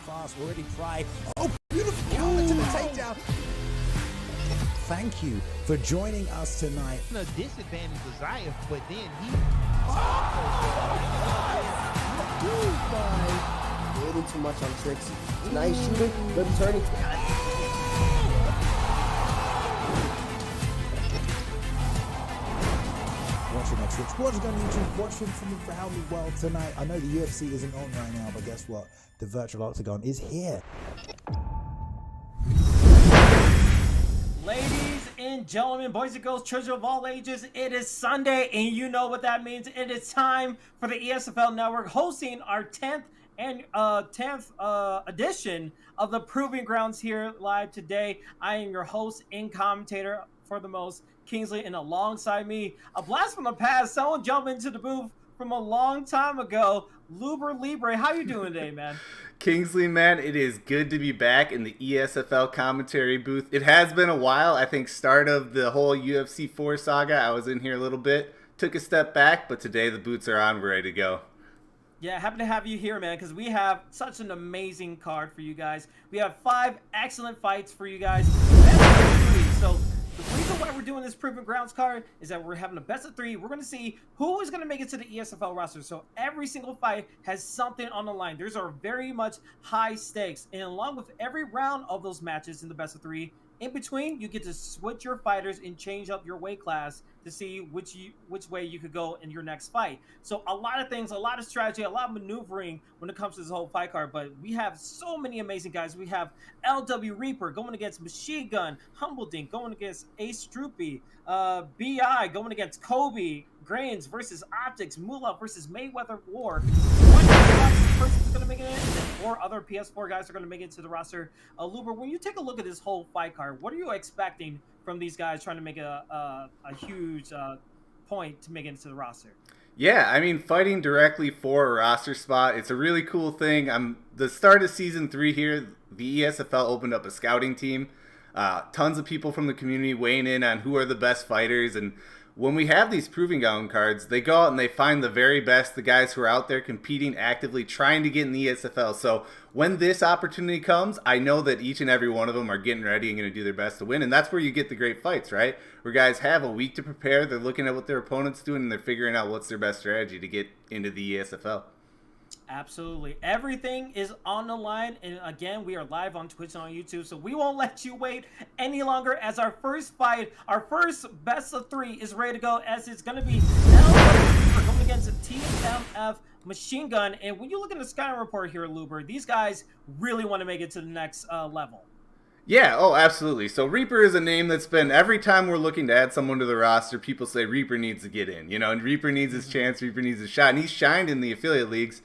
fast, already try. Oh, beautiful counter to the takedown. Thank you for joining us tonight. A disadvantage was Zayef, but then he... Waiting too much on Trixie. Nice shooting, good turning. Watching on Twitch, watching on YouTube, watching from around the world tonight. I know the UFC isn't on right now, but guess what? The virtual octagon is here. Ladies and gentlemen, boys and girls, children of all ages, it is Sunday, and you know what that means. It is time for the ESFL Network hosting our 10th edition of the Proving Grounds here live today. I am your host and commentator for the most, Kingsley, and alongside me, a blast from the past. Someone jumped into the booth from a long time ago. Luber Libre, how you doing today, man? Kingsley, man, it is good to be back in the ESFL commentary booth. It has been a while. I think start of the whole UFC 4 saga, I was in here a little bit, took a step back, but today the boots are on, we're ready to go. Yeah, happy to have you here, man, because we have such an amazing card for you guys. We have 5 excellent fights for you guys. So the reason why we're doing this Proving Grounds card is that we're having a best of 3. We're going to see who is going to make it to the ESFL roster. So every single fight has something on the line. These are very much high stakes. And along with every round of those matches in the best of 3, in between, you get to switch your fighters and change up your weight class to see which way you could go in your next fight. So a lot of things, a lot of strategy, a lot of maneuvering when it comes to this whole fight card. But we have so many amazing guys. We have LW Reaper going against Machine Gun, Humble Dink going against Ace Droopy, BI going against Kobe, Grains versus Optics, Moolah versus Mayweather War. One person is going to make it in, and then 4 other PS4 guys are going to make it to the roster. Luber, when you take a look at this whole fight card, what are you expecting from these guys trying to make a huge point to make it into the roster? Yeah, I mean, fighting directly for a roster spot, it's a really cool thing. The start of Season 3 here, the ESFL opened up a scouting team. Tons of people from the community weighing in on who are the best fighters, and when we have these Proving Ground cards, they go out and they find the very best, the guys who are out there competing actively, trying to get in the ESFL. So when this opportunity comes, I know that each and every one of them are getting ready and going to do their best to win. And that's where you get the great fights, right? Where guys have a week to prepare, they're looking at what their opponent's doing, and they're figuring out what's their best strategy to get into the ESFL. Absolutely. Everything is on the line. And again, we are live on Twitch and on YouTube, so we won't let you wait any longer as our first fight, our first best of 3 is ready to go, as it's going to be LW going against a TMF Machine Gun. And when you look at the scouting report here, Luber, these guys really want to make it to the next level. Yeah, oh, absolutely. So Reaper is a name that's been, every time we're looking to add someone to the roster, people say Reaper needs to get in, and Reaper needs his chance, Reaper needs his shot, and he's shined in the affiliate leagues.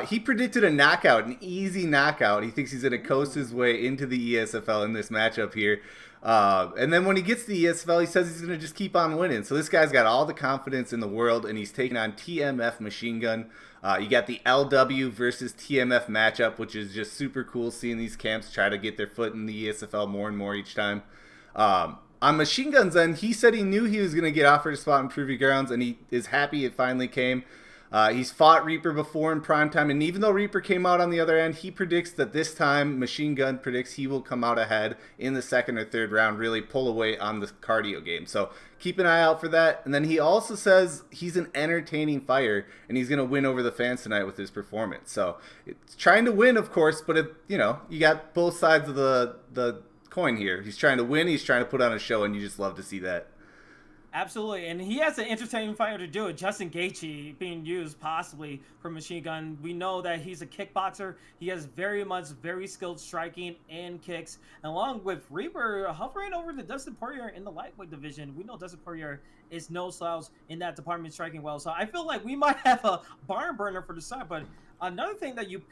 He predicted a knockout, an easy knockout. He thinks he's going to coast his way into the ESFL in this matchup here. And then when he gets to the ESFL, he says he's going to just keep on winning. So this guy's got all the confidence in the world, and he's taking on TMF Machine Gun. You got the LW versus TMF matchup, which is just super cool, seeing these camps try to get their foot in the ESFL more and more each time. On Machine Gun's end, he said he knew he was going to get offered a spot in Proving Grounds, and he is happy it finally came. He's fought Reaper before in primetime, and even though Reaper came out on the other end, he predicts that this time Machine Gun predicts he will come out ahead in the 2nd or 3rd round, really pull away on the cardio game. So keep an eye out for that. And then he also says he's an entertaining fighter, and he's going to win over the fans tonight with his performance. So it's trying to win, of course, but you got both sides of the coin here. He's trying to win, he's trying to put on a show, and you just love to see that. Absolutely, and he has an entertaining fighter to do it. Justin Gaethje being used possibly for Machine Gun. We know that he's a kickboxer. He has very skilled striking and kicks. And along with Reaper hovering over to Dustin Poirier in the lightweight division. We know Dustin Poirier is no slouch in that department, striking well. So I feel like we might have a barn burner for the side. But another thing that you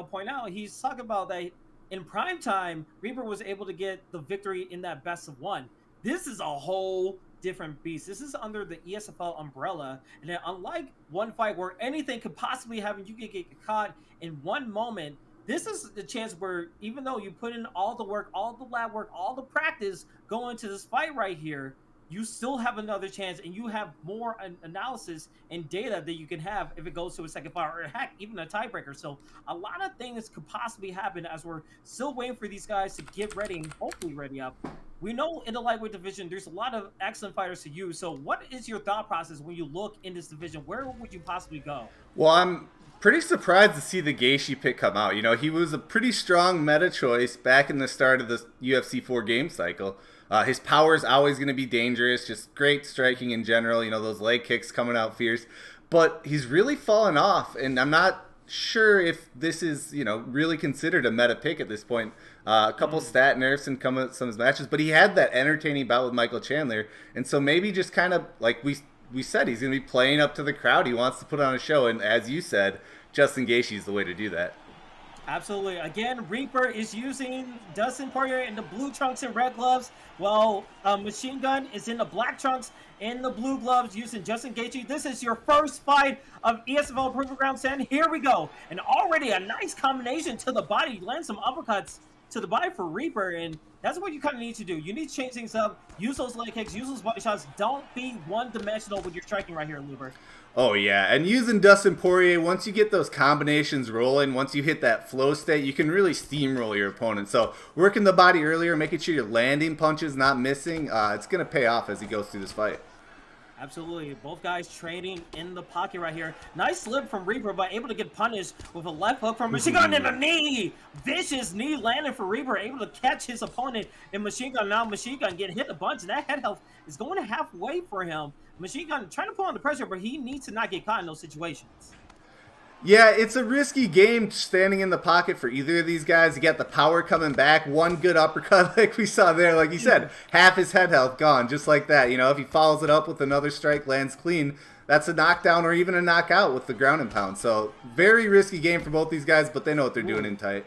point out, he's talking about that in prime time, Reaper was able to get the victory in that best of 1. This is a whole different beast. This is under the ESFL umbrella, and then unlike one fight where anything could possibly happen, you could get caught in one moment. This is the chance where even though you put in all the work, all the lab work, all the practice going into this fight right here, you still have another chance, and you have more analysis and data that you can have if it goes to a second fight, or heck, even a tiebreaker. So a lot of things could possibly happen as we're still waiting for these guys to get ready and hopefully ready up. We know in the lightweight division, there's a lot of excellent fighters to use. So what is your thought process when you look in this division? Where would you possibly go? Well, I'm pretty surprised to see the Gaethje pick come out. You know, he was a pretty strong meta choice back in the start of the UFC 4 game cycle. His power is always going to be dangerous, just great striking in general, you know, those leg kicks coming out fierce. But he's really fallen off, and I'm not sure if this is, you know, really considered a meta pick at this point. A couple stat nerfs in some of his matches, but he had that entertaining bout with Michael Chandler, and so maybe just kind of, like we said, he's going to be playing up to the crowd. He wants to put on a show, and as you said, Justin Gaethje is the way to do that. Absolutely. Again, Reaper is using Dustin Poirier in the blue trunks and red gloves, while Machine Gun is in the black trunks and the blue gloves using Justin Gaethje. This is your first fight of ESFL Proving Grounds 10. Here we go. And already a nice combination to the body. Land some uppercuts to the body for Reaper, and that's what you kind of need to do. You need to change things up. Use those leg kicks. Use those body shots. Don't be one-dimensional with your striking right here, Reaper. Oh, yeah, and using Dustin Poirier, once you get those combinations rolling, once you hit that flow state, you can really steamroll your opponent. So working the body earlier, making sure you're landing punches, not missing, it's going to pay off as he goes through this fight. Absolutely. Both guys trading in the pocket right here. Nice slip from Reaper, but able to get punished with a left hook from Machine Gun in the knee. Vicious knee landing for Reaper, able to catch his opponent in Machine Gun. Now Machine Gun getting hit a bunch, and that head health is going to halfway for him. Machine Gun trying to put on the pressure, but he needs to not get caught in those situations. Yeah, it's a risky game standing in the pocket for either of these guys. You got the power coming back, one good uppercut like we saw there, like you said, half his head health gone, just like that. You know, if he follows it up with another strike, lands clean, that's a knockdown or even a knockout with the ground and pound. So very risky game for both these guys, but they know what they're doing in tight.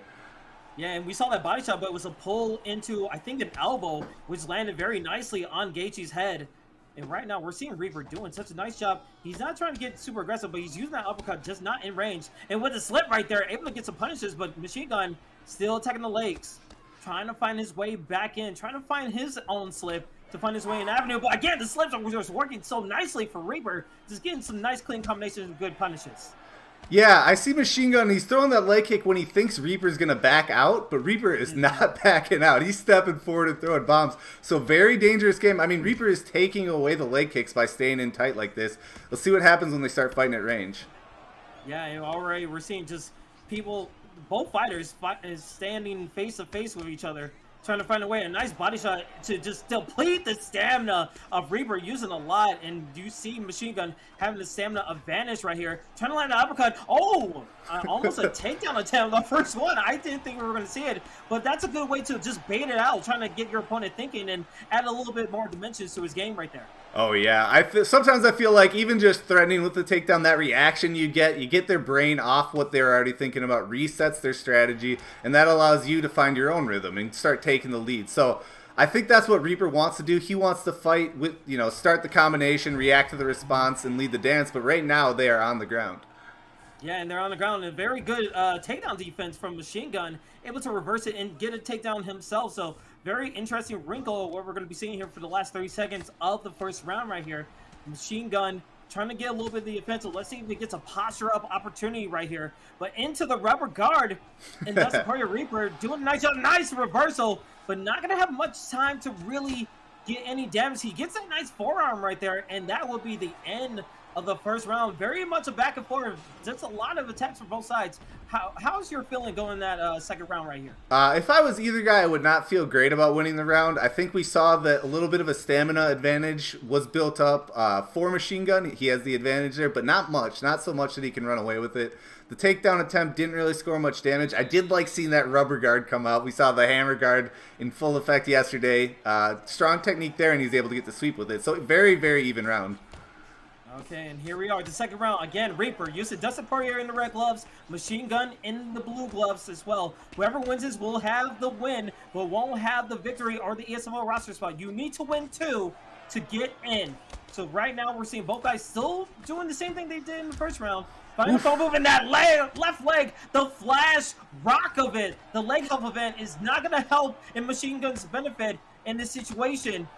Yeah, and we saw that body shot, but it was a pull into, I think, an elbow, which landed very nicely on Gaethje's head. And right now, we're seeing Reaper doing such a nice job. He's not trying to get super aggressive, but he's using that uppercut, just not in range. And with the slip right there, able to get some punishes, but Machine Gun still attacking the legs, trying to find his way back in, trying to find his own slip to find his way in avenue. But again, the slips are just working so nicely for Reaper, just getting some nice, clean combinations of good punishes. Yeah, I see Machine Gun. He's throwing that leg kick when he thinks Reaper's going to back out, but Reaper is not backing out. He's stepping forward and throwing bombs. So very dangerous game. I mean, Reaper is taking away the leg kicks by staying in tight like this. Let's see what happens when they start fighting at range. Yeah, and already we're seeing just people, both fighters standing face to face with each other, trying to find a way. A nice body shot to just deplete the stamina of Reaper, using a lot. And you see Machine Gun having the stamina advantage right here. Trying to land an uppercut. Oh, almost a takedown attempt. The first one. I didn't think we were going to see it. But that's a good way to just bait it out, trying to get your opponent thinking and add a little bit more dimensions to his game right there. Oh, yeah. Sometimes I feel like even just threatening with the takedown, that reaction you get their brain off what they're already thinking about, resets their strategy, and that allows you to find your own rhythm and start taking the lead. So I think that's what Reaper wants to do. He wants to fight with, you know, start the combination, react to the response, and lead the dance. But right now they are on the ground. Yeah, and they're on the ground. And a very good takedown defense from Machine Gun, able to reverse it and get a takedown himself. So very interesting wrinkle what we're going to be seeing here for the last 30 seconds of the first round right here. Machine Gun trying to get a little bit of the offensive. Let's see if he gets a posture up opportunity right here. But into the rubber guard, and that's the part of Reaper doing a nice job. Nice reversal, but not going to have much time to really get any damage. He gets that nice forearm right there, and that will be the end of the first round. Very much a back and forth. Just a lot of attacks from both sides. How's your feeling going that second round right here? If I was either guy, I would not feel great about winning the round. I think we saw that a little bit of a stamina advantage was built up for Machine Gun. He has the advantage there, but not much. Not so much that he can run away with it. The takedown attempt didn't really score much damage. I did like seeing that rubber guard come out. We saw the hammer guard in full effect yesterday. Strong technique there, and he's able to get the sweep with it. So very, very even round. Okay, and here we are, the second round. Again, Reaper using Dustin Poirier in the red gloves, Machine Gun in the blue gloves as well. Whoever wins this will have the win, but won't have the victory or the ESFL roster spot. You need to win two to get in. So right now, we're seeing both guys still doing the same thing they did in the first round. Final phone move in that left leg, the flash rock of it. The leg help event is not going to help in Machine Gun's benefit in this situation.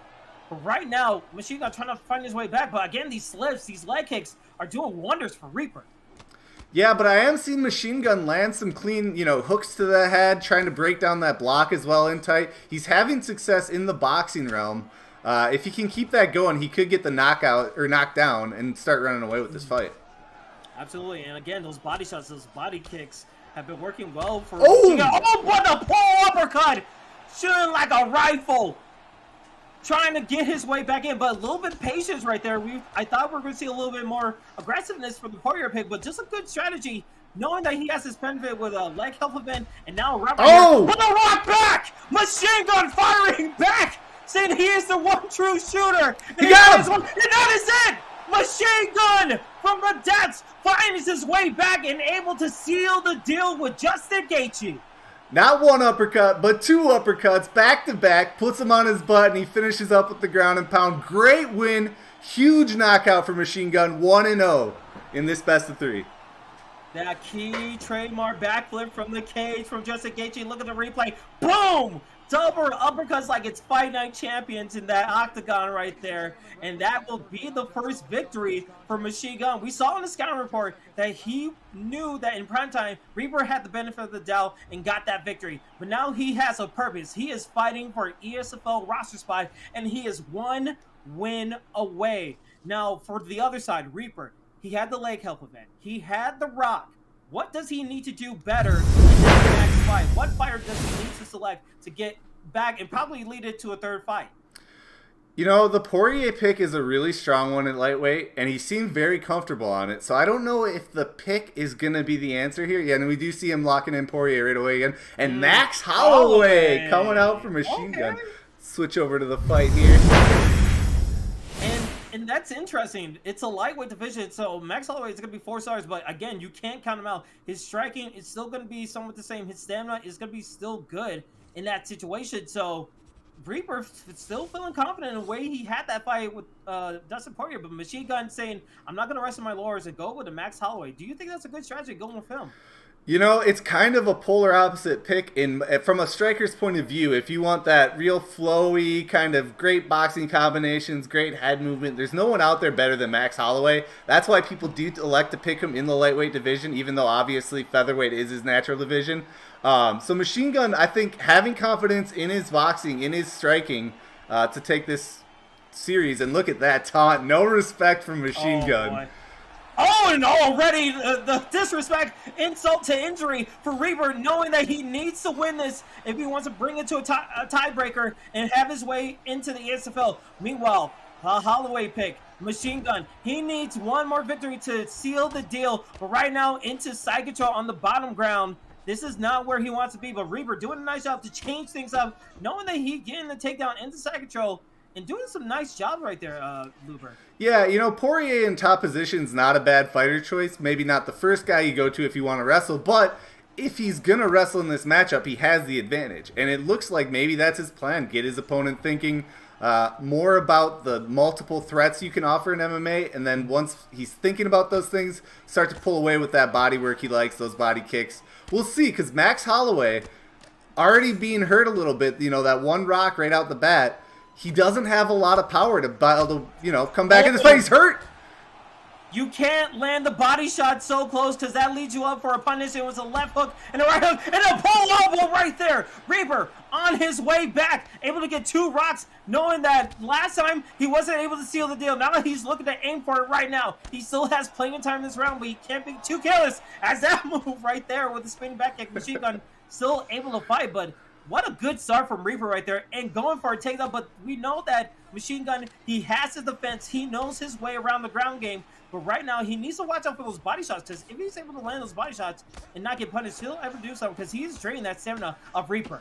But right now, Machine Gun trying to find his way back. But again, these slips, these leg kicks are doing wonders for Reaper. Yeah, but I am seeing Machine Gun land some clean, hooks to the head, trying to break down that block as well in tight. He's having success in the boxing realm. If he can keep that going, he could get the knockout or knockdown and start running away with this fight. Absolutely, and again, those body shots, those body kicks have been working well for. Oh! Oh, what a pull uppercut! Shooting like a rifle, trying to get his way back in, but a little bit of patience right there. I thought we were going to see a little bit more aggressiveness from the Poirier pick, but just a good strategy, knowing that he has his benefit with a leg health event, and now right Oh! here, with a rock back, Machine Gun firing back, saying he is the one true shooter. He got him! And that is it. Machine Gun from the depths finds his way back and able to seal the deal with Justin Gaethje. Not one uppercut, but two uppercuts back to back, puts him on his butt, and he finishes up with the ground and pound. Great win, huge knockout for Machine Gun, 1-0 in this best of 3. That key trademark backflip from the cage from Justin Gaethje. Look at the replay. Boom! Double uppercuts like it's Fight Night Champions in that octagon right there. And that will be the first victory for Machine Gun. We saw in the scouting report that he knew that in prime time, Reaper had the benefit of the doubt and got that victory. But now he has a purpose. He is fighting for ESFL roster spot, and he is one win away. Now, for the other side, Reaper, he had the leg health event. He had the rock. What does he need to do better in this next fight? What fighter does he need to select to get back and probably lead it to a third fight? The Poirier pick is a really strong one at lightweight, and he seemed very comfortable on it. So I don't know if the pick is going to be the answer here. Yeah, and we do see him locking in Poirier right away again. And Max Holloway coming out for Machine Gun. Switch over to the fight here. And that's interesting. It's a lightweight division, so Max Holloway is going to be 4 stars, but again, you can't count him out. His striking is still going to be somewhat the same. His stamina is going to be still good in that situation. So Reaper still feeling confident in the way he had that fight with Dustin Poirier, but Machine Gun saying, I'm not going to rest on my laurels and go with the Max Holloway. Do you think that's a good strategy going with him? It's kind of a polar opposite pick from a striker's point of view. If you want that real flowy, kind of great boxing combinations, great head movement, there's no one out there better than Max Holloway. That's why people do elect to pick him in the lightweight division, even though obviously featherweight is his natural division. So Machine Gun, I think, having confidence in his boxing, in his striking, to take this series. And look at that taunt. No respect from Machine Gun. Boy. Oh, and already the disrespect, insult to injury for Reaper, knowing that he needs to win this if he wants to bring it to a tiebreaker and have his way into the ESFL. Meanwhile, a Holloway pick, Machine Gun, he needs one more victory to seal the deal. But right now, into side control on the bottom ground. This is not where he wants to be, but Reaper doing a nice job to change things up, knowing that he getting the takedown into side control. And doing some nice job right there, Luber. Yeah, Poirier in top position's not a bad fighter choice. Maybe not the first guy you go to if you want to wrestle, but if he's going to wrestle in this matchup, he has the advantage. And it looks like maybe that's his plan. Get his opponent thinking more about the multiple threats you can offer in MMA, and then once he's thinking about those things, start to pull away with that body work he likes, those body kicks. We'll see, because Max Holloway, already being hurt a little bit, that one rock right out the bat, he doesn't have a lot of power to come back in this fight. He's hurt. You can't land the body shot so close because that leads you up for a punish. It was a left hook and a right hook and a pull elbow right there. Reaper on his way back, able to get 2 rocks, knowing that last time he wasn't able to seal the deal. Now he's looking to aim for it right now. He still has plenty of time in this round, but he can't be too careless as that move right there with the spinning back kick. Machine Gun still able to fight, but what a good start from Reaper right there and going for a takedown. But we know that Machine Gun, he has his defense. He knows his way around the ground game. But right now, he needs to watch out for those body shots, because if he's able to land those body shots and not get punished, he'll ever do something, because he's draining that stamina of Reaper.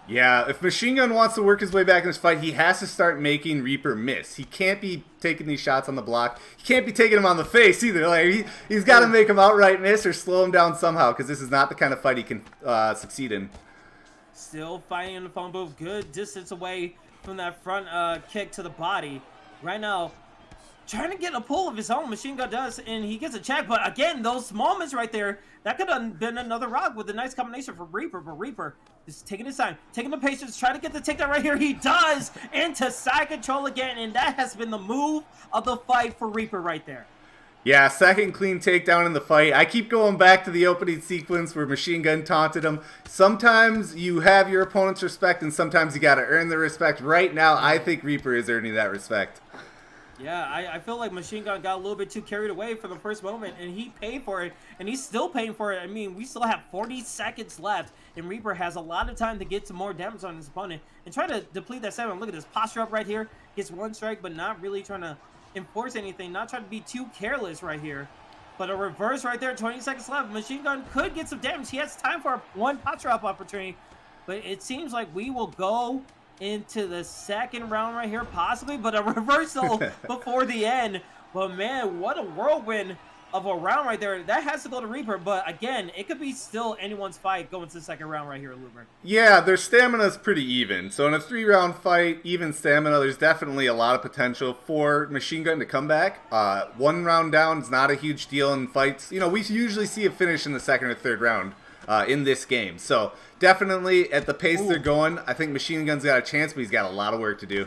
Yeah, if Machine Gun wants to work his way back in this fight, he has to start making Reaper miss. He can't be taking these shots on the block. He can't be taking them on the face either. Like he's got to make him outright miss or slow him down somehow, because this is not the kind of fight he can succeed in. Still fighting in the phone booth. Good distance away from that front kick to the body. Right now, trying to get a pull of his own. Machine Gun does, and he gets a check. But again, those moments right there, that could have been another rock with a nice combination for Reaper. But Reaper is taking his time, taking the patience, trying to get the takedown right here. He does into side control again, and that has been the move of the fight for Reaper right there. Yeah, second clean takedown in the fight. I keep going back to the opening sequence where Machine Gun taunted him. Sometimes you have your opponent's respect, and sometimes you got to earn the respect. Right now, I think Reaper is earning that respect. Yeah, I feel like Machine Gun got a little bit too carried away for the first moment, and he paid for it, and he's still paying for it. I mean, we still have 40 seconds left, and Reaper has a lot of time to get some more damage on his opponent and try to deplete that stamina. Look at this posture up right here. Gets one strike, but not really trying to enforce anything, not trying to be too careless right here. But a reverse right there, 20 seconds left. Machine Gun could get some damage. He has time for one pot drop opportunity, but it seems like we will go into the second round right here, possibly, but a reversal before the end. But man, what a whirlwind of a round right there. That has to go to Reaper, but again, it could be still anyone's fight going to the second round right here, Luber. Yeah, their stamina is pretty even. So in a 3-round fight, even stamina, there's definitely a lot of potential for Machine Gun to come back. 1 round down is not a huge deal in fights. You know, we usually see a finish in the second or third round in this game. So definitely at the pace they're going, I think Machine Gun's got a chance, but he's got a lot of work to do.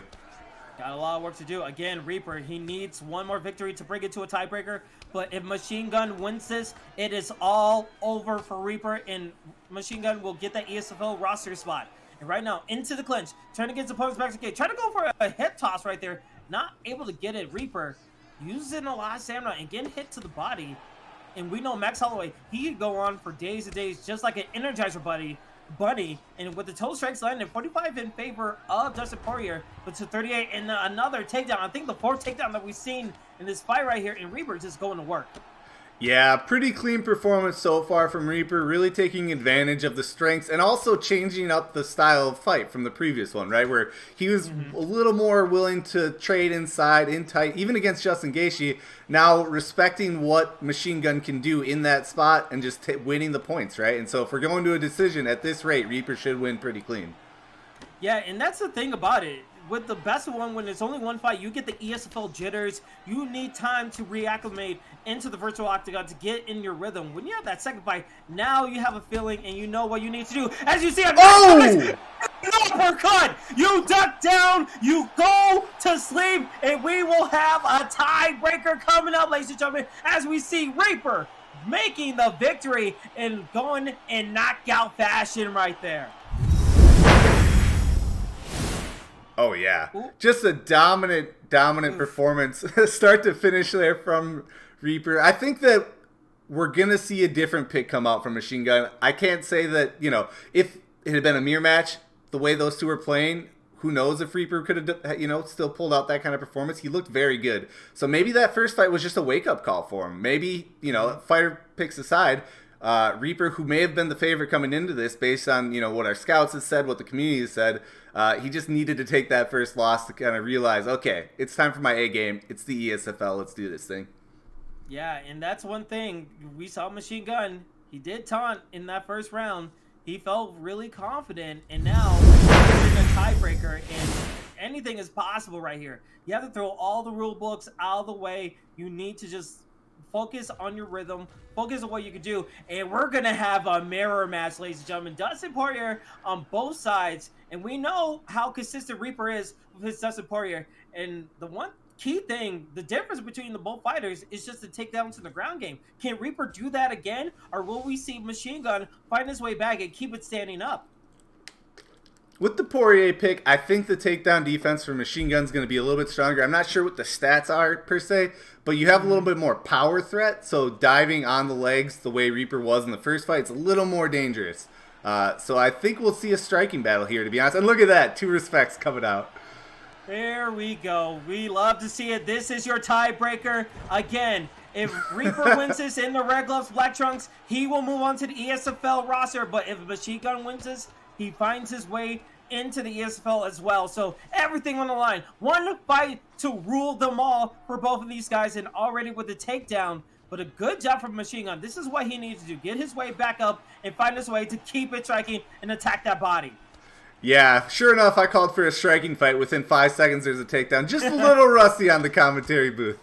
Got a lot of work to do. Again, Reaper, he needs one more victory to bring it to a tiebreaker. But if Machine Gun wins this, it is all over for Reaper, and Machine Gun will get that ESFL roster spot. And right now, into the clinch, trying to get his opponent's back to gate. Trying to go for a hip toss right there. Not able to get it. Reaper using a lot of stamina and getting hit to the body. And we know Max Holloway, he could go on for days and days just like an Energizer Bunny. And with the total strikes landing, 45 in favor of Dustin Poirier, but to 38 and another takedown. I think the 4th takedown that we've seen in this fight right here, and Reaper just going to work. Yeah, pretty clean performance so far from Reaper, really taking advantage of the strengths and also changing up the style of fight from the previous one, right? Where he was a little more willing to trade inside, in tight, even against Justin Gaethje, now respecting what Machine Gun can do in that spot and just winning the points, right? And so if we're going to a decision at this rate, Reaper should win pretty clean. Yeah, and that's the thing about it. With the best of one, when it's only one fight, you get the ESFL jitters. You need time to reacclimate into the virtual octagon to get in your rhythm. When you have that second fight, now you have a feeling and you know what you need to do. As you see, uppercut! You duck down, you go to sleep, and we will have a tiebreaker coming up, ladies and gentlemen, as we see Reaper making the victory and going in knockout fashion right there. Oh, yeah. Just a dominant performance, start to finish there from Reaper. I think that we're going to see a different pick come out from Machine Gun. I can't say that, you know, if it had been a mirror match, the way those two were playing, who knows if Reaper could have, you know, still pulled out that kind of performance. He looked very good. So maybe that first fight was just a wake-up call for him. Maybe, you know, fighter picks aside, Reaper, who may have been the favorite coming into this based on, you know, what our scouts have said, what the community has said, he just needed to take that first loss to kind of realize, okay, it's time for my A game. It's the ESFL. Let's do this thing. Yeah, and that's one thing. We saw Machine Gun. He did taunt in that first round. He felt really confident, and now he's in a tiebreaker, and anything is possible right here. You have to throw all the rule books out of the way. You need to just focus on your rhythm, focus on what you can do, and we're going to have a mirror match, ladies and gentlemen. Dustin Poirier on both sides, and we know how consistent Reaper is with his Dustin Poirier, and the one key thing, the difference between the both fighters is just the takedowns in the ground game. Can Reaper do that again, or will we see Machine Gun find his way back and keep it standing up? With the Poirier pick, I think the takedown defense for Machine Gun is going to be a little bit stronger. I'm not sure what the stats are per se, but you have a little bit more power threat, so diving on the legs the way Reaper was in the first fight, it's a little more dangerous. So I think we'll see a striking battle here, to be honest. And look at that, 2 respects coming out. There we go. We love to see it. This is your tiebreaker. Again, if Reaper wins this in the red gloves, black trunks, he will move on to the ESFL roster. But if Machine Gun wins this, he finds his way into the ESFL as well. So everything on the line. One fight to rule them all for both of these guys, and already with the takedown. But a good job from Machine Gun. This is what he needs to do. Get his way back up and find his way to keep it striking and attack that body. Yeah, sure enough, I called for a striking fight. Within 5 seconds, there's a takedown. Just a little rusty on the commentary booth.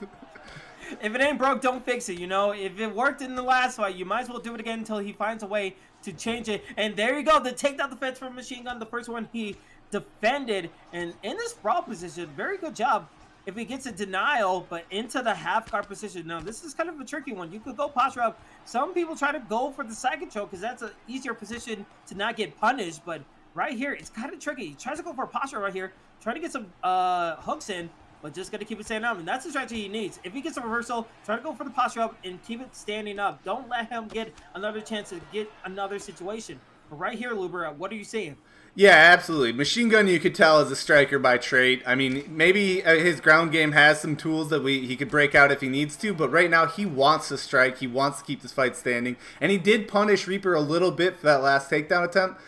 If it ain't broke, don't fix it, you know? If it worked in the last fight, you might as well do it again until he finds a way to change it. And there you go, the takedown defense from Machine Gun. The first one he defended. And in this brawl position, very good job. If he gets a denial, but into the half guard position. Now, this is kind of a tricky one. You could go posture up. Some people try to go for the side control because that's an easier position to not get punished. But right here, it's kind of tricky. He tries to go for a posture right here, trying to get some hooks in, but just got to keep it standing up. And that's the strategy he needs. If he gets a reversal, try to go for the posture up and keep it standing up. Don't let him get another chance to get another situation. But right here, Luber, what are you saying? Yeah, absolutely. Machine Gun, you could tell, is a striker by trait. I mean, maybe his ground game has some tools that he could break out if he needs to, but right now he wants to strike. He wants to keep this fight standing. And he did punish Reaper a little bit for that last takedown attempt.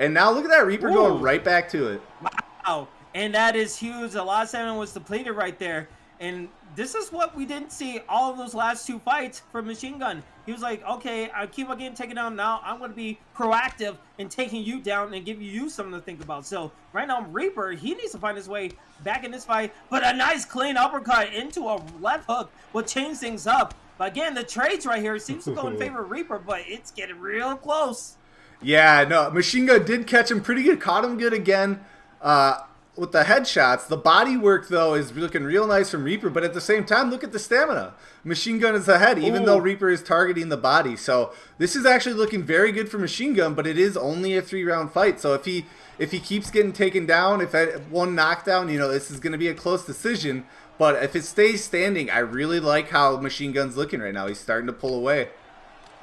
And now look at that, Reaper going right back to it. Wow. And that is huge. A lot of stamina was depleted right there. And this is what we didn't see all of those last 2 fights from Machine Gun. He was like, okay, I keep on getting taken down. Now I'm going to be proactive in taking you down and give you something to think about. So right now, Reaper, he needs to find his way back in this fight. But a nice clean uppercut into a left hook will change things up. But again, the trades right here seems to go in favor of Reaper, but it's getting real close. Yeah, no, Machine Gun did catch him pretty good. Caught him good again. With the headshots. The body work, though, is looking real nice from Reaper, but at the same time, look at the stamina. Machine Gun is ahead, even though Reaper is targeting the body. So this is actually looking very good for Machine Gun, but it is only a 3-round fight. So if he keeps getting taken down, if at one knockdown, you know, this is going to be a close decision. But if it stays standing, I really like how Machine Gun's looking right now. He's starting to pull away.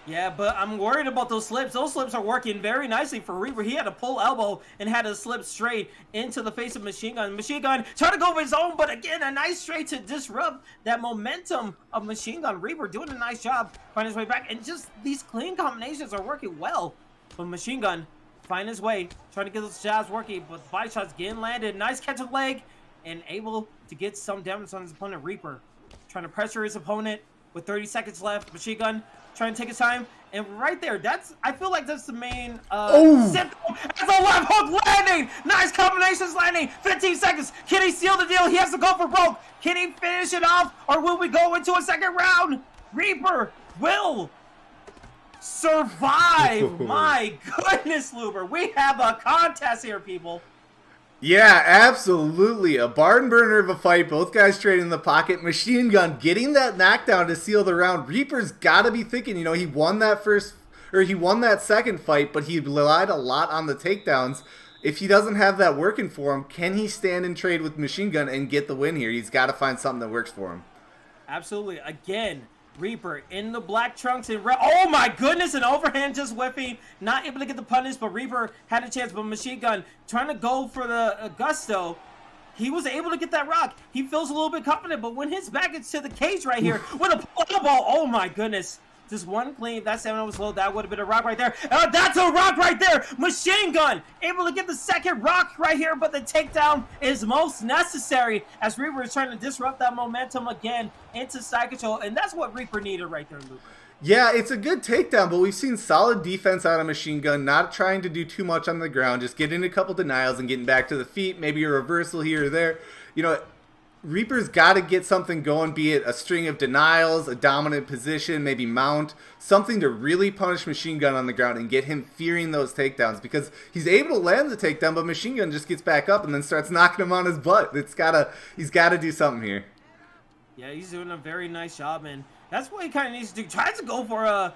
Yeah, but I'm worried about those slips. Those slips are working very nicely for Reaper. He had a pull elbow and had a slip straight into the face of Machine Gun. Machine Gun trying to go for his own, but again, a nice straight to disrupt that momentum of Machine Gun. Reaper doing a nice job finding his way back, and just these clean combinations are working well. But Machine Gun finding his way, trying to get those jabs working, but body shots getting landed. Nice catch of leg, and able to get some damage on his opponent. Reaper trying to pressure his opponent with 30 seconds left. Machine Gun trying to take his time, and right there, I feel like that's the main symptom. That's a left hook landing. Nice combinations landing. 15 seconds. Can he seal the deal? He has to go for broke. Can he finish it off, or will we go into a second round? Reaper will survive. My goodness, Luber. We have a contest here, people. Yeah, absolutely. A barn burner of a fight. Both guys trading in the pocket. Machine Gun getting that knockdown to seal the round. Reaper's got to be thinking, you know, he won that second fight, but he relied a lot on the takedowns. If he doesn't have that working for him, can he stand and trade with Machine Gun and get the win here? He's got to find something that works for him. Absolutely. Again, Reaper in the black trunks and oh my goodness, an overhand just whiffing, not able to get the punish, but Reaper had a chance. But Machine Gun trying to go for the gusto. He was able to get that rock. He feels a little bit confident, but when his back is to the cage right here with a pull ball, oh my goodness. Just one clean. If that stamina was low, that would have been a rock right there. That's a rock right there. Machine Gun able to get the second rock right here, but the takedown is most necessary as Reaper is trying to disrupt that momentum again into side control, and that's what Reaper needed right there, Luke. Yeah, it's a good takedown, but we've seen solid defense out of Machine Gun, not trying to do too much on the ground, just getting a couple denials and getting back to the feet, maybe a reversal here or there. You know, Reaper's got to get something going, be it a string of denials, a dominant position, maybe mount, something to really punish Machine Gun on the ground and get him fearing those takedowns, because he's able to land the takedown, but Machine Gun just gets back up and then starts knocking him on his butt. He's got to do something here. Yeah, he's doing a very nice job, and that's what he kind of needs to do. Tries to go for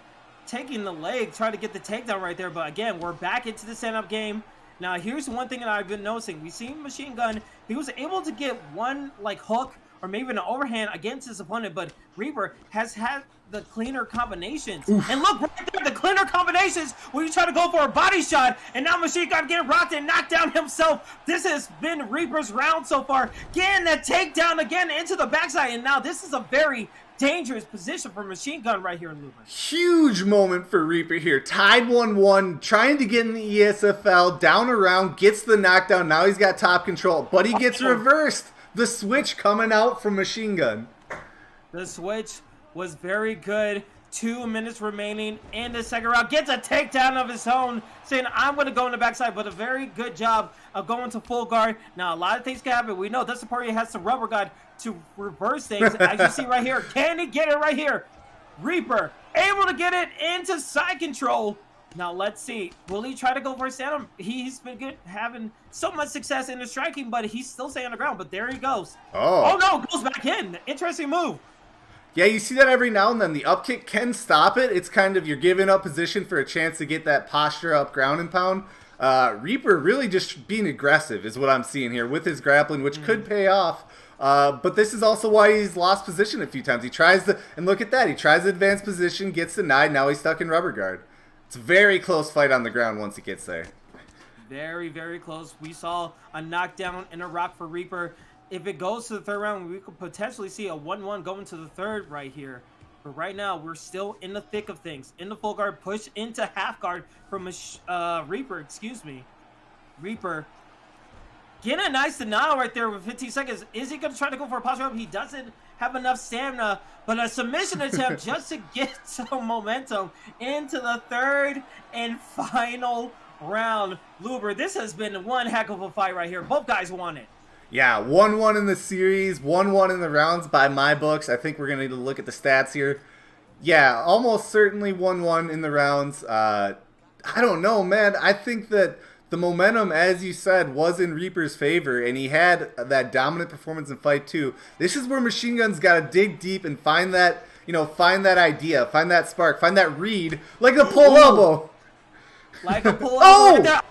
taking the leg, try to get the takedown right there, but again, we're back into the stand-up game. Now, here's one thing that I've been noticing. We've seen Machine Gun. He was able to get one, like, hook or maybe an overhand against his opponent, but Reaper has had the cleaner combinations. Oof. And look, right there, the cleaner combinations where you try to go for a body shot, and now Machine Gun getting rocked and knocked down himself. This has been Reaper's round so far. Getting that takedown again into the backside, and now this is a very dangerous position for Machine Gun right here in Luber. Huge moment for Reaper here. Tied 1-1, trying to get in the ESFL, down around, gets the knockdown. Now he's got top control, but he gets reversed. The switch coming out from Machine Gun. The switch was very good. 2 minutes remaining in the second round. Gets a takedown of his own, saying, I'm going to go in the backside, but a very good job of going to full guard. Now, a lot of things can happen. We know Dustin Poirier has some rubber guard to reverse things, as you see right here. Can he get it right here? Reaper able to get it into side control. Now, let's see. Will he try to go for a stand-up? He's been good, having so much success in the striking, but he's still staying on the ground. But there he goes. Oh no, goes back in. Interesting move. Yeah, you see that every now and then. The up kick can stop it. It's kind of you're giving up position for a chance to get that posture up, ground and pound. Reaper really just being aggressive is what I'm seeing here with his grappling, which could pay off. But this is also why he's lost position a few times. He tries to, and look at that, he tries to advance position, gets denied, now he's stuck in rubber guard. It's a very close fight on the ground once he gets there. Very, very close. We saw a knockdown and a rock for Reaper. If it goes to the third round, we could potentially see a 1-1 going to the third right here. But right now, we're still in the thick of things. In the full guard, push into half guard from Reaper, excuse me. Reaper getting a nice denial right there with 15 seconds. Is he going to try to go for a posture up? He doesn't have enough stamina, but a submission attempt just to get some momentum into the third and final round. Luber, this has been one heck of a fight right here. Both guys won it. Yeah, 1-1 in the series, 1-1 in the rounds by my books. I think we're going to need to look at the stats here. Yeah, almost certainly 1-1 in the rounds. I don't know, man. I think that the momentum, as you said, was in Reaper's favor, and he had that dominant performance in fight 2. This is where Machine Gun's got to dig deep and find that, find that idea, find that spark, find that read, like a pull elbow. Like a pull elbow. Right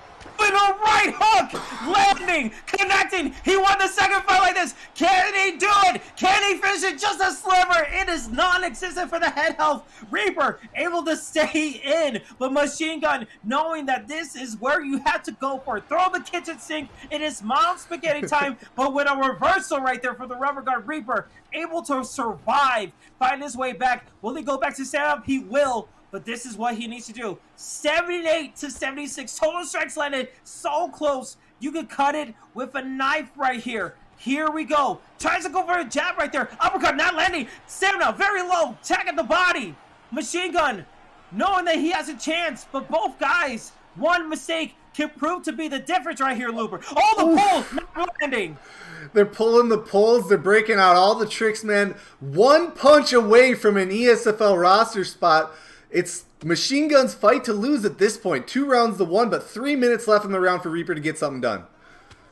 with a right hook, landing, connecting. He won the second fight like this. Can he do it? Can he finish it? Just a sliver. It is non-existent for the head health. Reaper able to stay in, but Machine Gun knowing that this is where you have to go for it. Throw the kitchen sink. It is mom spaghetti time, but with a reversal right there for the rubber guard. Reaper able to survive, find his way back. Will he go back to stand up? He will. But this is what he needs to do. 78 to 76. Total strikes landed. So close. You could cut it with a knife right here. Here we go. Tries to go for a jab right there. Uppercut not landing. Stamina very low. Tag at the body. Machine Gun knowing that he has a chance. But both guys, one mistake can prove to be the difference right here, Luber. Oh, the pulls not landing. They're pulling the pulls. They're breaking out all the tricks, man. One punch away from an ESFL roster spot. It's Machine Gun's fight to lose at this point. 2 rounds to 1, but 3 minutes left in the round for Reaper to get something done.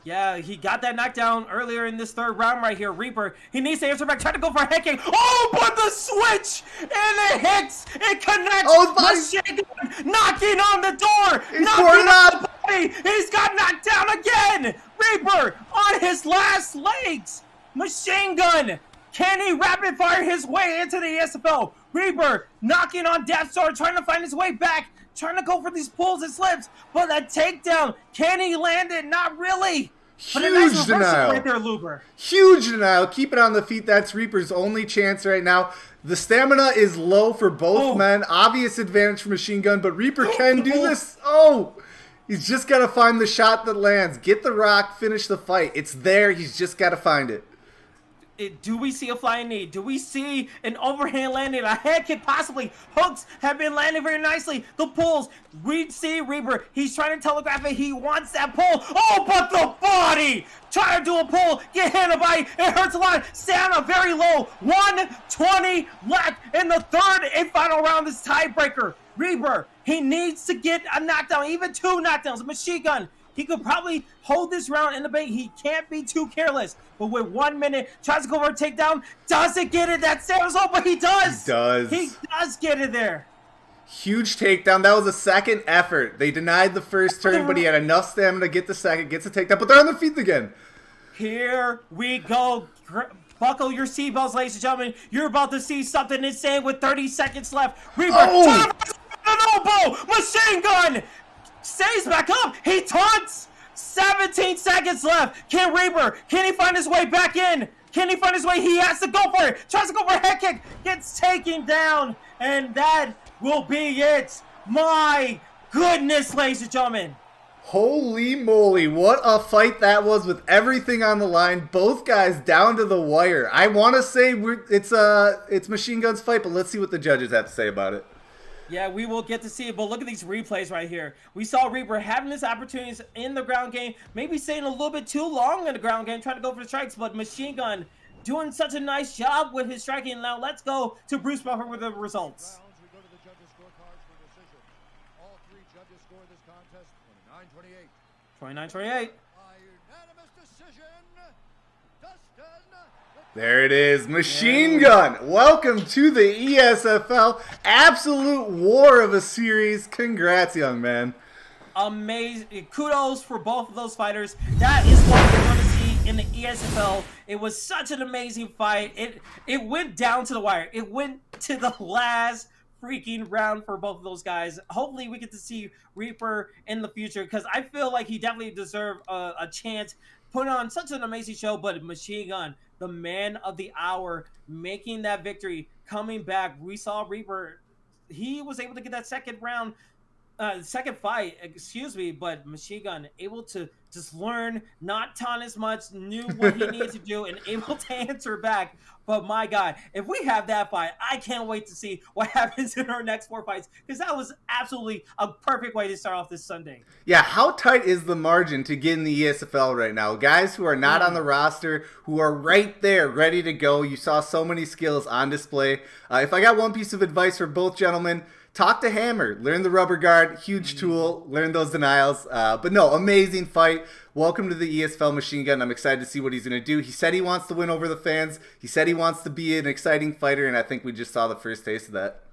Yeah, he got that knockdown earlier in this third round right here. Reaper, he needs to answer back. Try to go for a head kick. Oh, but the switch! And it hits! It connects! Oh, Machine Gun knocking on the door! He's pouring up! The body. He's got knocked down again! Reaper on his last legs! Machine Gun! Can he rapid fire his way into the ESFL? Reaper knocking on Death Star, trying to find his way back, trying to go for these pulls and slips, but that takedown, can he land it? Not really. Huge denial. Right there, Luber. Huge denial. Keep it on the feet. That's Reaper's only chance right now. The stamina is low for both men. Obvious advantage for Machine Gun, but Reaper can do this. Oh, he's just got to find the shot that lands. Get the rock, finish the fight. It's there. He's just got to find it. Do we see a flying knee? Do we see an overhand landing? A head kick possibly. Hooks have been landing very nicely. The pulls. We see Reaper. He's trying to telegraph it. He wants that pull. Oh, but the body. Try to do a pull. Get hit by. It hurts a lot. Stamina very low. 1:20 left in the third and final round. This tiebreaker. Reaper. He needs to get a knockdown. Even 2 knockdowns. Machine Gun. He could probably hold this round in the bank. He can't be too careless. But with 1 minute, tries to go for a takedown. Doesn't get it. That Sam's but he does. He does. He does get it there. Huge takedown. That was a second effort. They denied the first turn, but he had enough stamina to get the second. Gets a takedown, but they're on their feet again. Here we go. Buckle your seatbelts, ladies and gentlemen. You're about to see something insane with 30 seconds left. Reaper, an elbow. Machine Gun. Stays back up. He taunts. 17 seconds left. Can Reaper, can he find his way back in? Can he find his way? He has to go for it. Tries to go for a head kick. Gets taken down. And that will be it. My goodness, ladies and gentlemen. Holy moly, what a fight that was with everything on the line. Both guys down to the wire. I want to say it's Machine Gun's fight, but let's see what the judges have to say about it. Yeah, we will get to see it, but look at these replays right here. We saw Reaper having his opportunities in the ground game, maybe staying a little bit too long in the ground game, trying to go for the strikes, but Machine Gun doing such a nice job with his striking. Now let's go to Bruce Buffer with the results. We go to the judges' scorecards for decision. All three judges scored this contest 29-28. 29-28. A unanimous decision. Dustin. There it is, Machine Gun. Welcome to the ESFL. Absolute war of a series. Congrats, young man. Amazing. Kudos for both of those fighters. That is what we want to see in the ESFL. It was such an amazing fight. It went down to the wire. It went to the last freaking round for both of those guys. Hopefully we get to see Reaper in the future, because I feel like he definitely deserved a chance. Put on such an amazing show, but Machine Gun, the man of the hour, making that victory, coming back. We saw Reaper, he was able to get that second fight, but Machine Gun able to just learn, not taunt as much, knew what he needed to do, and able to answer back. But my God, if we have that fight, I can't wait to see what happens in our next 4 fights, because that was absolutely a perfect way to start off this Sunday. Yeah, how tight is the margin to get in the ESFL right now? Guys who are not on the roster, who are right there, ready to go. You saw so many skills on display. If I got one piece of advice for both gentlemen, talk to Hammer. Learn the rubber guard. Huge tool. Learn those denials. But no, amazing fight. Welcome to the ESFL Machine Gun. I'm excited to see what he's going to do. He said he wants to win over the fans. He said he wants to be an exciting fighter, and I think we just saw the first taste of that.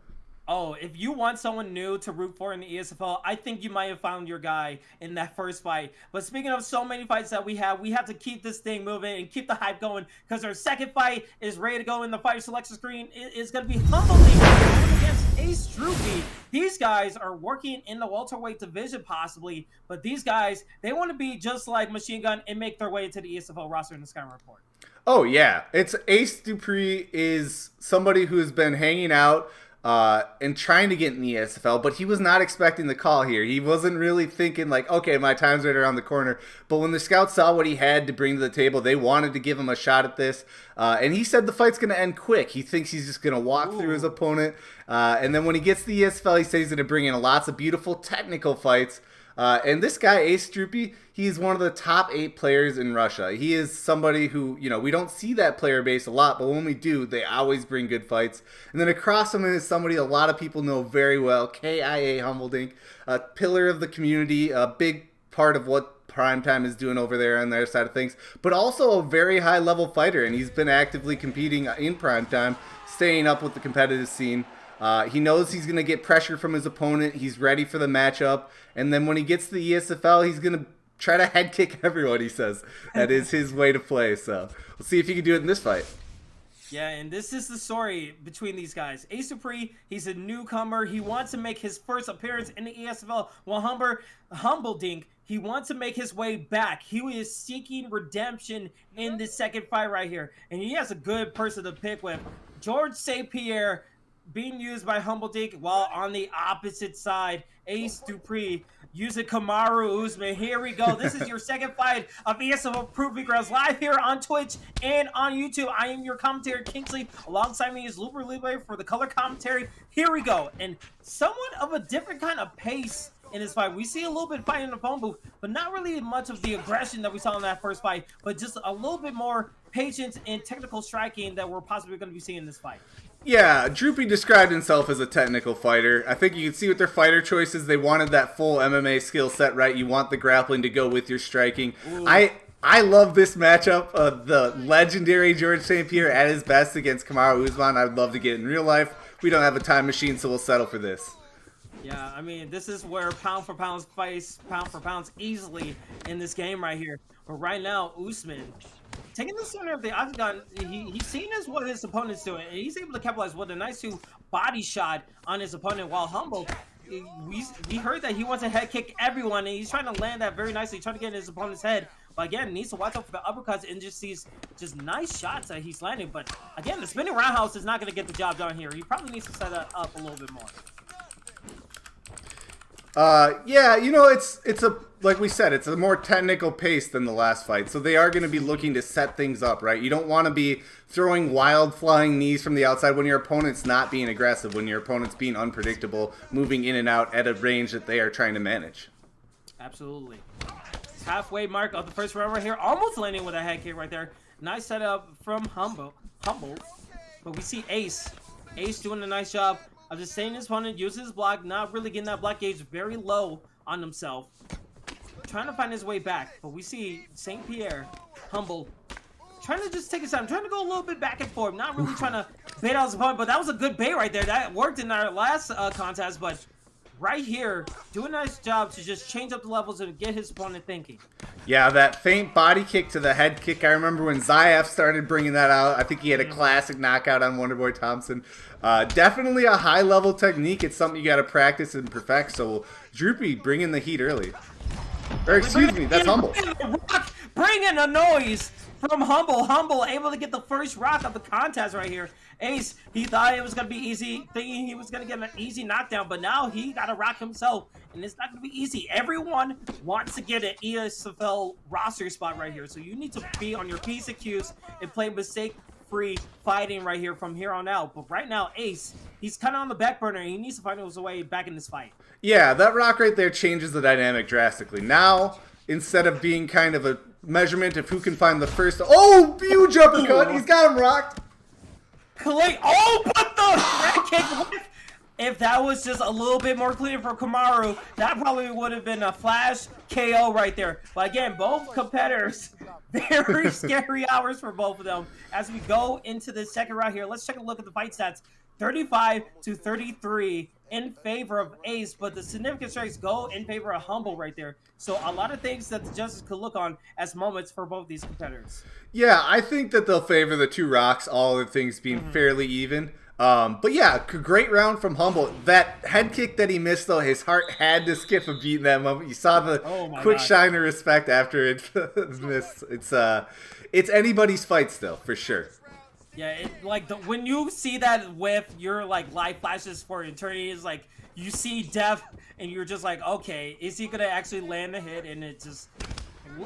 Oh, if you want someone new to root for in the ESFL, I think you might have found your guy in that first fight. But speaking of so many fights that we have to keep this thing moving and keep the hype going, because our second fight is ready to go in the fighter selection screen. It is going to be Humble Dink going against Ace Droopy. These guys are working in the welterweight division possibly, but these guys, they want to be just like Machine Gun and make their way into the ESFL roster in the Sky Report. Oh, yeah. It's Ace Droopy is somebody who's been hanging out and trying to get in the ESFL, but he was not expecting the call here. He wasn't really thinking like, okay, my time's right around the corner. But when the scouts saw what he had to bring to the table, they wanted to give him a shot at this. And he said the fight's going to end quick. He thinks he's just going to walk through his opponent. And then when he gets to the ESFL, he says he's going to bring in lots of beautiful technical fights. And this guy, Ace Droopy, he's one of the top 8 players in Russia. He is somebody who, we don't see that player base a lot, but when we do, they always bring good fights. And then across from him is somebody a lot of people know very well, KIA Humble Dink, a pillar of the community, a big part of what Primetime is doing over there on their side of things, but also a very high-level fighter, and he's been actively competing in Primetime, staying up with the competitive scene. He knows he's going to get pressure from his opponent. He's ready for the matchup. And then when he gets to the ESFL, he's going to try to head kick everyone, he says. That is his way to play. So we'll see if he can do it in this fight. Yeah, and this is the story between these guys. Ace Droopy, he's a newcomer. He wants to make his first appearance in the ESFL. While Humble Dink, he wants to make his way back. He is seeking redemption in this second fight right here. And he has a good person to pick with. George St. Pierre, being used by Humble Dink, while on the opposite side, Ace Droopy using Kamaru Usman. Here we go. This is your second fight of ESFL Proving Grounds live here on Twitch and on YouTube. I am your commentator, Kingsley. Alongside me is Looper Libre for the color commentary. Here we go. And somewhat of a different kind of pace in this fight. We see a little bit fighting in the phone booth, but not really much of the aggression that we saw in that first fight, but just a little bit more patience and technical striking that we're possibly going to be seeing in this fight. Yeah, Droopy described himself as a technical fighter. I think you can see with their fighter choices, they wanted that full MMA skill set, right? You want the grappling to go with your striking. Ooh. I love this matchup. The legendary George St. Pierre at his best against Kamaru Usman. I'd love to get in real life. We don't have a time machine, so we'll settle for this. Yeah, I mean, this is where pound for pound fights, pound for pounds easily in this game right here. But right now, Usman taking the center of the octagon, he's seen as what his opponent's doing, and he's able to capitalize with a nice body shot on his opponent. While Humble, we heard that he wants to head kick everyone, and he's trying to land that very nicely, trying to get in his opponent's head. But again, needs to watch out for the uppercuts and just these nice shots that he's landing. But again, the spinning roundhouse is not going to get the job done here. He probably needs to set that up a little bit more. Yeah, you know, it's a, like we said, it's a more technical pace than the last fight. So they are going to be looking to set things up, right? You don't want to be throwing wild flying knees from the outside when your opponent's not being aggressive, when your opponent's being unpredictable, moving in and out at a range that they are trying to manage. Absolutely. Halfway mark of the first round right here, almost landing with a head kick right there. Nice setup from Humble. But we see Ace doing a nice job of just staying his opponent, using his block, not really getting that block gauge very low on himself. Trying to find his way back. But we see St. Pierre, Humble, trying to just take his time, trying to go a little bit back and forth, not really trying to bait out his opponent, but that was a good bait right there. That worked in our last contest, but right here, do a nice job to just change up the levels and get his opponent thinking. Yeah, that faint body kick to the head kick. I remember when Zayev started bringing that out. I think he had a classic knockout on Wonderboy Thompson. Definitely a high-level technique. It's something you got to practice and perfect. So Droopy bringing the heat early. Or excuse me, that's Humble. Bringing a noise from Humble. Humble able to get the first rock of the contest right here. Ace, he thought it was going to be easy, thinking he was going to get an easy knockdown, but now he got a rock himself, and it's not going to be easy. Everyone wants to get an ESFL roster spot right here, so you need to be on your P's and Q's and play mistake-free fighting right here from here on out. But right now, Ace, he's kind of on the back burner, and he needs to find his way back in this fight. Yeah, that rock right there changes the dynamic drastically. Now, instead of being kind of a measurement of who can find the first... Oh, huge uppercut! He's got him rocked! Oh, but the red kick. If that was just a little bit more clear for Kamaru, that probably would have been a flash KO right there. But again, both competitors, very scary hours for both of them. As we go into the second round here, let's take a look at the fight stats. 35-33 in favor of Ace, but the significant strikes go in favor of Humble right there. So a lot of things that the judges could look on as moments for both these competitors. Yeah, I think that they'll favor the two rocks, all the things being fairly even. But yeah, great round from Humble. That head kick that he missed, though, his heart had to skip a beat in that moment. You saw the quick shine of respect after it missed. It's anybody's fight still, for sure. Yeah, when you see that whiff, your life flashes for eternity. Is like you see death, and you're just like, okay, is he gonna actually land the hit? And it just,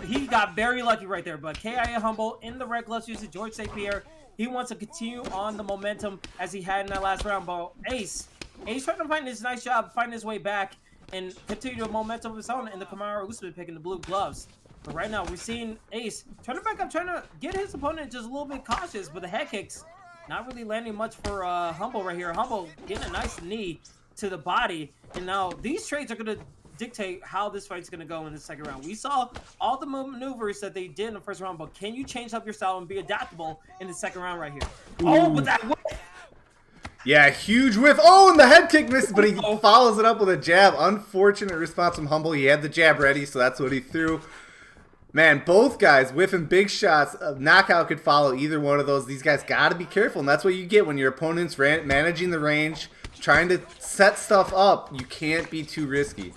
he got very lucky right there. But KIA Humble in the red gloves using George St. Pierre. He wants to continue on the momentum as he had in that last round. But Ace trying to find his nice job, find his way back, and continue the momentum of his own. And the Kamaru Usman picking the blue gloves. But right now, we're seeing Ace trying to back up, trying to get his opponent just a little bit cautious. But the head kicks not really landing much for Humble right here. Humble getting a nice knee to the body. And now these trades are going to dictate how this fight's going to go in the second round. We saw all the maneuvers that they did in the first round, but can you change up your style and be adaptable in the second round right here? Ooh. Oh, but that whiff! Yeah, huge whiff. Oh, and the head kick missed, but he follows it up with a jab. Unfortunate response from Humble. He had the jab ready, so that's what he threw. Man, both guys whiffing big shots. A knockout could follow either one of those. These guys got to be careful, and that's what you get when your opponent's managing the range, trying to set stuff up. You can't be too risky.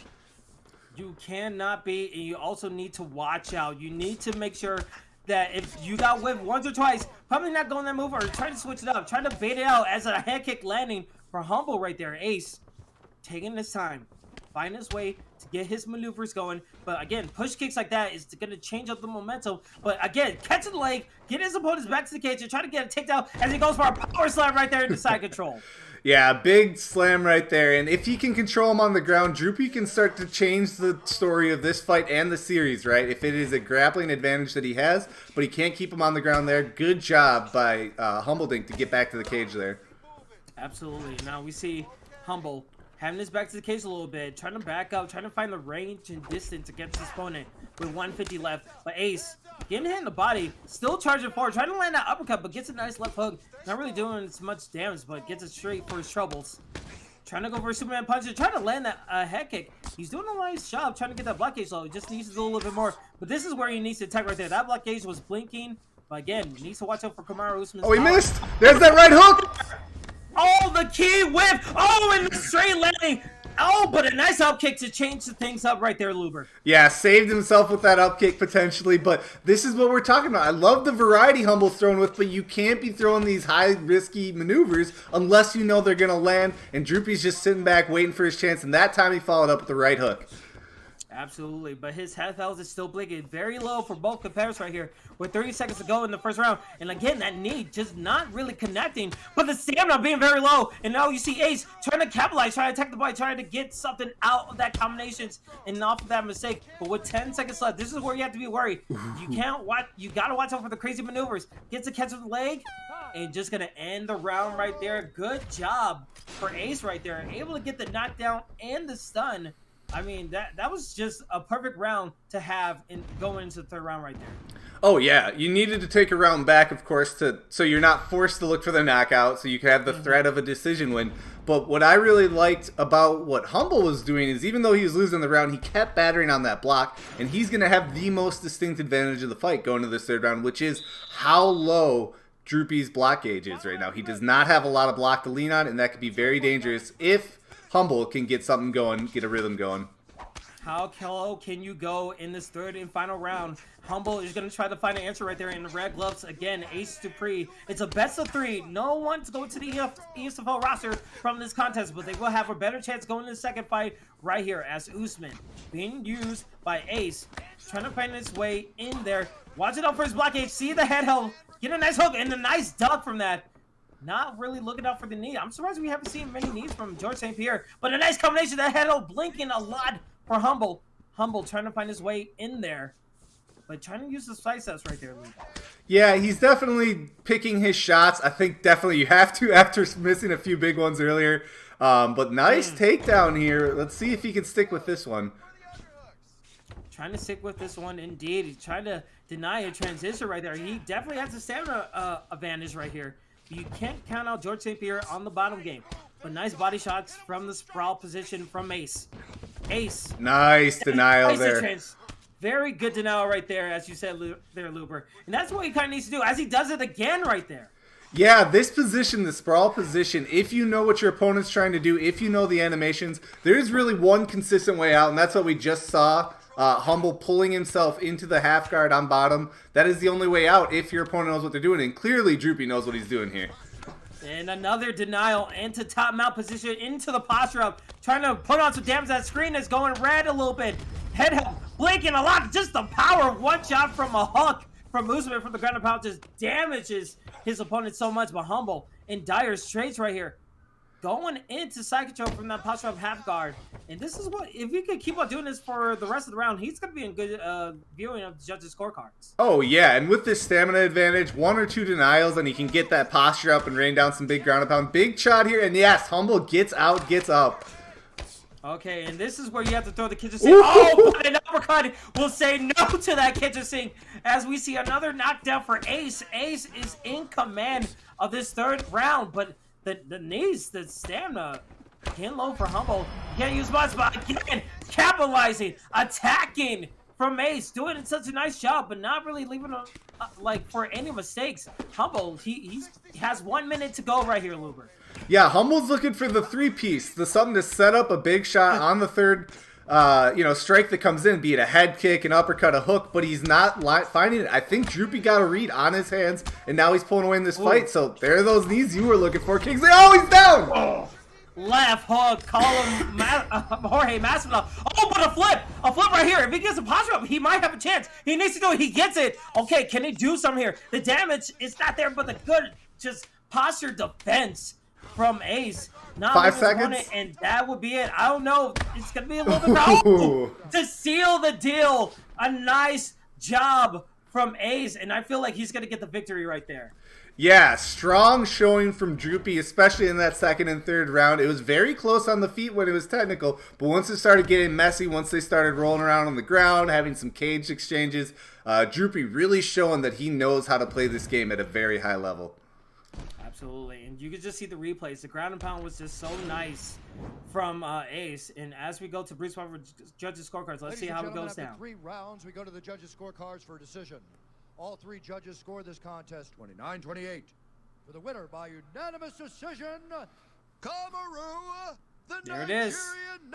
You cannot be, and you also need to watch out. You need to make sure that if you got whipped once or twice, probably not going that move or trying to switch it up, trying to bait it out as a head kick landing for Humble right there. Ace taking his time, find his way to get his maneuvers going. But again, push kicks like that is going to change up the momentum. But again, catching the leg, get his opponents back to the cage and try to get a takedown as he goes for a power slam right there into side control. Yeah, big slam right there. And if he can control him on the ground, Droopy can start to change the story of this fight and the series, right? If it is a grappling advantage that he has, but he can't keep him on the ground there. Good job by Humble Dink to get back to the cage there. Absolutely. Now we see Humble having his back to the cage a little bit, trying to back up, trying to find the range and distance against his opponent with 150 left. But Ace getting hit in the body, still charging forward, trying to land that uppercut, but gets a nice left hook. Not really doing as much damage, but gets it straight for his troubles. Trying to go for a Superman punch and trying to land that head kick. He's doing a nice job trying to get that block gauge low. He just needs to do a little bit more. But this is where he needs to attack right there. That block gauge was blinking. But again, he needs to watch out for Kamaru Usman's he missed! There's that right hook! Oh, the key whip! Oh, and the straight landing! Oh, but a nice up kick to change the things up right there, Luber. Yeah, saved himself with that up kick potentially, but this is what we're talking about. I love the variety Humble's thrown with, but you can't be throwing these high risky maneuvers unless you know they're going to land, and Droopy's just sitting back waiting for his chance, and that time he followed up with the right hook. Absolutely, but his health is still blinking very low for both competitors right here with 30 seconds to go in the first round. And again, that knee just not really connecting, but the stamina being very low. And now you see Ace trying to capitalize, trying to attack the body, trying to get something out of that combinations and off of that mistake. But with 10 seconds left, this is where you have to be worried. You can't watch. You got to watch out for the crazy maneuvers. Gets a catch with the leg and just going to end the round right there. Good job for Ace right there. Able to get the knockdown and the stun. I mean, that was just a perfect round to have in going into the third round right there. Oh, yeah. You needed to take a round back, of course, so you're not forced to look for the knockout, so you can have the threat of a decision win. But what I really liked about what Humble was doing is even though he was losing the round, he kept battering on that block, and he's going to have the most distinct advantage of the fight going to this third round, which is how low Droopy's block gauge is right now. He does not have a lot of block to lean on, and that could be very dangerous if Humble can get something going, get a rhythm going. How low can you go in this third and final round? Humble is going to try to find an answer right there in the red gloves. Again, Ace Droopy. It's a best of 3. No one's going to the ESFL roster from this contest, but they will have a better chance going to the second fight right here as Usman being used by Ace, trying to find his way in there. Watch it out for his blockade. See the head held. Get a nice hook and a nice duck from that. Not really looking out for the knee. I'm surprised we haven't seen many knees from George St. Pierre, but a nice combination. That head held blinking a lot for Humble. Humble trying to find his way in there, but trying to use the side steps right there, Luke. Yeah, he's definitely picking his shots. I think definitely you have to after missing a few big ones earlier. But nice takedown here. Let's see if he can stick with this one. Trying to stick with this one, indeed. He's trying to deny a transition right there. He definitely has a stamina advantage right here. You can't count out George St. Pierre on the bottom game. But nice body shots from the sprawl position from Ace. Ace. Nice denial there. Very good denial right there, as you said there, Luber. And that's what he kind of needs to do, as he does it again right there. Yeah, this position, the sprawl position, if you know what your opponent's trying to do, if you know the animations, there's really one consistent way out, and that's what we just saw. Humble pulling himself into the half guard on bottom. That is the only way out if your opponent knows what they're doing, and clearly Droopy knows what he's doing here. And another denial into top mount position, into the posture up, trying to put on some damage. That screen is going red a little bit. Head held, blinking a lot. Just the power of one shot from a hook from Usman from the ground and pound just damages his opponent so much. But Humble in dire straits right here, going into side control from that posture up half guard. And this is what, if he could keep on doing this for the rest of the round, he's going to be in good viewing of the judges' scorecards. Oh, yeah, and with this stamina advantage, 1 or 2 denials, and he can get that posture up and rain down some big ground and pound. Big shot here, and yes, Humble gets out, gets up. Okay, and this is where you have to throw the kitchen sink. Oh, but an uppercut will say no to that kitchen sink as we see another knockdown for Ace. Ace is in command of this third round, but the knees, the stamina, getting low for Humble. Can't use much, but again, capitalizing, attacking from Ace, doing such a nice job, but not really leaving him like for any mistakes. Humble, he has 1 minute to go right here, Luber. Yeah, Humble's looking for the 3-piece, the something to set up a big shot on the third, strike that comes in, be it a head kick, an uppercut, a hook, but he's not finding it. I think Droopy got a read on his hands, and now he's pulling away in this fight. So there are those knees you were looking for, Kingsley. Oh, he's down! Oh. Left hook, call him Jorge Masvidal. Oh, but a flip right here. If he gets a posture up, he might have a chance. He needs to do it. He gets it. Okay, can he do something here? The damage is not there, but the good just posture defense from Ace. Not 5 seconds, and that would be it. I don't know. It's gonna be a little bit to seal the deal. A nice job from Ace, and I feel like he's gonna get the victory right there. Yeah, strong showing from Droopy, especially in that second and third round. It was very close on the feet when it was technical, but once it started getting messy, once they started rolling around on the ground, having some cage exchanges, Droopy really showing that he knows how to play this game at a very high level. Absolutely, and you could just see the replays. The ground and pound was just so nice from Ace. And as we go to Bruce Buffer judges' scorecards, let's see how it goes down. 3 rounds, we go to the judges' scorecards for a decision. All 3 judges score this contest 29-28. For the winner by unanimous decision, Kamaru, the there it is. Nigerian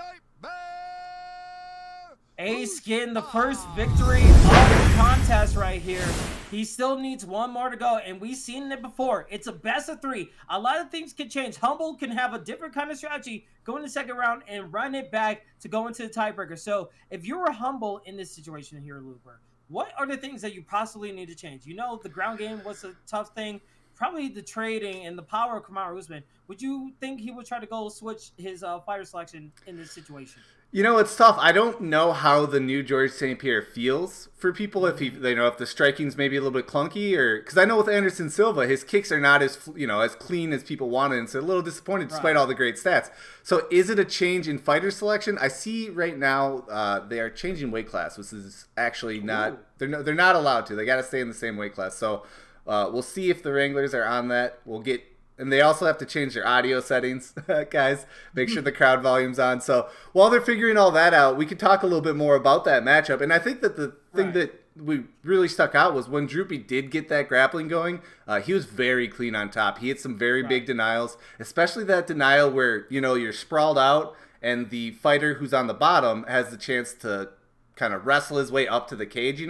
Ace getting the first victory of the contest right here. He still needs one more to go, and we've seen it before. It's a best of 3. A lot of things can change. Humble can have a different kind of strategy, go in the second round, and run it back to go into the tiebreaker. So if you were Humble in this situation here, Looper, what are the things that you possibly need to change? You know, the ground game was a tough thing. Probably the trading and the power of Kamaru Usman. Would you think he would try to go switch his fighter selection in this situation? You know, it's tough. I don't know how the new George St. Pierre feels for people. If if the striking's maybe a little bit clunky, or because I know with Anderson Silva, his kicks are not as as clean as people wanted, and so a little disappointed despite all the great stats. So, is it a change in fighter selection? I see right now they are changing weight class, which is actually not. They're not allowed to. They got to stay in the same weight class. So, we'll see if the Wranglers are on that. We'll get. And they also have to change their audio settings, guys. Make sure the crowd volume's on. So while they're figuring all that out, we could talk a little bit more about that matchup. And I think that the thing that we really stuck out was when Droopy did get that grappling going, he was very clean on top. He had some very big denials, especially that denial where, you're sprawled out and the fighter who's on the bottom has the chance to kind of wrestle his way up to the cage,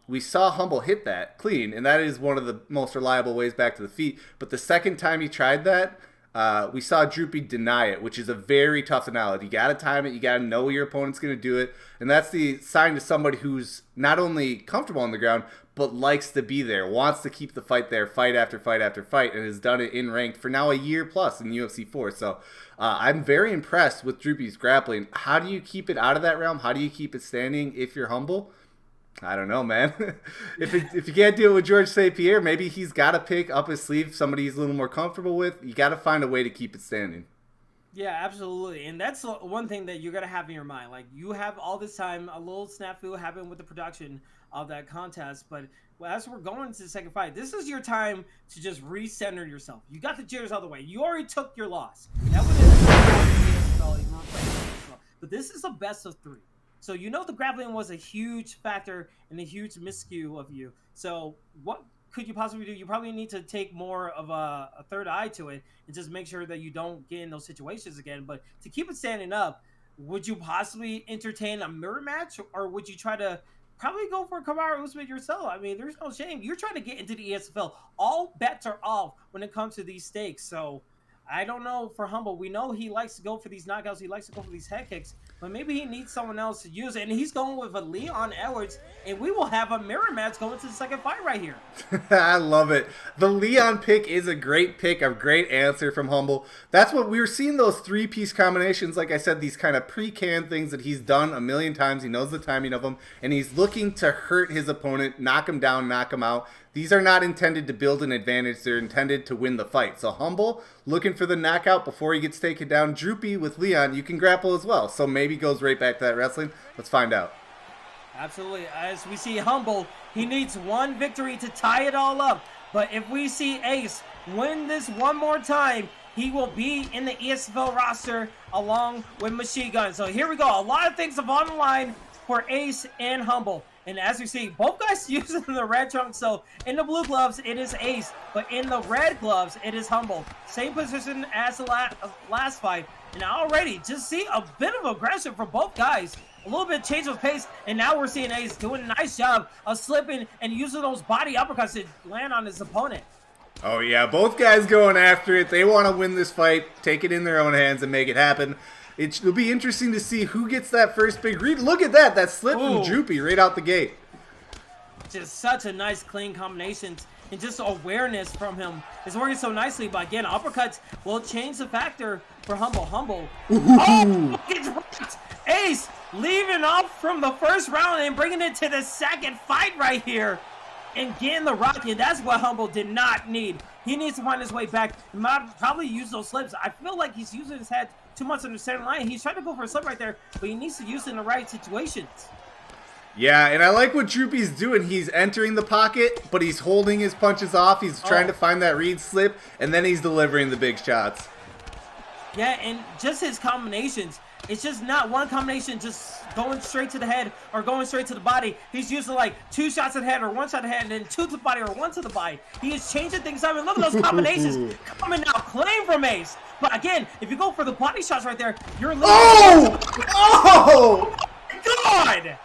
We saw Humble hit that clean, and that is one of the most reliable ways back to the feet. But the second time he tried that, we saw Droopy deny it, which is a very tough denial. You got to time it. You got to know your opponent's going to do it. And that's the sign to somebody who's not only comfortable on the ground, but likes to be there, wants to keep the fight there, fight after fight after fight, and has done it in ranked for now a year plus in UFC 4. So I'm very impressed with Droopy's grappling. How do you keep it out of that realm? How do you keep it standing if you're Humble? I don't know, man. If you can't deal with George St. Pierre, maybe he's got to pick up his sleeve somebody he's a little more comfortable with. You got to find a way to keep it standing. Yeah, absolutely. And that's one thing that you got to have in your mind. Like, you have all this time, a little snafu happened with the production of that contest. But as we're going to the second fight, this is your time to just recenter yourself. You got the jitters out of the way. You already took your loss. That was but this is a best of 3. So the grappling was a huge factor and a huge miscue of you. So what could you possibly do? You probably need to take more of a third eye to it and just make sure that you don't get in those situations again. But to keep it standing up, would you possibly entertain a mirror match, or would you try to probably go for Kamaru Usman yourself? I mean, there's no shame. You're trying to get into the ESFL. All bets are off when it comes to these stakes. So I don't know for Humble. We know he likes to go for these knockouts. He likes to go for these head kicks. But maybe he needs someone else to use it. And he's going with a Leon Edwards. And we will have a mirror match going to the second fight right here. I love it. The Leon pick is a great pick, a great answer from Humble. That's what we were seeing, those 3-piece combinations. Like I said, these kind of pre-canned things that he's done a million times. He knows the timing of them. And he's looking to hurt his opponent, knock him down, knock him out. These are not intended to build an advantage. They're intended to win the fight. So Humble, looking for the knockout before he gets taken down. Droopy with Leon, you can grapple as well. So maybe goes right back to that wrestling. Let's find out. Absolutely. As we see Humble, he needs one victory to tie it all up. But if we see Ace win this one more time, he will be in the ESFL roster along with Machine Gun. So here we go. A lot of things are on the line for Ace and Humble. And as you see, both guys using the red trunks. So in the blue gloves, it is Ace. But in the red gloves, it is Humble. Same position as the last fight. And already, just see a bit of aggression from both guys. A little bit change of pace. And now we're seeing Ace doing a nice job of slipping and using those body uppercuts to land on his opponent. Oh, yeah. Both guys going after it. They want to win this fight, take it in their own hands, and make it happen. It'll be interesting to see who gets that first big read. Look at that. That slip from Droopy right out the gate. Just such a nice, clean combination. And just awareness from him is working so nicely. But again, uppercuts will change the factor for Humble. Oh, it's right. Ace leaving off from the first round and bringing it to the second fight right here. And getting the rock in. That's what Humble did not need. He needs to find his way back. He might probably use those slips. I feel like he's using his head too much on the center line. He's trying to go for a slip right there, but he needs to use it in the right situations. Yeah, and I like what Droopy's doing. He's entering the pocket, but he's holding his punches off. He's trying to find that read slip, and then he's delivering the big shots. Yeah, and just his combinations. It's just not one combination just going straight to the head or going straight to the body. He's using like 2 shots at the head or 1 shot at the head and then 2 to the body or 1 to the body. He is changing things up. And look at those combinations coming out clean from Ace. But again, if you go for the body shots right there, you're losing. Oh! God!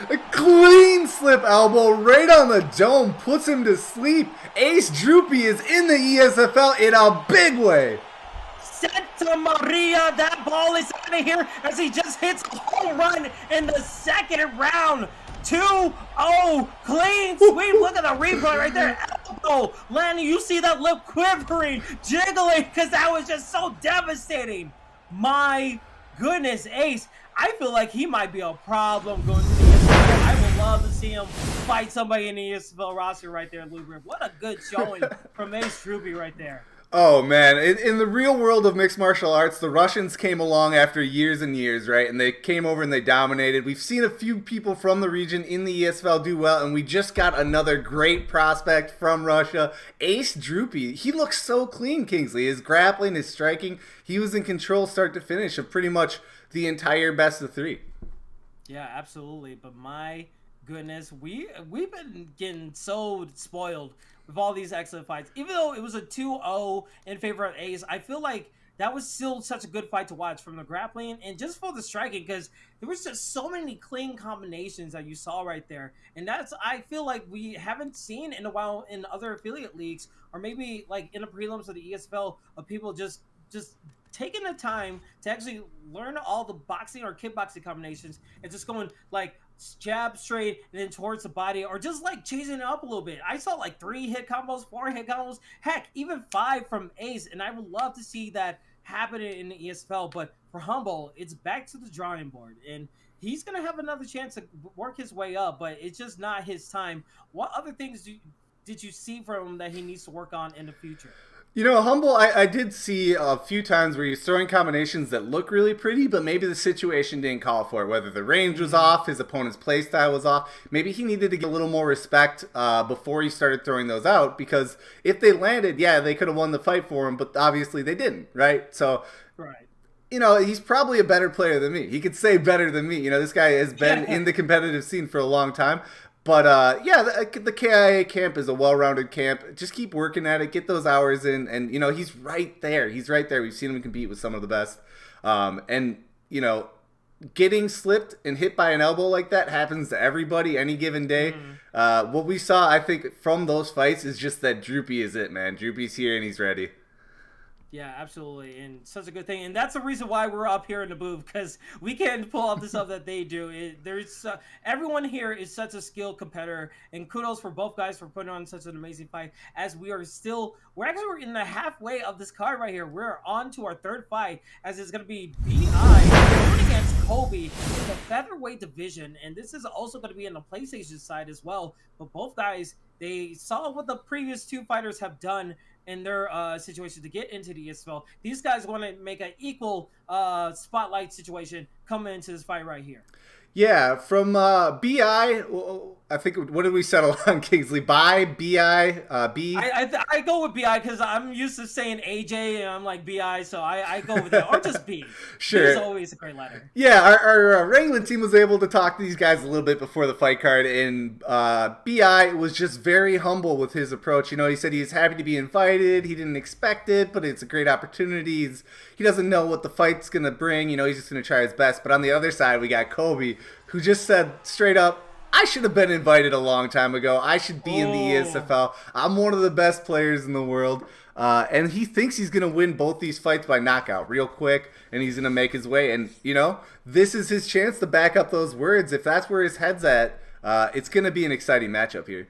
A clean slip elbow right on the dome puts him to sleep. Ace Droopy is in the ESFL in a big way. Santa Maria, that ball is out of here as he just hits a home run in the second round. 2-0, clean sweep. Look at the replay right there. Elbow, Lanny, you see that lip quivering, jiggling, because that was just so devastating. My goodness, Ace, I feel like he might be a problem going to the ESFL. I would love to see him fight somebody in the ESFL roster right there, Luber. What a good showing from Ace Droopy right there. Oh, man. In the real world of mixed martial arts, the Russians came along after years and years, right? And they came over and they dominated. We've seen a few people from the region in the ESFL do well, and we just got another great prospect from Russia, Ace Droopy. He looks so clean, Kingsley. His grappling, his striking, he was in control start to finish of pretty much the entire best of three. Yeah, absolutely. But my goodness, we've been getting so spoiled with all these excellent fights. Even though it was a 2-0 in favor of Ace, I feel like that was still such a good fight to watch from the grappling and just for the striking, because there was just so many clean combinations that you saw right there. And that's, I feel like we haven't seen in a while in other affiliate leagues, or maybe like in the prelims of the ESFL, of people just taking the time to actually learn all the boxing or kickboxing combinations and just going like jab straight and then towards the body, or just like chasing it up a little bit. I saw like 3 hit combos, 4 hit combos, heck, even 5 from Ace, and I would love to see that happen in the ESFL. But for Humble, it's back to the drawing board, and he's gonna have another chance to work his way up, but it's just not his time. What other things did you see from him that he needs to work on in the future? You know, Humble, I did see a few times where he's throwing combinations that look really pretty, but maybe the situation didn't call for it. Whether the range was off, his opponent's playstyle was off. Maybe he needed to get a little more respect before he started throwing those out, because if they landed, yeah, they could have won the fight for him, but obviously they didn't, right? So, right. You know, he's probably a better player than me. He could say better than me. You know, this guy has been in the competitive scene for a long time. But, yeah, the KIA camp is a well-rounded camp. Just keep working at it. Get those hours in. And, you know, he's right there. He's right there. We've seen him compete with some of the best. And, you know, getting slipped and hit by an elbow like that happens to everybody any given day. What we saw, I think, from those fights is just that Droopy is it, man. Droopy's here and he's ready. Yeah, absolutely, and such a good thing, and that's the reason why we're up here in the booth, because we can't pull off the stuff that they do. There's everyone here is such a skilled competitor, and kudos for both guys for putting on such an amazing fight. As we're actually in the halfway of this card right here. We're on to our third fight, as it's going to be BI going against Kobe in the featherweight division, and this is also going to be in the PlayStation side as well. But both guys, they saw what the previous 2 fighters have done in their situation to get into the ESFL. These guys want to make an equal spotlight situation coming into this fight right here. Yeah, from BI, I think, what did we settle on, Kingsley? BI, B? I go with BI because I'm used to saying AJ and I'm like BI, so I go with that. Or just B. Sure. B is always a great letter. Yeah, our wrangling team was able to talk to these guys a little bit before the fight card, and BI was just very humble with his approach. You know, he said he's happy to be invited. He didn't expect it, but it's a great opportunity. He doesn't know what the fight's going to bring. You know, he's just going to try his best. But on the other side, we got Kobe, who just said straight up, I should have been invited a long time ago. I should be in the ESFL. I'm one of the best players in the world. And he thinks he's going to win both these fights by knockout real quick, and he's going to make his way. And, you know, this is his chance to back up those words. If that's where his head's at, it's going to be an exciting matchup here.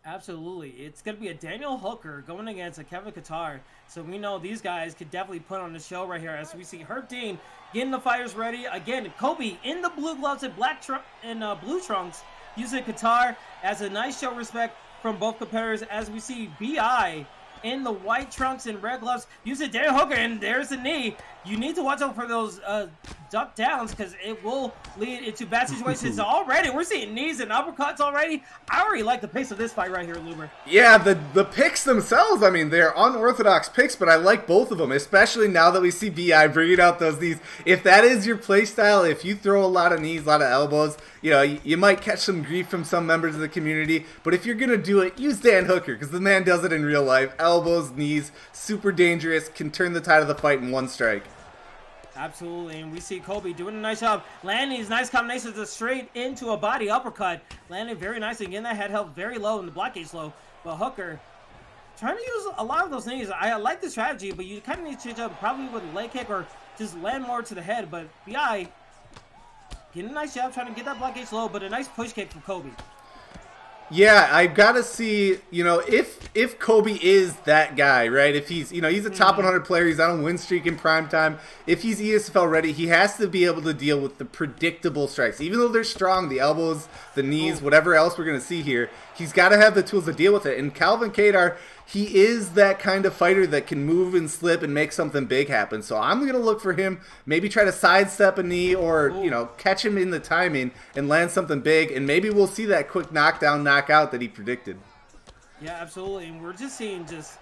Absolutely. It's going to be a Daniel Hooker going against a Kevin Qatar. So we know these guys could definitely put on the show right here as we see Herb Dean getting the fighters ready. Again, Kobe in the blue gloves and blue trunks using Qatar as a nice show of respect from both competitors, as we see BI in the white trunks and red gloves using Daniel Hooker, and there's the knee. You need to watch out for those duck downs because it will lead into bad situations already. We're seeing knees and uppercuts already. I already like the pace of this fight right here, Luber. Yeah, the picks themselves, I mean, they're unorthodox picks, but I like both of them, especially now that we see BI bringing out those knees. If that is your play style, if you throw a lot of knees, a lot of elbows, you know, you might catch some grief from some members of the community, but if you're going to do it, use Dan Hooker because the man does it in real life. Elbows, knees, super dangerous, can turn the tide of the fight in one strike. Absolutely, and we see Kobe doing a nice job landing these nice combinations just straight into a body uppercut. Landing very nicely, getting that head held very low and the block gauge low. But Hooker trying to use a lot of those knees. I like the strategy, but you kind of need to change up probably with a leg kick or just land more to the head. But BI getting a nice job trying to get that block gauge low, but a nice push kick from Kobe. Yeah, I've got to see, you know, if Kobe is that guy, right? If he's, you know, he's a top 100 player, he's on a win streak in prime time. If he's ESFL ready, he has to be able to deal with the predictable strikes. Even though they're strong, the elbows, the knees, whatever else we're going to see here, he's got to have the tools to deal with it. And Calvin Kadar, he is that kind of fighter that can move and slip and make something big happen. So I'm going to look for him, maybe try to sidestep a knee or, you know, catch him in the timing and land something big. And maybe we'll see that quick knockdown, knockout that he predicted. Yeah, absolutely. And we're just seeing just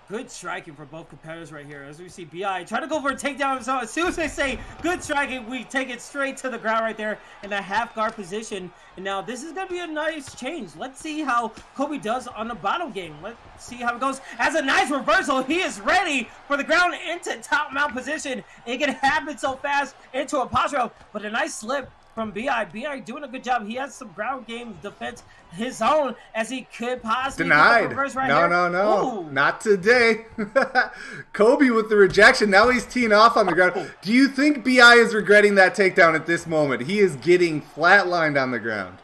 good striking for both competitors right here. As we see BI try to go for a takedown. So as soon as they say good striking, we take it straight to the ground right there in a half guard position. And now this is going to be a nice change. Let's see how Kobe does on the bottom game. Let's see how it goes. As a nice reversal, he is ready for the ground into top mount position. It can happen so fast into a posture, but a nice slip from BI. BI doing a good job. He has some ground game defense his own as he could possibly denied. Right No, here. no, not today. Kobe with the rejection. Now he's teeing off on the ground. Do you think BI is regretting that takedown at this moment? He is getting flatlined on the ground.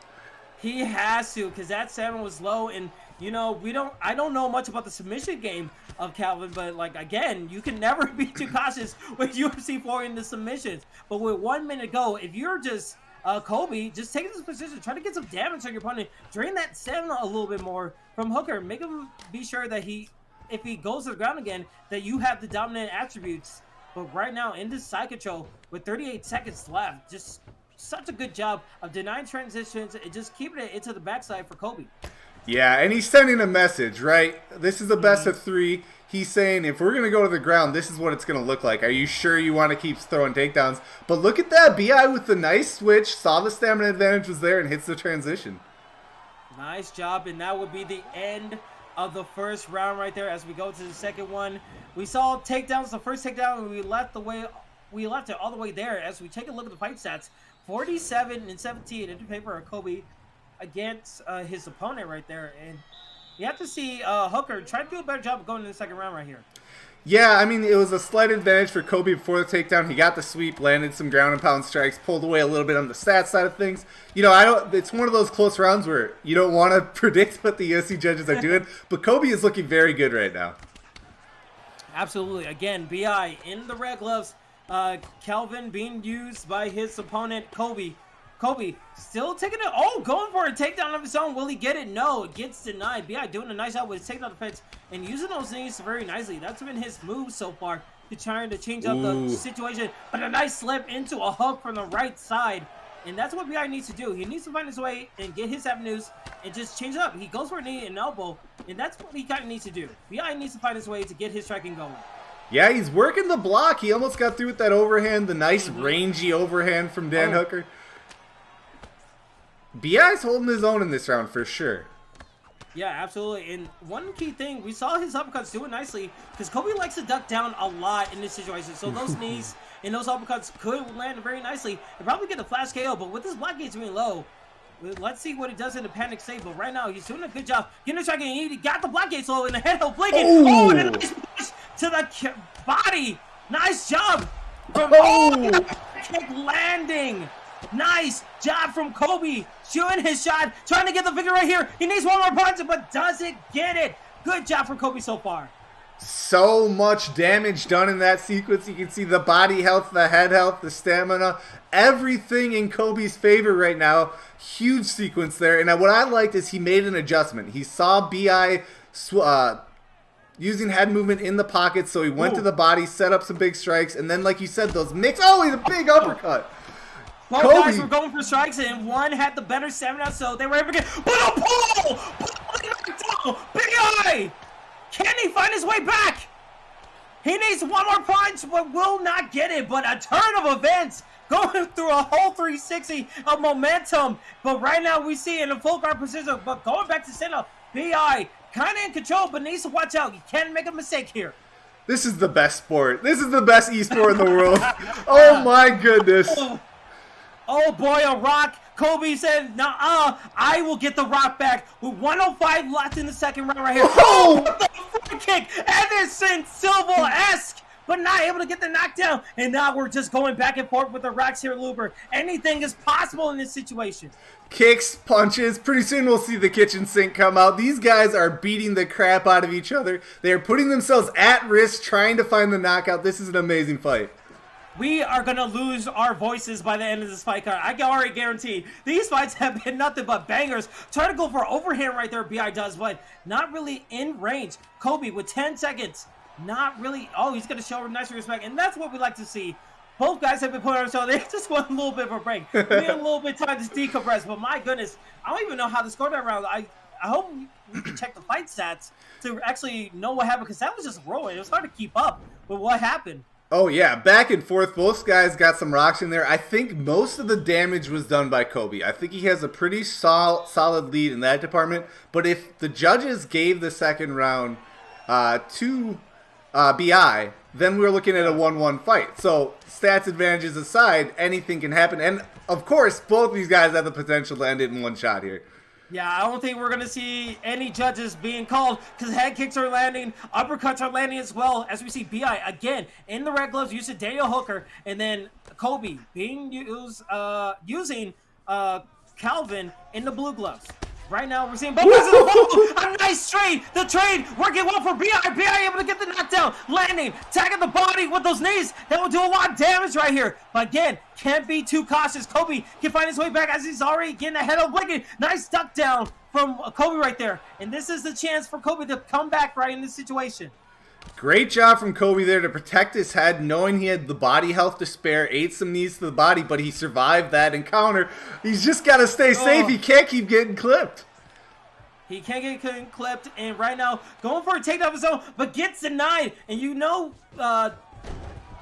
He has to, because that 7 was low, and you know, I don't know much about the submission game of Calvin, but like again, you can never be too cautious with UFC 4 in the submissions. But with 1 minute to go, if you're just Kobe, just take this position, try to get some damage on your opponent, drain that 7 a little bit more from Hooker, make him be sure that if he goes to the ground again, that you have the dominant attributes. But right now in this side control with 38 seconds left, just such a good job of denying transitions and just keeping it into the backside for Kobe. Yeah, and he's sending a message, right? This is a best of 3. He's saying, if we're going to go to the ground, this is what it's going to look like. Are you sure you want to keep throwing takedowns? But look at that. BI with the nice switch, saw the stamina advantage was there, and hits the transition. Nice job, and that would be the end of the first round right there as we go to the second one. We saw takedowns, the first takedown, and we left it all the way there. As we take a look at the fight stats, 47 and 17 in favor of Kobe against his opponent right there. And you have to see Hooker try to do a better job of going in the second round right here. Yeah, I mean, it was a slight advantage for Kobe before the takedown. He got the sweep, landed some ground and pound strikes, pulled away a little bit on the stats side of things. You know, it's one of those close rounds where you don't want to predict what the UFC judges are doing, but Kobe is looking very good right now. Absolutely. Again, BI in the red gloves. Calvin being used by his opponent, Kobe. Kobe still taking it. Oh, going for a takedown of his own. Will he get it? No, it gets denied. BI doing a nice job with his takedown defense and using those knees very nicely. That's been his move so far. He's trying to change up the situation, but a nice slip into a hook from the right side. And that's what BI needs to do. He needs to find his way and get his avenues and just change it up. He goes for a knee and elbow, and that's what he kind of needs to do. BI needs to find his way to get his striking going. Yeah, he's working the block. He almost got through with that overhand, the nice rangy overhand from Dan Hooker. BI's holding his own in this round for sure. Yeah, absolutely. And one key thing, we saw his uppercuts do it nicely because Kobe likes to duck down a lot in this situation. So those knees and those uppercuts could land very nicely and probably get a flash KO. But with his block gauge being low, let's see what he does in the panic state. But right now, he's doing a good job getting a strike. And he got the block gauge low and the head held blinking. Oh, and a nice push to the body. Nice job. Kick landing. Nice job from Kobe, shooting his shot, trying to get the victory right here. He needs one more punch, but doesn't get it. Good job from Kobe so far. So much damage done in that sequence. You can see the body health, the head health, the stamina, everything in Kobe's favor right now. Huge sequence there. And what I liked is he made an adjustment. He saw BI using head movement in the pocket, so he went to the body, set up some big strikes, and then, like you said, those mix. Oh, he's a big uppercut. Both guys were going for strikes, and one had the better stamina, so they were able to get. But a pull! Big Eye! Can he find his way back? He needs one more punch, but will not get it. But a turn of events, going through a whole 360 of momentum. But right now we see in a full guard position, but going back to center, BI kind of in control, but needs to watch out. He can't make a mistake here. This is the best sport. This is the best esport in the world. Oh my goodness. Oh boy, a rock. Kobe said, "Nah, I will get the rock back." With 105 left in the second round right here. Oh! What the front kick! Anderson Silva-esque, but not able to get the knockdown. And now we're just going back and forth with the rocks here, Luber. Anything is possible in this situation. Kicks, punches. Pretty soon we'll see the kitchen sink come out. These guys are beating the crap out of each other. They are putting themselves at risk trying to find the knockout. This is an amazing fight. We are going to lose our voices by the end of this fight card. I can already guarantee these fights have been nothing but bangers. Try to go for overhand right there, B.I. does, but not really in range. Kobe with 10 seconds. Not really. Oh, he's going to show nice respect, and that's what we like to see. Both guys have been putting on a show. They just want a little bit of a break. We need a little bit of time to decompress, but my goodness, I don't even know how to score that round. I hope we can check the fight stats to actually know what happened, because that was just rolling. It was hard to keep up with what happened. Oh yeah, back and forth. Both guys got some rocks in there. I think most of the damage was done by Kobe. I think he has a pretty solid lead in that department. But if the judges gave the second round to BI, then we're looking at a 1-1 fight. So stats advantages aside, anything can happen. And of course, both these guys have the potential to end it in one shot here. Yeah, I don't think we're going to see any judges being called, because head kicks are landing, uppercuts are landing as well, as we see B.I. again in the red gloves using Daniel Hooker, and then Kobe being using Calvin in the blue gloves. Right now, we're seeing both guys in the ball. A nice trade. The trade working well for B.I. B.I. able to get the knockdown. Landing, tagging the body with those knees. That will do a lot of damage right here. But again, can't be too cautious. Kobe can find his way back as he's already getting ahead of Blinken. Nice duck down from Kobe right there. And this is the chance for Kobe to come back right in this situation. Great job from Kobe there to protect his head, knowing he had the body health to spare, ate some knees to the body, but he survived that encounter. He's just got to stay safe. He can't keep getting clipped. He can't get clipped, and right now, going for a takedown of his own, but gets denied. And you know, I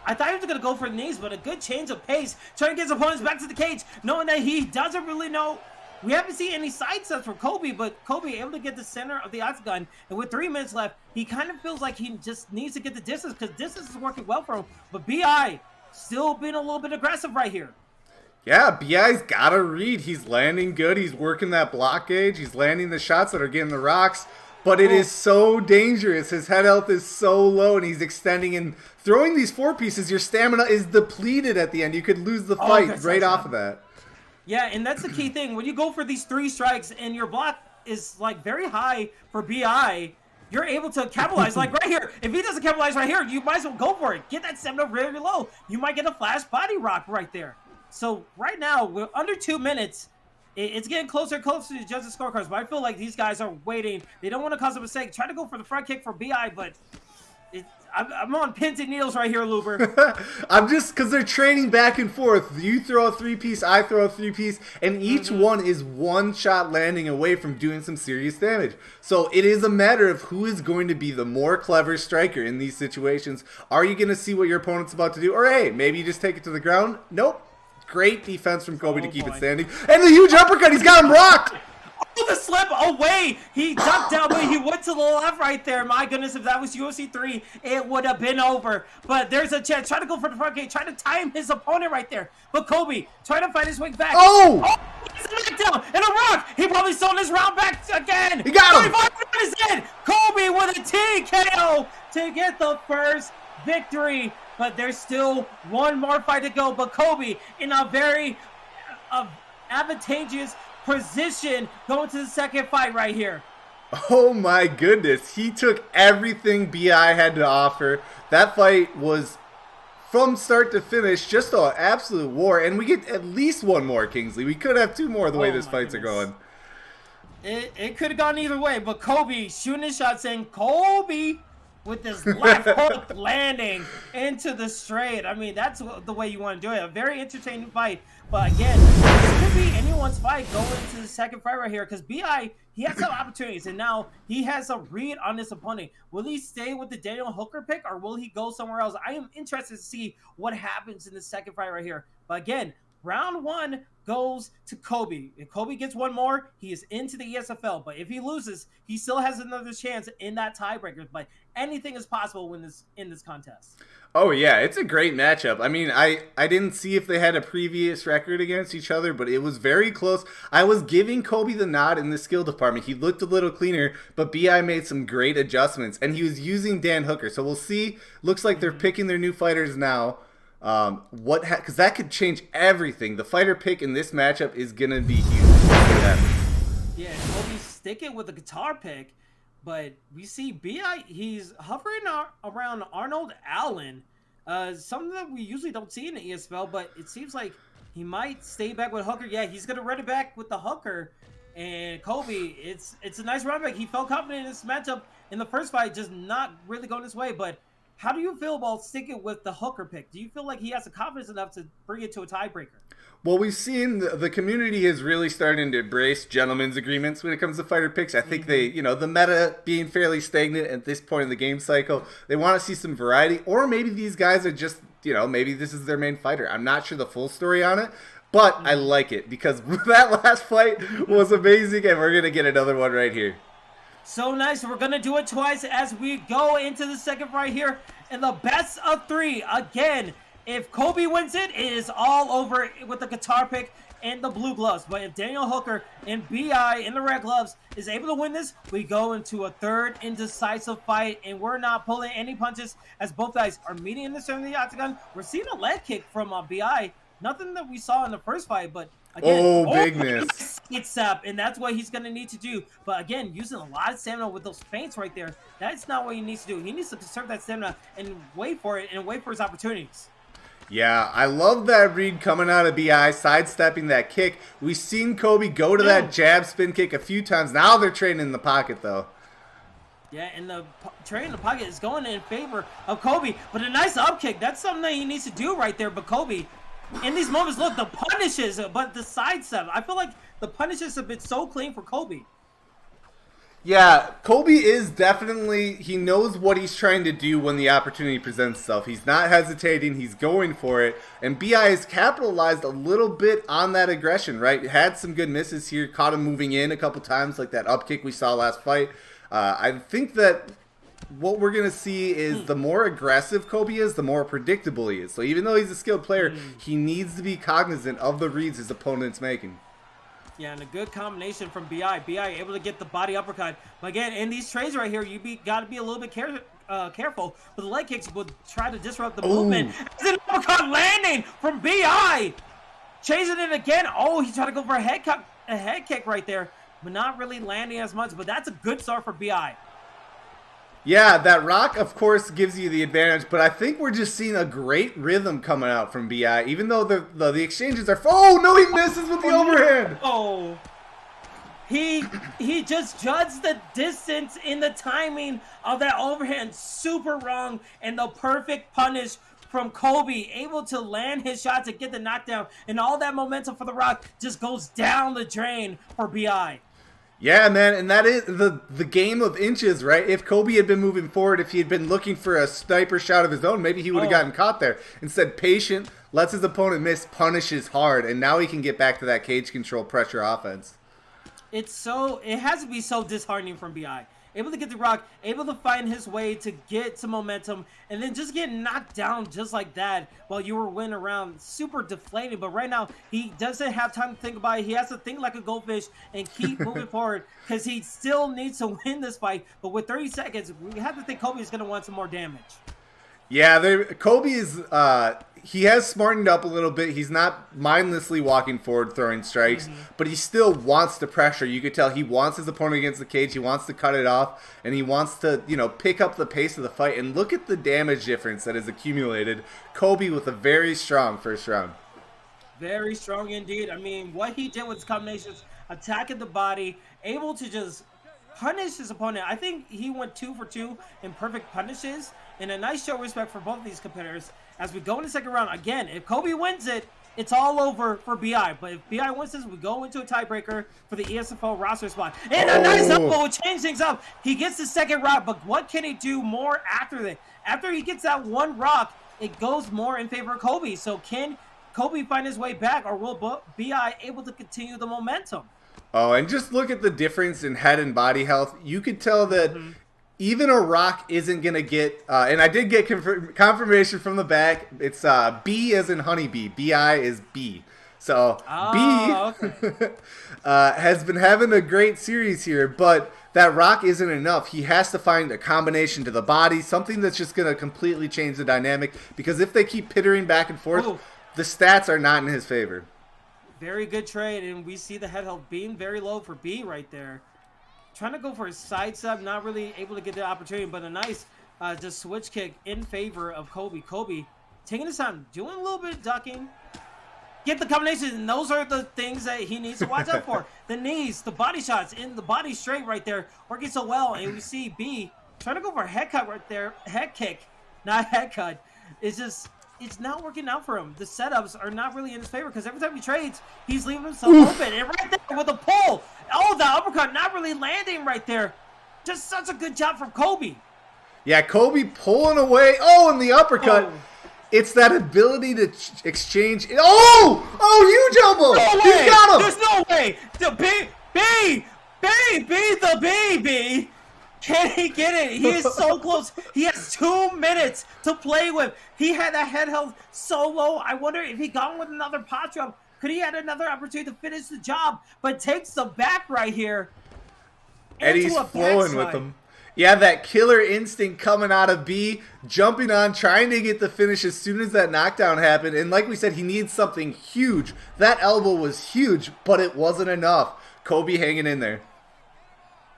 thought he was going to go for the knees, but a good change of pace, trying to get his opponents back to the cage, knowing that he doesn't really know. We haven't seen any side steps from Kobe, but Kobe able to get the center of the octagon. And with 3 minutes left, he kind of feels like he just needs to get the distance, because distance is working well for him. But B.I. still being a little bit aggressive right here. Yeah, B.I.'s got to read. He's landing good. He's working that block gauge. He's landing the shots that are getting the rocks. But it is so dangerous. His head health is so low, and he's extending and throwing these 4 pieces. Your stamina is depleted at the end. You could lose the fight right off of that. Yeah, and that's the key thing. When you go for these 3 strikes and your block is like very high for B.I., you're able to capitalize. Like right here, if he doesn't capitalize right here, you might as well go for it. Get that stamina really low. You might get a flash body rock right there. So right now, we're under 2 minutes. It's getting closer and closer to the judges' scorecards, but I feel like these guys are waiting. They don't want to cause a mistake. Try to go for the front kick for B.I., but I'm on pins and needles right here, Luber. I'm just, because they're trading back and forth. You throw a 3-piece, I throw a 3-piece, and each one is one shot landing away from doing some serious damage. So it is a matter of who is going to be the more clever striker in these situations. Are you going to see what your opponent's about to do? Or hey, maybe you just take it to the ground? Nope. Great defense from Kobe to keep it standing. And the huge uppercut, he's got him rocked! Oh, the slip away! He ducked down, but he went to the left right there. My goodness, if that was UFC 3, it would have been over. But there's a chance. Try to go for the front gate. Try to time his opponent right there. But Kobe, try to find his way back. Oh! It's a knockdown and a rock! He probably sold his round back again! He got him! On his head! Kobe with a TKO to get the first victory. But there's still one more fight to go. But Kobe in a very advantageous position going to the second fight right here. Oh my goodness. He took everything B.I. had to offer. That fight was, from start to finish, just an absolute war. And we get at least one more, Kingsley. We could have 2 more the way these fights are going. It could have gone either way. But Kobe shooting his shot, saying, Kobe, with this left hook landing into the straight. I mean, that's the way you want to do it. A very entertaining fight. But again, this could be anyone's fight going into the second fight right here, because B.I., he has some opportunities, and now he has a read on his opponent. Will he stay with the Daniel Hooker pick, or will he go somewhere else? I am interested to see what happens in the second fight right here. But again, round 1 goes to Kobe. If Kobe gets one more, he is into the ESFL. But if he loses, he still has another chance in that tiebreaker. But anything is possible in this contest. Oh yeah, it's a great matchup. I mean, I didn't see if they had a previous record against each other, but it was very close. I was giving Kobe the nod in the skill department. He looked a little cleaner, but BI made some great adjustments, and he was using Dan Hooker. So we'll see. Looks like they're picking their new fighters now. Because that could change everything. The fighter pick in this matchup is gonna be huge. Yeah, Kobe's sticking with the guitar pick. But we see BI, he's hovering around Arnold Allen. Something that we usually don't see in the ESFL, but it seems like he might stay back with Hooker. Yeah, he's going to run it back with the Hooker. And Kobe, it's a nice run back. He felt confident in this matchup in the first fight, just not really going his way. But how do you feel about sticking with the Hooker pick? Do you feel like he has the confidence enough to bring it to a tiebreaker? Well, we've seen the community is really starting to embrace gentlemen's agreements when it comes to fighter picks. I think they, the meta being fairly stagnant at this point in the game cycle, they want to see some variety, or maybe these guys are just, maybe this is their main fighter. I'm not sure the full story on it, but I like it because that last fight was amazing, and we're going to get another one right here. So nice. We're going to do it twice as we go into the second fight here in the best of 3. Again, if Kobe wins it, it is all over with the guitar pick and the blue gloves. But if Daniel Hooker and BI in the red gloves is able to win this, we go into a third indecisive fight, and we're not pulling any punches as both guys are meeting in the center of the octagon. We're seeing a leg kick from BI. Nothing that we saw in the first fight, but again, big miss. It's up, and that's what he's going to need to do. But again, using a lot of stamina with those feints right there, that's not what he needs to do. He needs to conserve that stamina and wait for it and wait for his opportunities. Yeah, I love that read coming out of BI, sidestepping that kick. We've seen Kobe go to that jab spin kick a few times. Now they're trading in the pocket, though. Yeah, and the trading in the pocket is going in favor of Kobe. But a nice up kick, that's something that he needs to do right there. But Kobe, in these moments, look, the punishes, but the sidestep. I feel like the punishes have been so clean for Kobe. Yeah, Kobe is definitely, he knows what he's trying to do when the opportunity presents itself. He's not hesitating, he's going for it. And BI has capitalized a little bit on that aggression, right? Had some good misses here, caught him moving in a couple times, like that up kick we saw last fight. I think that what we're going to see is the more aggressive Kobe is, the more predictable he is. So even though he's a skilled player, he needs to be cognizant of the reads his opponent's making. Yeah, and a good combination from BI. BI able to get the body uppercut. But again, in these trades right here, you got to be a little bit careful. But the leg kicks will try to disrupt the movement. There's an uppercut landing from BI. Chasing it again. Oh, he tried to go for a head kick right there. But not really landing as much. But that's a good start for BI. Yeah, that rock, of course, gives you the advantage, but I think we're just seeing a great rhythm coming out from BI, even though the exchanges are... Oh, no, he misses with the overhand! Oh. He just judged the distance in the timing of that overhand super wrong, and the perfect punish from Kobe, able to land his shot to get the knockdown, and all that momentum for the rock just goes down the drain for BI. Yeah, man, and that is the game of inches, right? If Kobe had been moving forward, if he had been looking for a sniper shot of his own, maybe he would have gotten caught there. Instead, patient, lets his opponent miss, punishes hard, and now he can get back to that cage control pressure offense. It has to be so disheartening from BI. Able to get the rock, able to find his way to get some momentum, and then just get knocked down just like that while you were winning around. Super deflating, but right now he doesn't have time to think about it. He has to think like a goldfish and keep moving forward because he still needs to win this fight. But with 30 seconds, we have to think Kobe is going to want some more damage. Yeah, Kobe is... he has smartened up a little bit. He's not mindlessly walking forward, throwing strikes, but he still wants to pressure. You could tell he wants his opponent against the cage. He wants to cut it off, and he wants to, pick up the pace of the fight. And look at the damage difference that has accumulated. Kobe with a very strong first round. Very strong indeed. I mean, what he did with his combinations, attacking the body, able to just punish his opponent. I think he went 2 for 2 in perfect punishes, and a nice show of respect for both of these competitors. As we go in the second round, again, if Kobe wins it, it's all over for BI. But if BI wins this, we go into a tiebreaker for the ESFL roster spot. And a nice elbow will change things up. He gets the second rock, but what can he do more after that? After he gets that one rock, it goes more in favor of Kobe. So can Kobe find his way back, or will BI able to continue the momentum? Oh, and just look at the difference in head and body health. You could tell that even a Rock isn't going to get, and I did get confirmation from the back. It's B as in honeybee. BI is B. So B has been having a great series here, but that Rock isn't enough. He has to find a combination to the body, something that's just going to completely change the dynamic, because if they keep pittering back and forth, the stats are not in his favor. Very good trade, and we see the head health being very low for B right there. Trying to go for a side sub, not really able to get the opportunity, but a nice just switch kick in favor of Kobe. Kobe taking his time, doing a little bit of ducking. Get the combination, and those are the things that he needs to watch out for. The knees, the body shots, in the body straight right there, working so well. And we see B trying to go for a head cut right there. Head kick, not head cut. It's not working out for him. The setups are not really in his favor, because every time he trades, he's leaving himself open. And right there with a pull. Oh, the uppercut not really landing right there. Just such a good job from Kobe. Yeah, Kobe pulling away. Oh, and the uppercut. Oh. It's that ability to exchange. Oh, huge elbow. No He's way. got him. There's no way. The baby. Can he get it? He is so close. He has 2 minutes to play with. He had that head health so low. I wonder if he got with another pot drop, could he had another opportunity to finish the job, but takes the back right here. And he's flowing with him. Yeah, that killer instinct coming out of B, jumping on, trying to get the finish as soon as that knockdown happened. And like we said, he needs something huge. That elbow was huge, but it wasn't enough. Kobe hanging in there.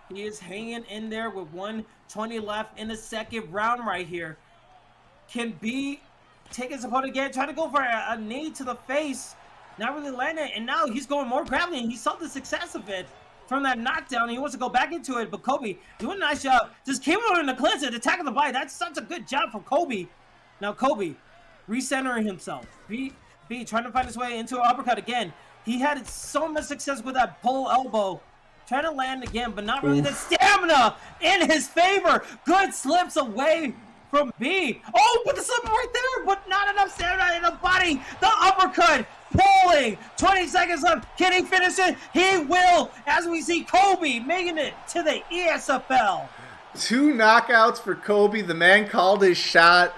He is hanging in there with 1:20 left in the second round right here. Can B take his opponent again? Trying to go for a knee to the face. Not really landing. And now he's going more grappling. He saw the success of it from that knockdown. He wants to go back into it, but Kobe doing a nice job. Just came over in the clinch and attacking the body. That's such a good job from Kobe. Now Kobe recentering himself. B trying to find his way into an uppercut again. He had so much success with that pull elbow. Trying to land again, but not really the stamina in his favor. Good slips away from B. Oh, but the slip right there, but not enough stamina in the body. The uppercut. Pulling, 20 seconds left. Can he finish it? He will, as we see Kobe making it to the ESFL. 2 knockouts for Kobe. The man called his shot.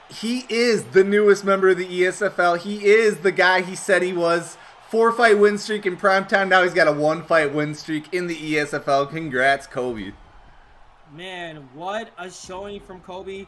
He is the newest member of the ESFL. He is the guy he said he was. 4-fight win streak in primetime. Now he's got a 1-fight win streak in the ESFL. Congrats, Kobe. Man, what a showing from Kobe.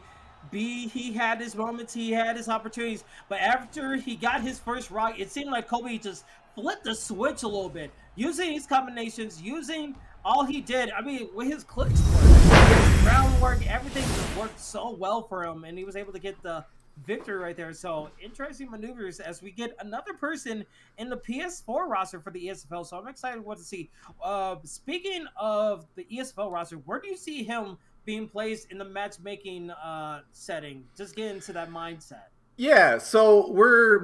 B, he had his moments, he had his opportunities, but after he got his first rock, it seemed like Kobe just flipped the switch a little bit, using his combinations, using all he did. I mean, with his clicks work, his groundwork, everything just worked so well for him, and he was able to get the victory right there. So interesting maneuvers as we get another person in the PS4 roster for the ESFL. So I'm excited what to see. Speaking of the ESFL roster, where do you see him being placed in the matchmaking setting? Just get into that mindset. Yeah, so we're,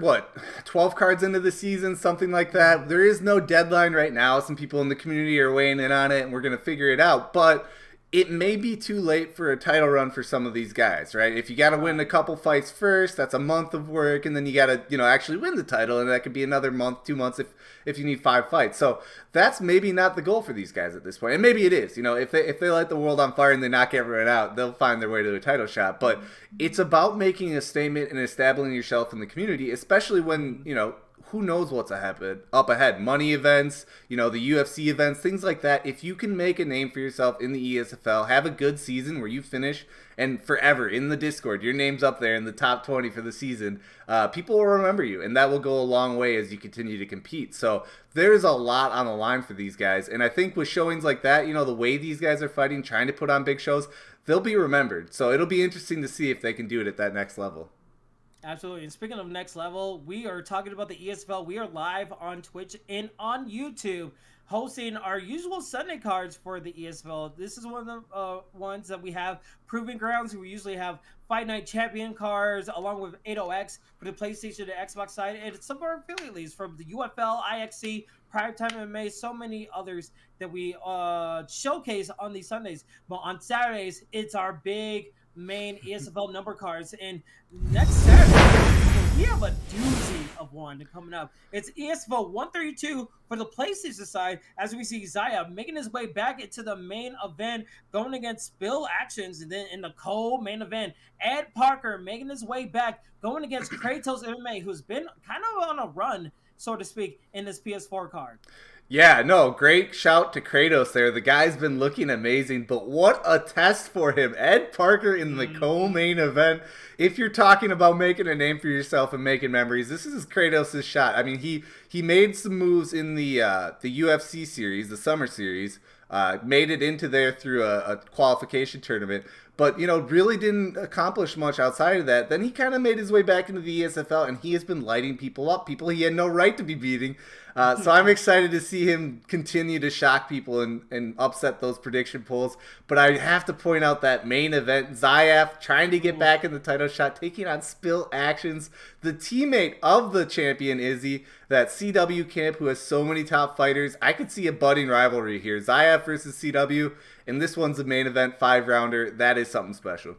12 cards into the season, something like that. There is no deadline right now. Some people in the community are weighing in on it, and we're going to figure it out. But it may be too late for a title run for some of these guys, right? If you got to win a couple fights first, that's a month of work, and then you got to, actually win the title, and that could be another month, 2 months if you need 5 fights. So that's maybe not the goal for these guys at this point, and maybe it is. If they light the world on fire and they knock everyone out, they'll find their way to a title shot. But it's about making a statement and establishing yourself in the community, especially when who knows what's up ahead. Money events, the UFC events, things like that. If you can make a name for yourself in the ESFL, have a good season where you finish, and forever in the Discord, your name's up there in the top 20 for the season, people will remember you, and that will go a long way as you continue to compete. So there's a lot on the line for these guys, and I think with showings like that, the way these guys are fighting, trying to put on big shows, they'll be remembered. So it'll be interesting to see if they can do it at that next level. Absolutely. And speaking of next level, we are talking about the ESFL. We are live on Twitch and on YouTube, hosting our usual Sunday cards for the ESFL. This is one of the ones that we have Proving Grounds. We usually have Fight Night Champion cards along with 80X for the PlayStation and Xbox side, and some of our affiliate leagues from the UFL, IXC, Primetime MMA, so many others that we showcase on these Sundays. But on Saturdays, it's our big main ESFL number cards, and next Saturday we have a doozy of one coming up. It's ESFL 132 for the PlayStation side, as we see Zaya making his way back into the main event, going against Bill Actions, and then in the co-main event, Ed Parker making his way back, going against Kratos MMA, who's been kind of on a run, so to speak, in this PS4 card. Yeah, no, great shout to Kratos there. The guy's been looking amazing, but what a test for him. Ed Parker in the co-main event. If you're talking about making a name for yourself and making memories, this is Kratos' shot. I mean, he made some moves in the UFC series, the summer series, made it into there through a qualification tournament, but, you know, really didn't accomplish much outside of that. Then he kind of made his way back into the ESFL, and he has been lighting people up, people he had no right to be beating. So I'm excited to see him continue to shock people and upset those prediction polls. But I have to point out that main event, Zayaf trying to get back in the title shot, taking on Spill Actions, the teammate of the champion Izzy, that CW camp who has so many top fighters. I could see a budding rivalry here. Zayaf versus CW, and this one's a main event 5-rounder. That is something special.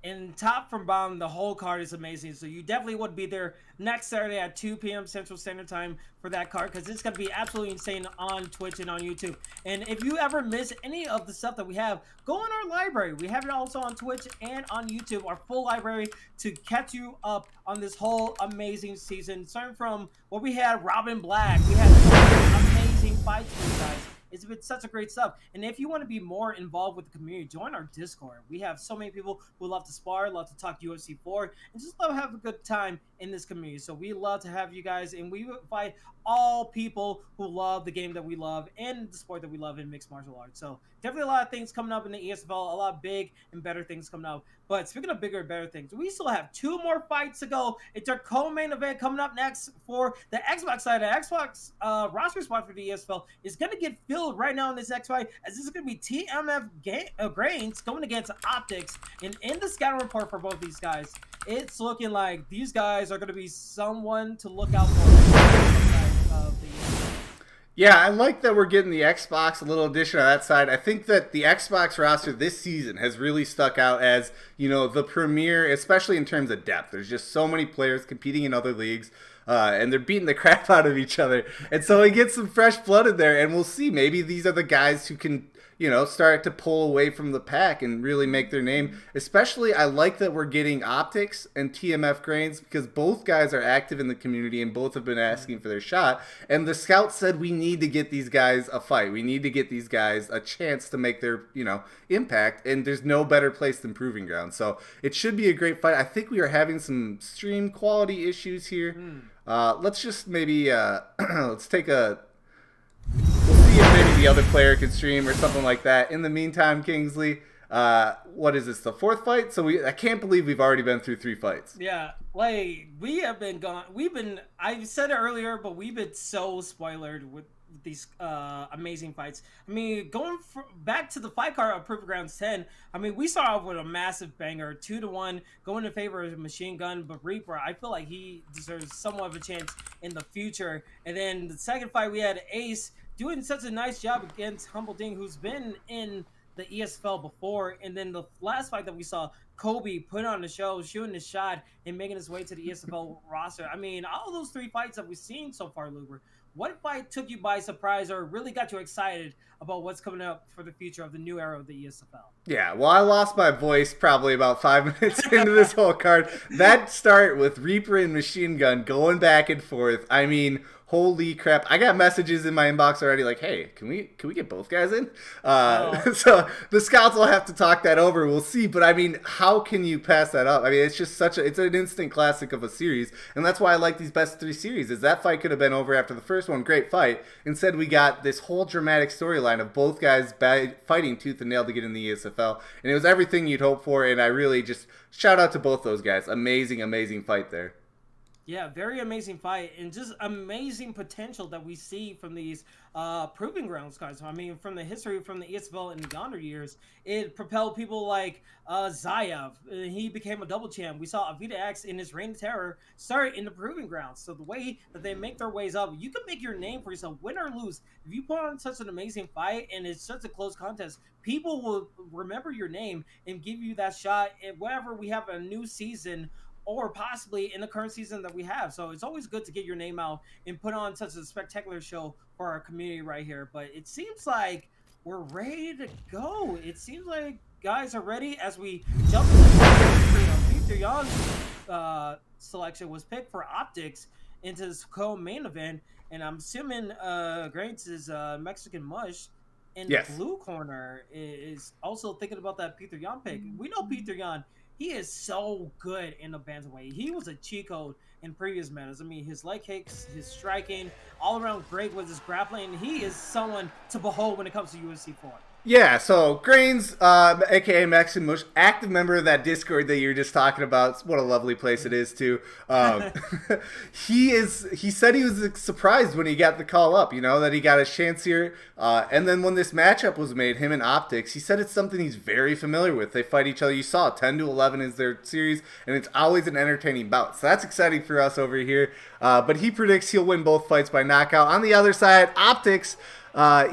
And top from bottom, the whole card is amazing. So you definitely would be there next Saturday at 2 p.m. Central Standard Time for that card, because it's going to be absolutely insane on Twitch and on YouTube. And if you ever miss any of the stuff that we have, go on our library. We have it also on Twitch and on YouTube, our full library, to catch you up on this whole amazing season. Starting from what we had, Robin Black. We had amazing fights for you guys. It's been such a great stuff. And if you want to be more involved with the community, join our Discord. We have so many people who love to spar, love to talk UFC 4, and just love to have a good time in this community. So we love to have you guys, and we invite all people who love the game that we love and the sport that we love in mixed martial arts. So definitely a lot of things coming up in the ESFL, a lot of big and better things coming up. But speaking of bigger and better things, we still have 2 more fights to go. It's our co-main event coming up next for the Xbox side. The Xbox roster spot for the ESFL is going to get filled right now in this X fight, as this is going to be TMF Grains going against Optics. And in the scouting report for both these guys, it's looking like these guys are going to be someone to look out for. Yeah, I like that we're getting the Xbox, a little addition on that side. I think that the Xbox roster this season has really stuck out as, you know, the premier, especially in terms of depth. There's just so many players competing in other leagues, and they're beating the crap out of each other. And so we get some fresh blood in there, and we'll see. Maybe these are the guys who can, you know, start to pull away from the pack and really make their name. Especially, I like that we're getting Optics and TMF Grains, because both guys are active in the community and both have been asking for their shot. And the scouts said we need to get these guys a fight. We need to get these guys a chance to make their, you know, impact. And there's no better place than Proving Ground. So it should be a great fight. I think we are having some stream quality issues here. Let's just maybe, let's take a... We'll see if maybe the other player can stream or something like that. In the meantime, Kingsley, what is this, the 4th fight? So I can't believe we've already been through 3 fights. Yeah, like, we have been gone. I said it earlier, but we've been so spoilered with these amazing fights. I mean, going back to the fight card of Proving Grounds 10, I mean, we started off with a massive banger, 2-1, going in favor of Machine Gun, but Reaper, I feel like he deserves somewhat of a chance in the future. And then the second fight, we had Ace doing such a nice job against Humble Dink, who's been in the ESFL before. And then the last fight that we saw, Kobe put on the show, shooting his shot and making his way to the ESFL roster. I mean, all those 3 fights that we've seen so far, Luber, what fight took you by surprise or really got you excited about what's coming up for the future of the new era of the ESFL? Yeah, well, I lost my voice probably about 5 minutes into this whole card. That start with Reaper and Machine Gun going back and forth. I mean, holy crap. I got messages in my inbox already like, hey, can we get both guys in? So the scouts will have to talk that over. We'll see. But I mean, how can you pass that up? I mean, it's just it's an instant classic of a series. And that's why I like these best 3 series, is that fight could have been over after the first one. Great fight. Instead, we got this whole dramatic storyline of both guys fighting tooth and nail to get in the ESFL. And it was everything you'd hope for. And I really just shout out to both those guys. Amazing, amazing fight there. Yeah, very amazing fight, and just amazing potential that we see from these Proving Grounds cards. I mean, from the history from the ESFL in the yonder years, it propelled people like Zayev. He became a double champ. We saw Avita X in his reign of terror start in the Proving Grounds. So the way that they make their ways up, you can make your name for yourself, win or lose. If you put on such an amazing fight and it's such a close contest, people will remember your name and give you that shot. And whenever we have a new season or possibly in the current season that we have. So it's always good to get your name out and put on such a spectacular show for our community right here. But it seems like we're ready to go. It seems like guys are ready as we jump into the Peter Yan's selection was picked for Optics into this co-main event. And I'm assuming Grains is Mexican Mush in the blue corner is also thinking about that Peter Yan pick. We know Peter Yan, he is so good in the bantamweight. He was a cheat code in previous metas. I mean, his leg kicks, his striking, all around great with his grappling. He is someone to behold when it comes to UFC 4. Yeah, so Grains, aka Mexican Mush, active member of that Discord that you were just talking about. What a lovely place it is too. He said he was surprised when he got the call up, that he got a chance here. And then when this matchup was made, him and Optics, he said it's something he's very familiar with. They fight each other. You saw 10-11 is their series, and it's always an entertaining bout. So that's exciting for us over here. But he predicts he'll win both fights by knockout. On the other side, Optics,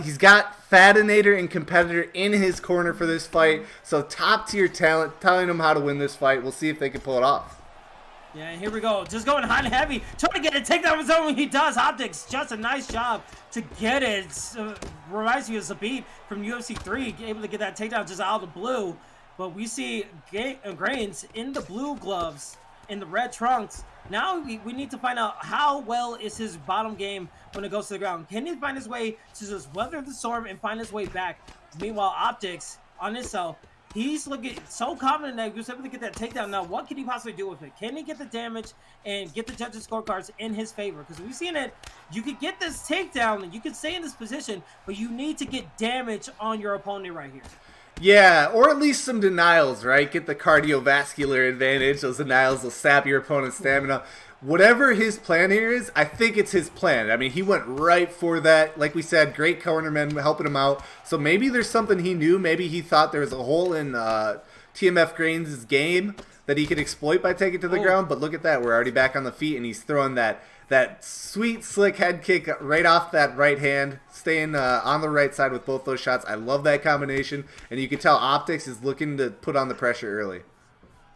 he's got Fatinator and Competitor in his corner for this fight. So top tier talent telling him how to win this fight. We'll see if they can pull it off. Yeah, here we go. Just going hot and heavy. Trying to get a takedown of his own when he does. Optics, just a nice job to get it. Reminds me of Zabit from UFC 3, able to get that takedown just out of the blue. But we see Grains in the blue gloves, in the red trunks. Now we need to find out how well is his bottom game when it goes to the ground. Can he find his way to just weather the storm and find his way back? Meanwhile, Optics on himself, he's looking so confident that he was able to get that takedown. Now, what can he possibly do with it? Can he get the damage and get the judges' scorecards in his favor? Because we've seen it. You could get this takedown and you can stay in this position, but you need to get damage on your opponent right here. Yeah, or at least some denials, right? Get the cardiovascular advantage. Those denials will sap your opponent's stamina. Whatever his plan here is, I think it's his plan. I mean, he went right for that. Like we said, great cornermen helping him out. So maybe there's something he knew. Maybe he thought there was a hole in TMF Grains' game that he could exploit by taking it to the ground. But look at that. We're already back on the feet, and he's throwing that sweet, slick head kick right off that right hand, staying on the right side with both those shots. I love that combination, and you can tell Optics is looking to put on the pressure early.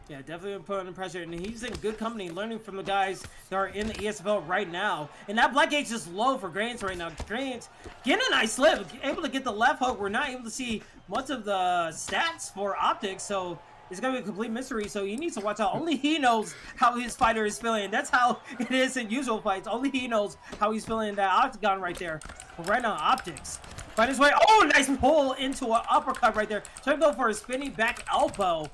Yeah, definitely put on the pressure, and he's in good company, learning from the guys that are in the ESFL right now. And that black gauge is low for Grains right now. Grains getting a nice lift, able to get the left hook. We're not able to see much of the stats for Optics, so it's going to be a complete mystery, so he needs to watch out. Only he knows how his fighter is feeling. That's how it is in usual fights. Only he knows how he's feeling in that octagon right there. But right now, Optics find his way. Oh, nice pull into an uppercut right there. Trying to go for a spinning back elbow.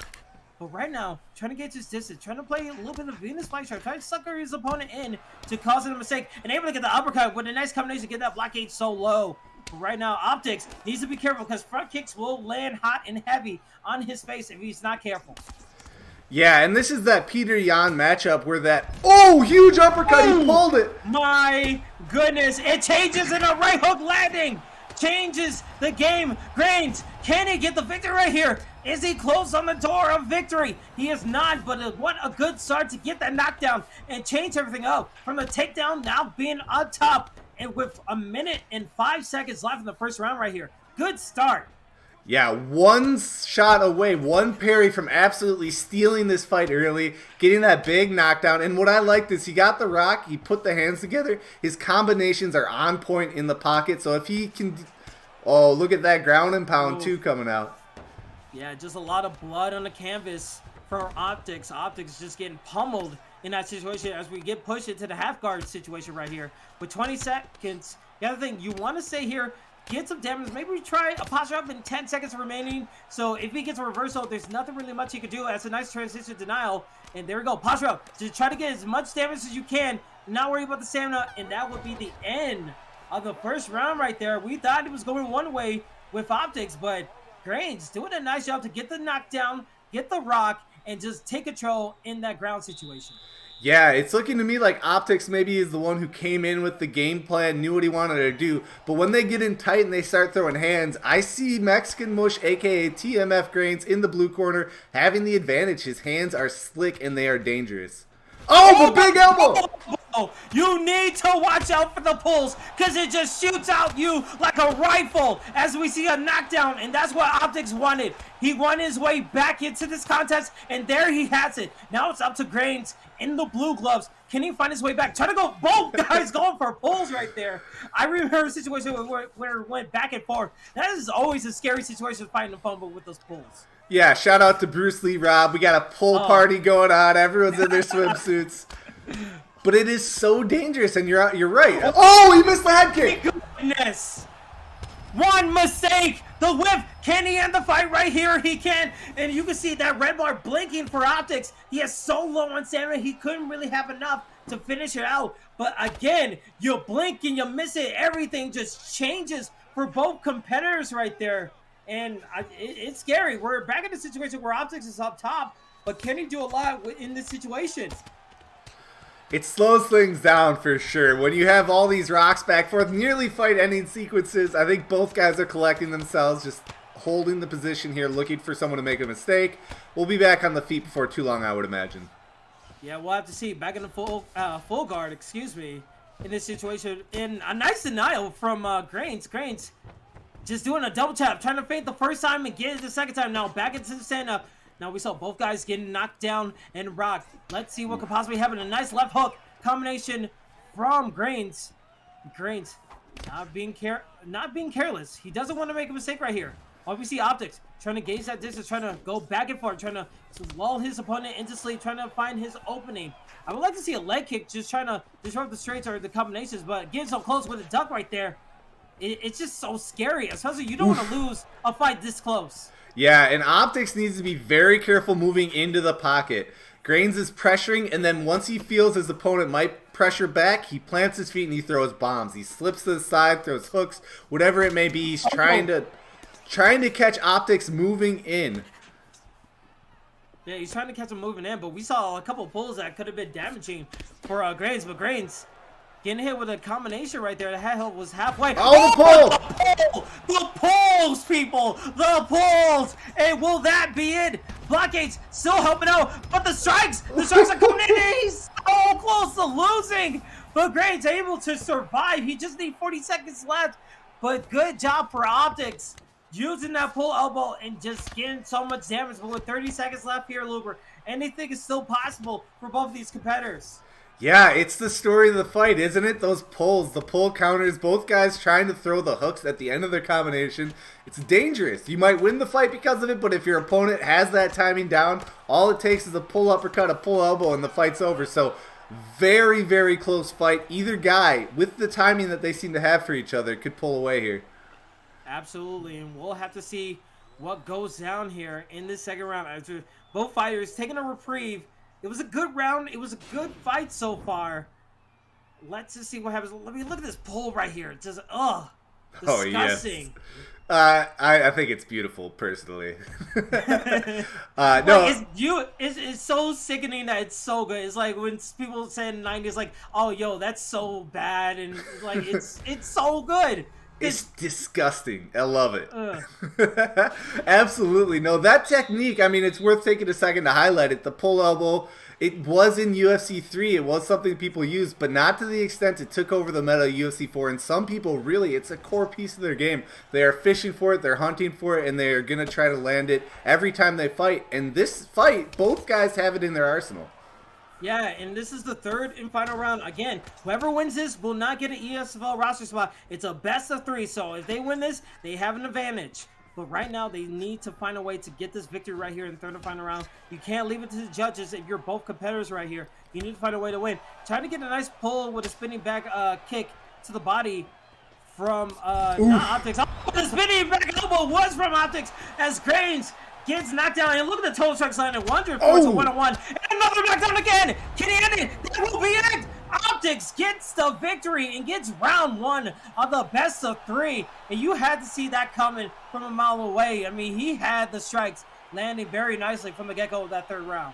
But right now, trying to get his distance, trying to play a little bit of Venus flytrap, trying to sucker his opponent in to cause him a mistake, and able to get the uppercut with a nice combination to get that block gauge so low. But right now, Optics needs to be careful because front kicks will land hot and heavy on his face if he's not careful. Yeah, and this is that Peter Yan matchup where that, huge uppercut, he pulled it. My goodness, it changes in a right hook landing. Changes the game. Grains, can he get the victory right here? Is he close on the door of victory? He is not, but what a good start to get that knockdown and change everything up from the takedown now being on top, and with a minute and 5 seconds left in the first round right here. Good start. Yeah, one shot away, one parry from absolutely stealing this fight early, getting that big knockdown. And what I liked is he got the rock, he put the hands together. His combinations are on point in the pocket. So if he can, look at that ground and pound too coming out. Yeah, just a lot of blood on the canvas for Optics. Optics just getting pummeled in that situation as we get pushed into the half guard situation right here. With 20 seconds, the other thing you want to say here, get some damage. Maybe we try a posture up in 10 seconds remaining. So if he gets a reversal, there's nothing really much he could do. That's a nice transition denial. And there we go. Posture up. Just try to get as much damage as you can. Not worry about the stamina. And that would be the end of the first round right there. We thought it was going one way with Optics, but Grains doing a nice job to get the knockdown, get the rock, and just take control in that ground situation. Yeah, it's looking to me like Optics maybe is the one who came in with the game plan, knew what he wanted to do. But when they get in tight and they start throwing hands, I see Mexican Mush, a.k.a. TMF Grains, in the blue corner, having the advantage. His hands are slick and they are dangerous. Oh, the big elbow! You need to watch out for the pulls because it just shoots out you like a rifle as we see a knockdown, and that's what Optics wanted. He won his way back into this contest, and there he has it. Now it's up to Grains in the blue gloves. Can he find his way back? Trying to go, both guys going for pulls right there. I remember a situation where it went back and forth. That is always a scary situation fighting a fumble with those pulls. Yeah, shout out to Bruce Lee, Rob. We got a pull party going on. Everyone's in their swimsuits. But it is so dangerous, and you're right. Oh, he missed the head kick. Goodness. One mistake. The whip. Can he end the fight right here? He can. And you can see that red bar blinking for Optics. He has so low on stamina, he couldn't really have enough to finish it out. But again, you blink and you miss it. Everything just changes for both competitors right there. And it's scary. We're back in a situation where Optics is up top, but can he do a lot in this situation? It slows things down for sure. When you have all these rocks back forth, nearly fight-ending sequences, I think both guys are collecting themselves, just holding the position here, looking for someone to make a mistake. We'll be back on the feet before too long, I would imagine. Yeah, we'll have to see. Back in the full guard, excuse me, in this situation. In a nice denial from Grains. Grains just doing a double tap, trying to fade the first time and get it the second time. Now back into the stand-up. Now we saw both guys getting knocked down and rocked. Let's see what could possibly happen. A nice left hook combination from Grains. Grains not being careless. He doesn't want to make a mistake right here. Obviously Optics trying to gauge that distance, trying to go back and forth, trying to lull his opponent into sleep, trying to find his opening. I would like to see a leg kick, just trying to disrupt the straights or the combinations, but getting so close with a duck right there, it's just so scary. Especially you don't want to lose a fight this close. Yeah, and Optics needs to be very careful moving into the pocket. Grains is pressuring, and then once he feels his opponent might pressure back, he plants his feet and he throws bombs. He slips to the side, throws hooks, whatever it may be. He's trying to catch Optics moving in. Yeah, he's trying to catch him moving in, but we saw a couple pulls that could have been damaging for Grains, but Grains getting hit with a combination right there. The head hold was halfway. Oh, the pull! The pulls, people! The pulls! And will that be it? Blockades still helping out, but the strikes are coming in. He's so close to losing. But Grains able to survive. He just needs 40 seconds left. But good job for Optics, using that pull elbow and just getting so much damage. But with 30 seconds left here, Luber, anything is still possible for both of these competitors. Yeah, it's the story of the fight, isn't it? Those pulls, the pull counters, both guys trying to throw the hooks at the end of their combination. It's dangerous. You might win the fight because of it, but if your opponent has that timing down, all it takes is a pull uppercut, a pull elbow, and the fight's over. So very, very close fight. Either guy, with the timing that they seem to have for each other, could pull away here. Absolutely, and we'll have to see what goes down here in this second round. After both fighters taking a reprieve. It was a good round. It was a good fight so far. Let's just see what happens. Let me look at this pull right here. It's just, disgusting. Oh, yes. I think it's beautiful, personally. No, it's so sickening that it's so good. It's like when people say in the 90s, like, oh, yo, that's so bad. And like, it's so good. It's disgusting. I love it. Absolutely. No, that technique, I mean, it's worth taking a second to highlight it. The pull elbow, it was in UFC 3. It was something people used, but not to the extent it took over the meta of UFC 4. And some people, really, it's a core piece of their game. They are fishing for it, they're hunting for it, and they are going to try to land it every time they fight. And this fight, both guys have it in their arsenal. Yeah, and this is the third and final round. Again, whoever wins this will not get an ESFL roster spot. It's a best of 3, so if they win this, they have an advantage. But right now, they need to find a way to get this victory right here in the third and final round. You can't leave it to the judges if you're both competitors right here. You need to find a way to win. Trying to get a nice pull with a spinning back kick to the body from not Optics. Oh, the spinning back elbow was from Optics as Grains gets knocked down, and look at the total strikes line at 1 to 1-on-1. And another knockdown again. Can he end it? That will be it. Optics gets the victory and gets round 1 of the best of 3. And you had to see that coming from a mile away. I mean, he had the strikes landing very nicely from the get-go of that third round.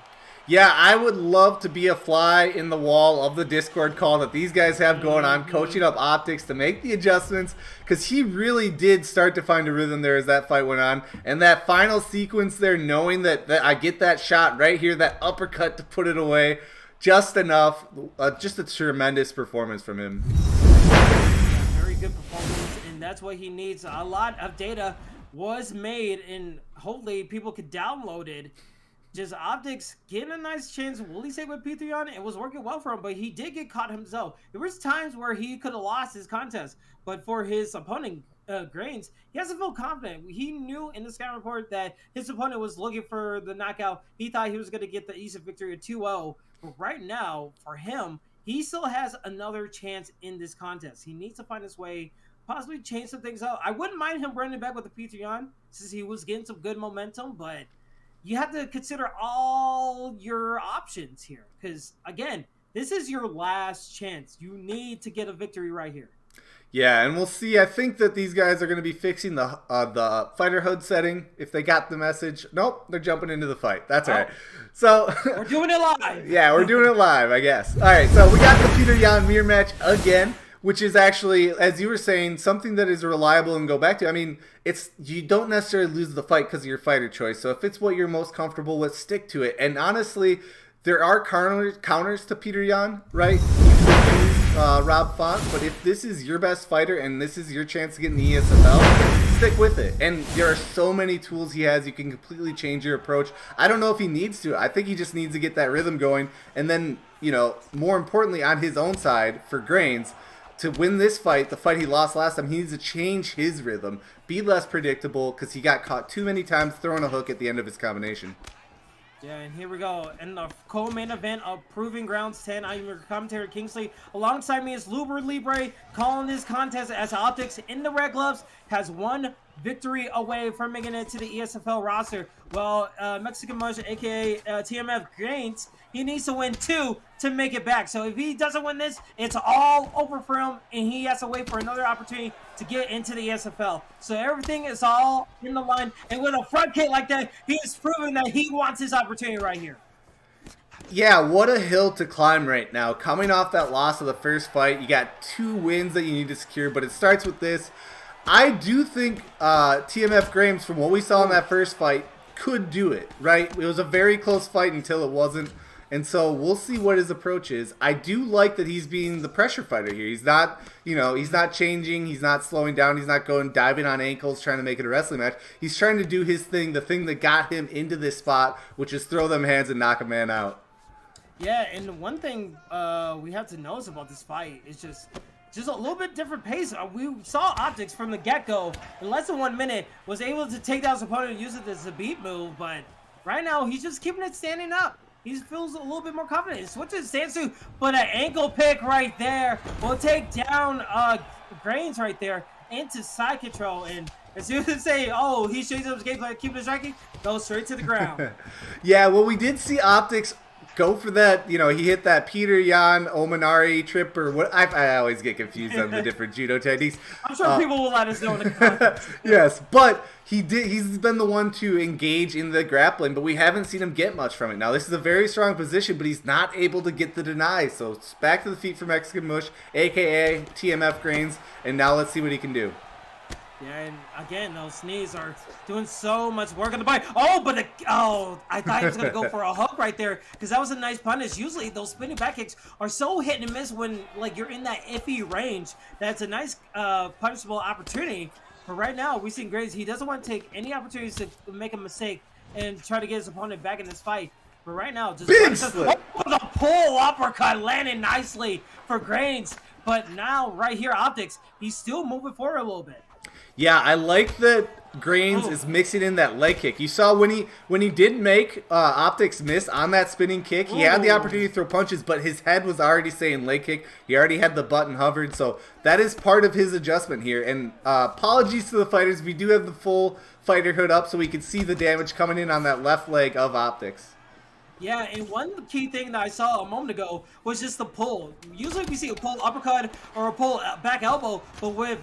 Yeah, I would love to be a fly in the wall of the Discord call that these guys have going on, coaching up Optics to make the adjustments, because he really did start to find a rhythm there as that fight went on. And that final sequence there, knowing that I get that shot right here, that uppercut to put it away, just enough. Just a tremendous performance from him. Very good performance, and that's what he needs. A lot of data was made, and hopefully people could download it. Just Optics getting a nice chance. Will he stay with P3 It was working well for him, but he did get caught himself. There was times where he could have lost his contest, but for his opponent, Grains, he has to feel confident. He knew in the scout report that his opponent was looking for the knockout. He thought he was going to get the easy victory at 2-0. But right now, for him, he still has another chance in this contest. He needs to find his way, possibly change some things out. I wouldn't mind him running back with the P3 since he was getting some good momentum, but you have to consider all your options here because, again, this is your last chance. You need to get a victory right here. Yeah, and we'll see. I think that these guys are going to be fixing the fighter HUD setting if they got the message. Nope, they're jumping into the fight. That's all right. So we're doing it live. Yeah, we're doing it live, I guess. All right, so we got the Peter Yan mirror match again, which is actually, as you were saying, something that is reliable and go back to. I mean, you don't necessarily lose the fight because of your fighter choice. So if it's what you're most comfortable with, stick to it. And honestly, there are counters to Peter Yan, right? You could use Rob Font, but if this is your best fighter and this is your chance to get in the ESFL, stick with it. And there are so many tools he has. You can completely change your approach. I don't know if he needs to. I think he just needs to get that rhythm going. And then, you know, more importantly, on his own side, for Grains, to win this fight, the fight he lost last time, he needs to change his rhythm, be less predictable, because he got caught too many times throwing a hook at the end of his combination. Yeah, and here we go. In the co-main event of Proving Grounds 10, I'm your commentator, Kingsley. Alongside me is Luber Libre, calling this contest as Optics in the red gloves has one victory away from making it to the ESFL roster. Well, Mexican Mush, a.k.a. TMF Grains, he needs to win 2 to make it back. So if he doesn't win this, it's all over for him, and he has to wait for another opportunity to get into the ESFL. So everything is all in the line, and with a front kick like that, he is proving that he wants his opportunity right here. Yeah, what a hill to climb right now. Coming off that loss of the first fight, you got 2 wins that you need to secure, but it starts with this. I do think TMF Grains, from what we saw in that first fight, could do it, right? It was a very close fight until it wasn't. And so we'll see what his approach is. I do like that he's being the pressure fighter here. He's not, he's not changing. He's not slowing down. He's not going diving on ankles, trying to make it a wrestling match. He's trying to do his thing, the thing that got him into this spot, which is throw them hands and knock a man out. Yeah, and one thing we have to notice about this fight is just a little bit different pace. We saw Optics from the get-go in less than 1 minute was able to take down his opponent and use it as a beat move, but right now he's just keeping it standing up. He feels a little bit more confident. He switches stance to, but an ankle pick right there will take down Grains right there into side control. And as soon as they say, oh, he shakes up his game plan, keeping it striking, goes straight to the ground. Yeah, well, we did see Optics go for that. He hit that Peter Yan Omanari trip, or what? I always get confused on the different judo techniques. I'm sure people will let us know in the comments. Yes, but he's been the one to engage in the grappling, but we haven't seen him get much from it. Now, this is a very strong position, but he's not able to get the deny. So it's back to the feet for Mexican Mush, a.k.a. TMF Grains, and now let's see what he can do. Yeah, and again, those knees are doing so much work on the body. Oh, but I thought he was going to go for a hook right there because that was a nice punish. Usually, those spinning back kicks are so hit and miss when you're in that iffy range. That's a nice punishable opportunity. But right now, we've seen Graves. He doesn't want to take any opportunities to make a mistake and try to get his opponent back in this fight. But right now, just the pull uppercut landing nicely for Graves. But now, right here, Optics, he's still moving forward a little bit. Yeah, I like that Grains is mixing in that leg kick. You saw when he didn't make Optics miss on that spinning kick, he had the opportunity to throw punches, but his head was already saying leg kick. He already had the button hovered, so that is part of his adjustment here. And apologies to the fighters. We do have the full fighter hood up so we can see the damage coming in on that left leg of Optics. Yeah, and one key thing that I saw a moment ago was just the pull. Usually we see a pull uppercut or a pull back elbow, but with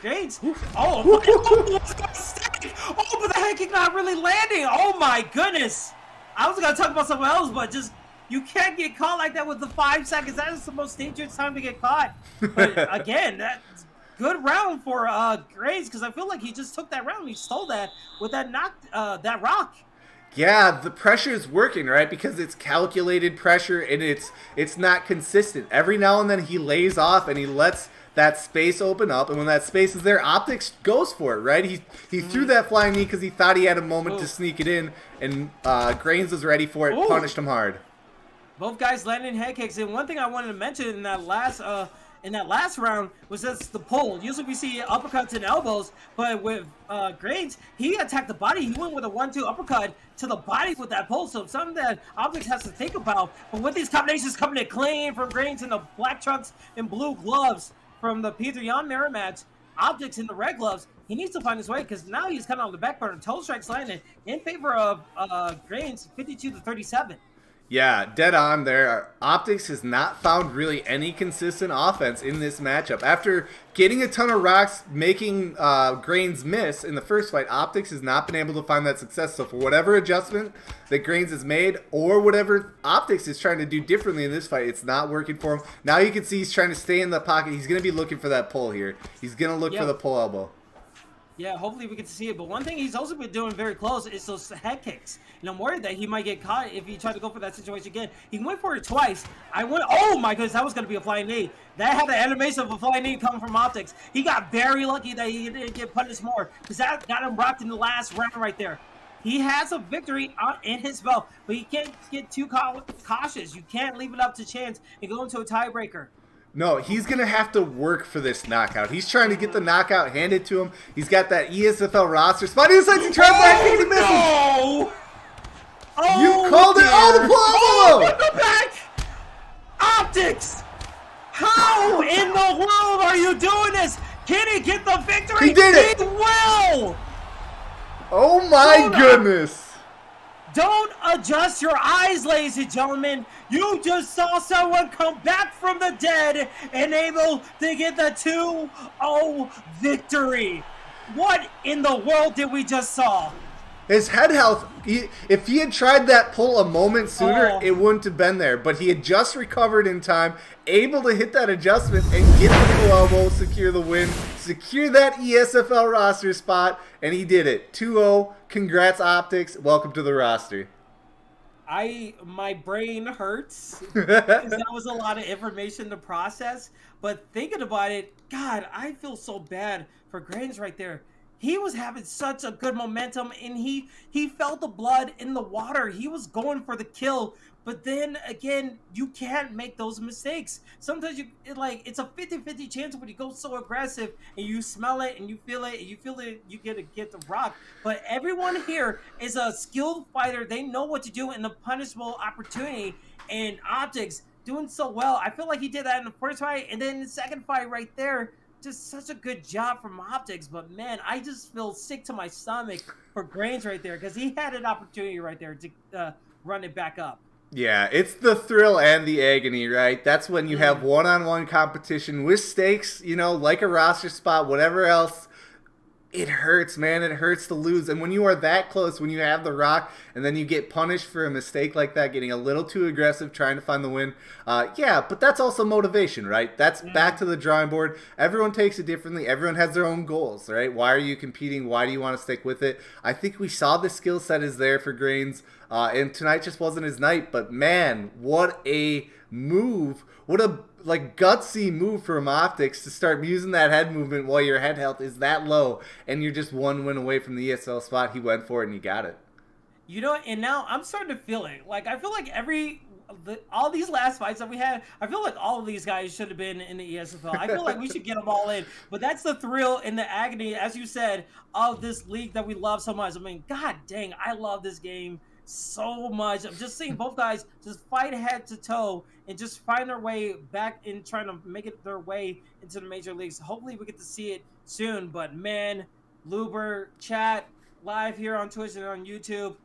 Grains, but the head kick not really landing. Oh my goodness. I was going to talk about something else, but just, you can't get caught like that with the 5 seconds. That is the most dangerous time to get caught. But again, that's good round for Grains because I feel like he just took that round. He stole that with that rock. Yeah, the pressure is working, right? Because it's calculated pressure and it's not consistent. Every now and then he lays off and he lets that space open up, and when that space is there, Optics goes for it, right? He threw that flying knee because he thought he had a moment to sneak it in, and Grains was ready for it, punished him hard. Both guys landing head kicks, and one thing I wanted to mention in that last round was just the pull. Usually we see uppercuts and elbows, but with Grains, he attacked the body. He went with a 1-2 uppercut to the body with that pull, so something that Optics has to think about. But with these combinations coming in clean from Grains in the black trunks and blue gloves from the Peter Yan mirror match, Optics in the red gloves, he needs to find his way because now he's kind of on the back burner. Toe strikes landed in favor of Grains, 52-37. Yeah, dead on there. Optics has not found really any consistent offense in this matchup. After getting a ton of rocks, making Grains miss in the first fight, Optics has not been able to find that success. So for whatever adjustment that Grains has made, or whatever Optics is trying to do differently in this fight, it's not working for him. Now you can see he's trying to stay in the pocket. He's going to be looking for that pull here. He's going to look for the pull elbow. Yeah, hopefully we get to see it. But one thing he's also been doing very close is those head kicks. And I'm worried that he might get caught if he tried to go for that situation again. He went for it twice. Oh my goodness, that was going to be a flying knee. That had the animation of a flying knee coming from Optics. He got very lucky that he didn't get punished more, because that got him rocked in the last round right there. He has a victory in his belt, but he can't get too cautious. You can't leave it up to chance and go into a tiebreaker. No, he's going to have to work for this knockout. He's trying to get the knockout handed to him. He's got that ESFL roster spot. He decides to try back and he misses. No! Oh, you called it. Oh, the pull elbow! The back! Optics! How in the world are you doing this? Can he get the victory? He did it! He will! Oh my goodness! Don't adjust your eyes, ladies and gentlemen. You just saw someone come back from the dead and able to get the 2-0 victory. What in the world did we just saw? His head health, if he had tried that pull a moment sooner, it wouldn't have been there. But he had just recovered in time, able to hit that adjustment and get the full elbow, secure the win, secure that ESFL roster spot, and he did it. 2-0. Congrats, Optics. Welcome to the roster. My brain hurts because that was a lot of information to process. But thinking about it, God, I feel so bad for Grains right there. He was having such a good momentum, and he felt the blood in the water. He was going for the kill, but then again, you can't make those mistakes. Sometimes it's a 50-50 chance when you go so aggressive and you smell it and you feel it and you get the rock. But everyone here is a skilled fighter. They know what to do in the punishable opportunity, and Optics doing so well. I feel like he did that in the first fight, and then the second fight right there. Just such a good job from Optics, but man, I just feel sick to my stomach for Grains right there because he had an opportunity right there to run it back up. Yeah, it's the thrill and the agony, right? That's when you have one-on-one competition with stakes, like a roster spot, whatever else. It hurts, man. It hurts to lose. And when you are that close, when you have the rock, and then you get punished for a mistake like that, getting a little too aggressive, trying to find the win. Yeah, but that's also motivation, right? That's back to the drawing board. Everyone takes it differently. Everyone has their own goals, right? Why are you competing? Why do you want to stick with it? I think we saw the skill set is there for Grains, and tonight just wasn't his night. But man, what a move. What a gutsy move from Optics to start using that head movement while your head health is that low and you're just one win away from the ESL spot. He went for it and he got it. And now I'm starting to feel it. I feel like all these last fights that we had, I feel like all of these guys should have been in the ESFL. I feel like we should get them all in. But that's the thrill and the agony, as you said, of this league that we love so much. I mean, god dang, I love this game so much. I'm just seeing both guys just fight head to toe and just find their way back in trying to make it their way into the major leagues. Hopefully we get to see it soon. But man, Luber, chat, live here on Twitch and on YouTube,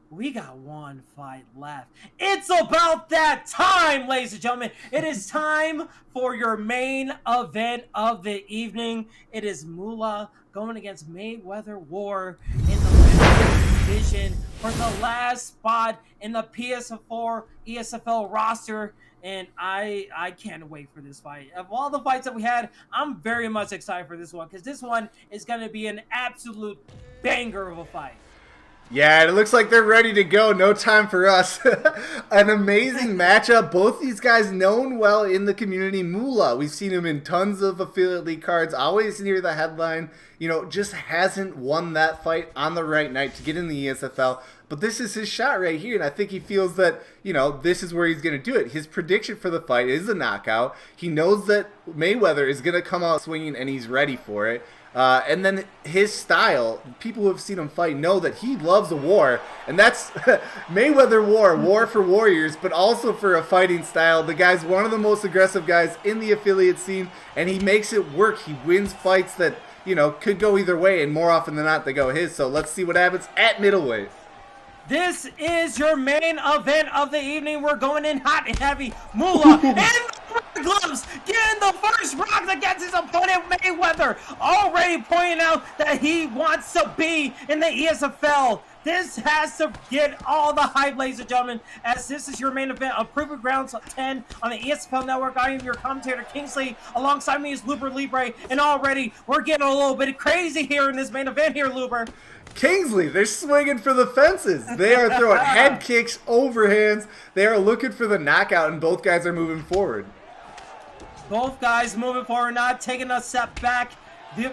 we got one fight left. It's about that time, ladies and gentlemen. It is time for your main event of the evening. It is Moolah going against Mayweather War in the division for the last spot in the PS4 ESFL roster. And I can't wait for this fight. Of all the fights that we had, I'm very much excited for this one because this one is going to be an absolute banger of a fight. Yeah, it looks like they're ready to go. No time for us. An amazing matchup. Both these guys known well in the community. Moolah, we've seen him in tons of affiliate league cards, always near the headline. You know, just hasn't won that fight on the right night to get in the ESFL. But this is his shot right here, and I think he feels that, you know, this is where he's going to do it. His prediction for the fight is a knockout. He knows that Mayweather is going to come out swinging, and he's ready for it. And then his style, people who have seen him fight know that he loves a war, and that's Mayweather War, war for warriors, but also for a fighting style. The guy's one of the most aggressive guys in the affiliate scene, and he makes it work. He wins fights that, you know, could go either way, and more often than not, they go his. So let's see what happens at middleweight. This is your main event of the evening. We're going in hot and heavy. Moolah in the gloves, getting the first rock against his opponent Mayweather. Already pointing out that he wants to be in the ESFL. This has to get all the hype, ladies and gentlemen, as this is your main event of Proving Grounds 10 on the ESFL Network. I am your commentator, Kingsley. Alongside me is Luber Libre, and already we're getting a little bit crazy here in this main event here, Luber. Kingsley, they're swinging for the fences. They are throwing head kicks, overhands. They are looking for the knockout, and both guys are moving forward. Both guys moving forward, not taking a step back.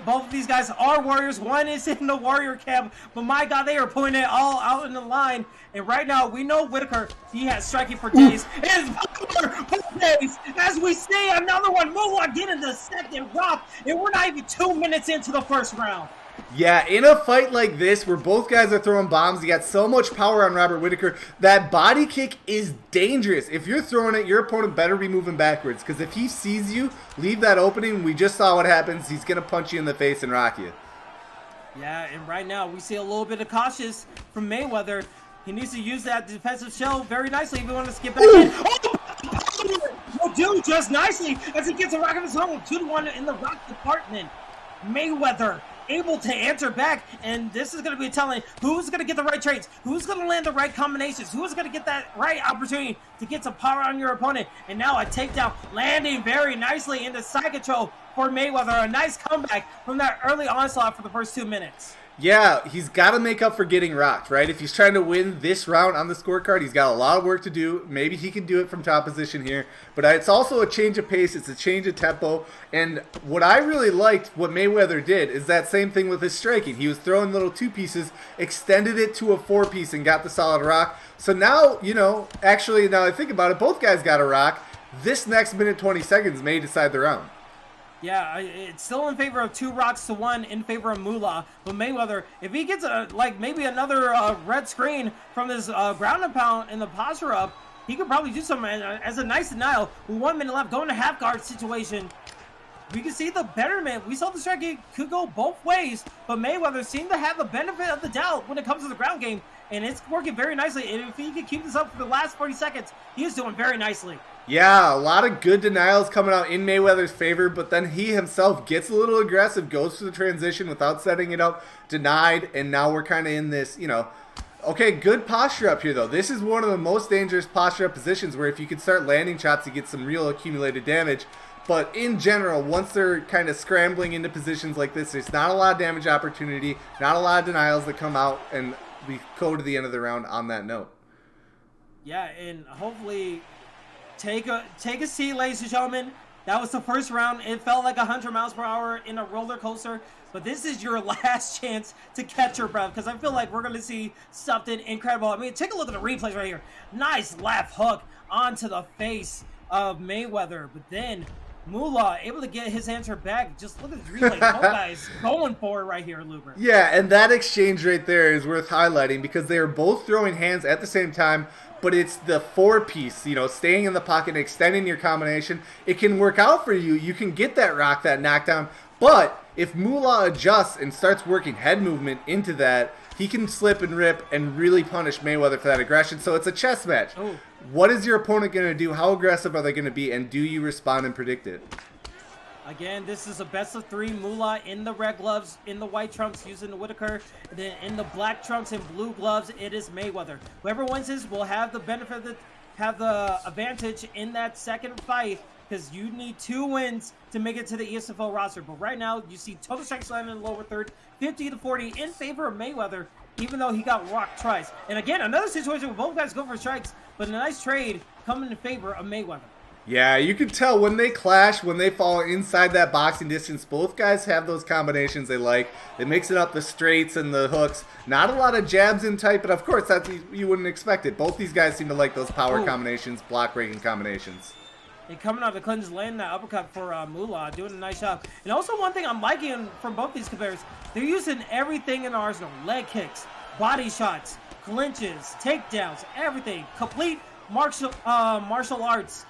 Both of these guys are warriors. One is in the warrior camp, but my God, they are putting it all out in the line. And right now, we know Whitaker, he has striking for days. It is for days. As we see another one, Moolah getting the second rock, and we're not even 2 minutes into the first round. Yeah, in a fight like this where both guys are throwing bombs, you got so much power on Robert Whitaker. That body kick is dangerous. If you're throwing it, your opponent better be moving backwards, because if he sees you leave that opening, we just saw what happens. He's going to punch you in the face and rock you. Yeah, and right now we see a little bit of cautious from Mayweather. He needs to use that defensive shell very nicely if he wants to skip back in. Oh, dude, just nicely as he gets a rock of his own. 2-1 in the rock department. Mayweather able to answer back, and this is going to be telling who's going to get the right trades, who's going to land the right combinations, who's going to get that right opportunity to get some power on your opponent. And now a takedown landing very nicely into side control for Mayweather. A nice comeback from that early onslaught for the first 2 minutes. Yeah, he's got to make up for getting rocked, right? If he's trying to win this round on the scorecard, he's got a lot of work to do. Maybe he can do it from top position here. But it's also a change of pace. It's a change of tempo. And what I really liked, what Mayweather did, is that same thing with his striking. He was throwing little two pieces, extended it to a 4-piece, and got the solid rock. So now, you know, actually, now I think about it, both guys got a rock. This next minute 20 seconds may decide the round. Yeah, it's still in favor of 2 rocks to 1 in favor of Moolah. But Mayweather, if he gets like maybe another red screen from this ground and pound in the posture up, he could probably do something as a nice denial. With 1 minute left, going to half guard situation. We can see the betterment. We saw the striking could go both ways, but Mayweather seemed to have the benefit of the doubt when it comes to the ground game, and it's working very nicely. And if he can keep this up for the last 40 seconds, he is doing very nicely. Yeah, a lot of good denials coming out in Mayweather's favor, but then he himself gets a little aggressive, goes for the transition without setting it up, denied, and now we're kind of in this, you know, okay, good posture up here, though. This is one of the most dangerous posture up positions where if you can start landing shots, you get some real accumulated damage. But in general, once they're kind of scrambling into positions like this, there's not a lot of damage opportunity, not a lot of denials that come out, and we go to the end of the round on that note. Yeah, and hopefully take a seat, ladies and gentlemen. That was the first round. It felt like 100 miles per hour in a roller coaster. But this is your last chance to catch your breath, because I feel like we're going to see something incredible. I mean, take a look at the replays right here. Nice left hook onto the face of Mayweather. But then Moolah able to get his answer back. Just look at the replay. Both guys going for it right here, Luber. Yeah, and that exchange right there is worth highlighting because they are both throwing hands at the same time, but it's the 4-piece, you know, staying in the pocket and extending your combination. It can work out for you. You can get that rock, that knockdown, but if Moolah adjusts and starts working head movement into that, he can slip and rip and really punish Mayweather for that aggression. So it's a chess match. Oh. What is your opponent going to do? How aggressive are they going to be? And do you respond and predict it? Again, this is a best of 3. Moolah in the red gloves, in the white trunks using the Whitaker. And then in the black trunks and blue gloves, it is Mayweather. Whoever wins this will have the benefit, have the advantage in that second fight, because you need 2 wins to make it to the ESFL roster. But right now, you see total strikes landing in the lower third, 50-40 in favor of Mayweather. even though he got rocked twice. And again, another situation where both guys go for strikes, but a nice trade coming in favor of Mayweather. Yeah, you can tell when they clash, when they fall inside that boxing distance, both guys have those combinations they like. They mix it up, the straights and the hooks. Not a lot of jabs in tight, but of course, that's you wouldn't expect it. Both these guys seem to like those power combinations, block-breaking combinations. And coming out of the clinches, landing that uppercut for Moolah, doing a nice job. And also one thing I'm liking from both these competitors, they're using everything in the arsenal. Leg kicks, body shots, clinches, takedowns, everything. Complete martial arts.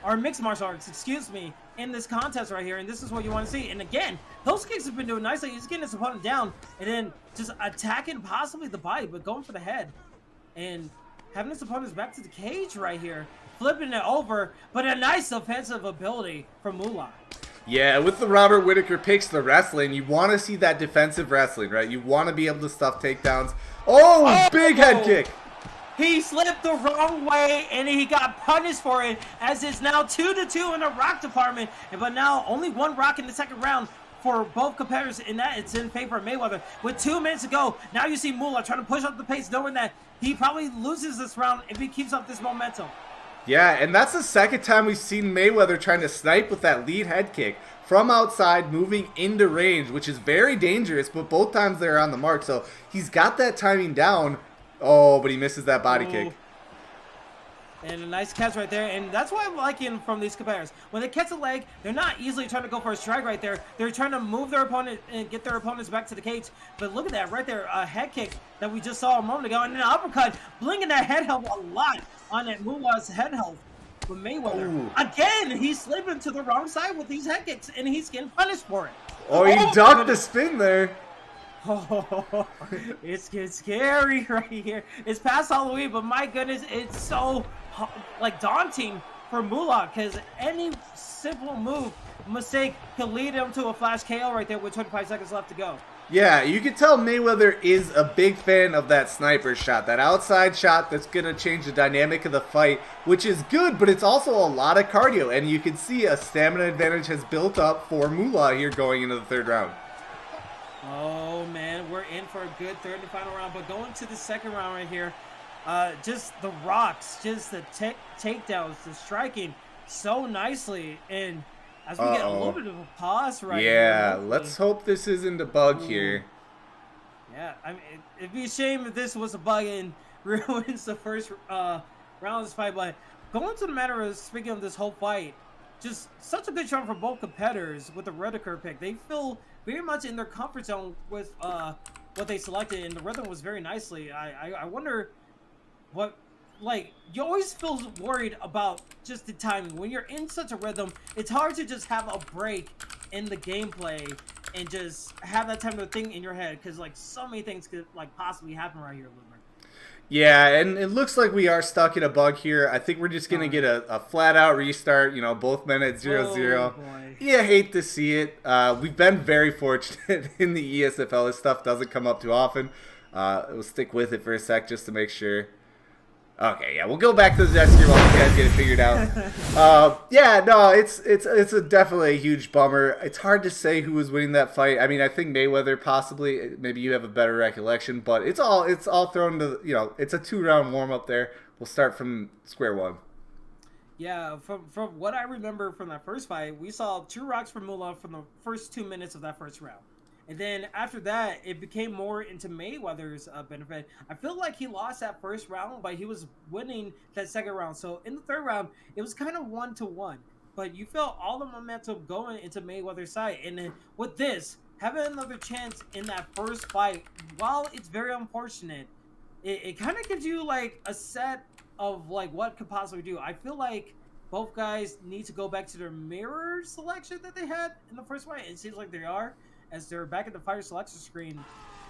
Or mixed martial arts, excuse me, in this contest right here, and this is what you want to see. And again, those kicks have been doing nicely. He's getting his opponent down, and then just attacking possibly the body, but going for the head. And having his opponents back to the cage right here, flipping it over, but a nice offensive ability from Moolah. Yeah, with the Robert Whittaker picks, the wrestling, you want to see that defensive wrestling, right? You want to be able to stuff takedowns. Oh, big head kick! He slipped the wrong way, and he got punished for it, as it's now 2-2 in the rock department. But now only one rock in the second round for both competitors, and that it's in favor of Mayweather. With 2 minutes to go, now you see Moolah trying to push up the pace, knowing that he probably loses this round if he keeps up this momentum. Yeah, and that's the second time we've seen Mayweather trying to snipe with that lead head kick from outside, moving into range, which is very dangerous, but both times they're on the mark. So he's got that timing down. Oh, but he misses that body kick. And a nice catch right there. And that's why I'm liking from these competitors. When they catch a leg, they're not easily trying to go for a strike right there. They're trying to move their opponent and get their opponents back to the cage. But look at that right there. A head kick that we just saw a moment ago. And an uppercut, blinking that head health a lot on that Moolah's head health with Mayweather. Ooh. Again, he's slipping to the wrong side with these head kicks, and he's getting punished for it. Oh, he ducked the spin there. Oh, it's scary right here. It's past Halloween, but my goodness, it's so like daunting for Moolah, because any simple mistake could lead him to a flash KO right there with 25 seconds left to go. Yeah, you can tell Mayweather is a big fan of that sniper shot, that outside shot that's going to change the dynamic of the fight, which is good, but it's also a lot of cardio, and you can see a stamina advantage has built up for Moolah here going into the third round. Oh man, we're in for a good third and final round, but going to the second round right here, just the rocks, just the takedowns, the striking so nicely, and as we get a little bit of a pause right here. Yeah, let's hope this isn't a bug here. Yeah, I mean, it'd be a shame if this was a bug and ruins the first round of this fight, but going to the matter of speaking of this whole fight, just such a good shot for both competitors with the Whittaker pick. They feel very much in their comfort zone with what they selected, and the rhythm was very nicely. I wonder what, like, you always feel worried about just the timing. When you're in such a rhythm, it's hard to just have a break in the gameplay and just have that time to think in your head, because like so many things could like possibly happen right here, Lumer. Yeah, and it looks like we are stuck in a bug here. I think we're just going to get a flat-out restart, you know, both men at 0-0. Yeah, hate to see it. We've been very fortunate in the ESFL. This stuff doesn't come up too often. We'll stick with it for a sec just to make sure. Okay, yeah, we'll go back to the desk here while you guys get it figured out. Yeah, no, it's definitely a huge bummer. It's hard to say who was winning that fight. I mean, I think Mayweather possibly. Maybe you have a better recollection, but it's all thrown to, you know, it's a 2-round warm up there. We'll start from square one. Yeah, from what I remember from that first fight, we saw 2 rocks from Moolah from the first 2 minutes of that first round. And then after that, it became more into Mayweather's benefit. I feel like he lost that first round, but he was winning that second round. So in the third round, it was kind of 1-1. But you felt all the momentum going into Mayweather's side. And then with this, having another chance in that first fight, while it's very unfortunate, it kind of gives you like a set of like what could possibly do. I feel like both guys need to go back to their mirror selection that they had in the first fight. It seems like they are. As they're back at the fighter selection screen,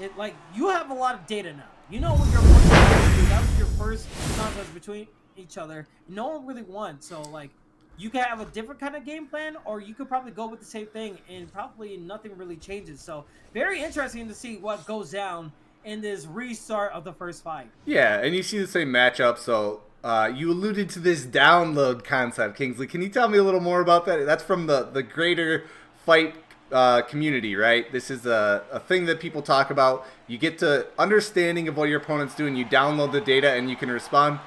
it like you have a lot of data now. You know what your opponent do. That was your first contest between each other. No one really won, so like you can have a different kind of game plan, or you could probably go with the same thing, and probably nothing really changes. So very interesting to see what goes down in this restart of the first fight. Yeah, and you see the same matchup. So you alluded to this download concept, Kingsley. Can you tell me a little more about that? That's from the greater fight community, right? This is a thing that people talk about. You get to understanding of what your opponent's doing. You download the data and you can respond.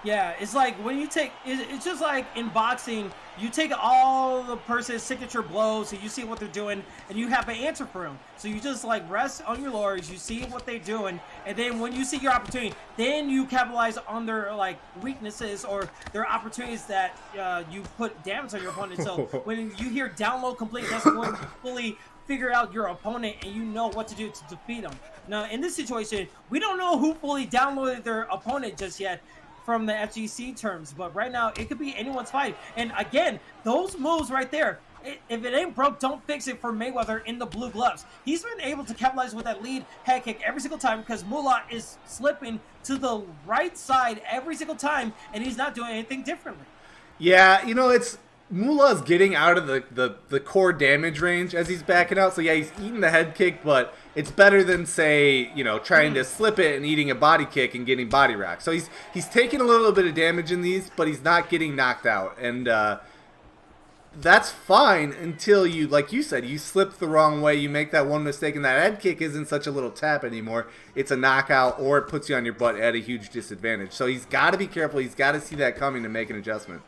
Yeah, it's like when you take, it's just like in boxing, you take all the person's signature blows, so you see what they're doing, and you have an answer for them. So you just like rest on your laurels, you see what they're doing, and then when you see your opportunity, then you capitalize on their like weaknesses or their opportunities that you put damage on your opponent. So when you hear download complete, that's when you fully figure out your opponent and you know what to do to defeat them. Now, in this situation, we don't know who fully downloaded their opponent just yet from the FGC terms, but right now it could be anyone's fight. And again, those moves right there, if it ain't broke, don't fix it for Mayweather in the blue gloves. He's been able to capitalize with that lead head kick every single time because Moolah is slipping to the right side every single time, and he's not doing anything differently. Yeah, you know, it's Moolah's getting out of the core damage range as he's backing out. So yeah, he's eating the head kick, but it's better than, say, you know, trying to slip it and eating a body kick and getting body rocked. So he's taking a little bit of damage in these, but he's not getting knocked out. And that's fine until you, like you said, you slip the wrong way, you make that one mistake, and that head kick isn't such a little tap anymore. It's a knockout, or it puts you on your butt at a huge disadvantage. So he's got to be careful. He's got to see that coming and make an adjustment.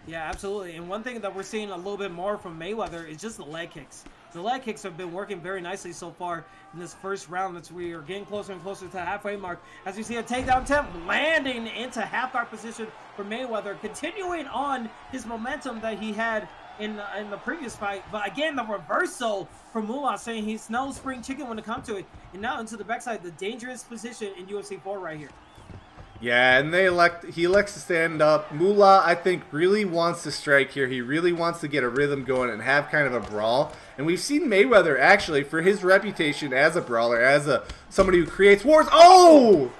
Yeah, absolutely. And one thing that we're seeing a little bit more from Mayweather is just the leg kicks. The leg kicks have been working very nicely so far in this first round. That's we are getting closer and closer to the halfway mark. As we see a takedown attempt landing into half guard position for Mayweather, continuing on his momentum that he had in the previous fight. But again, the reversal from Moolah, saying he's no spring chicken when it comes to it. And now into the backside, the dangerous position in UFC 4 right here. Yeah, and he elects to stand up. Moolah, I think, really wants to strike here. He really wants to get a rhythm going and have kind of a brawl. And we've seen Mayweather, actually, for his reputation as a brawler, as somebody who creates wars. Oh!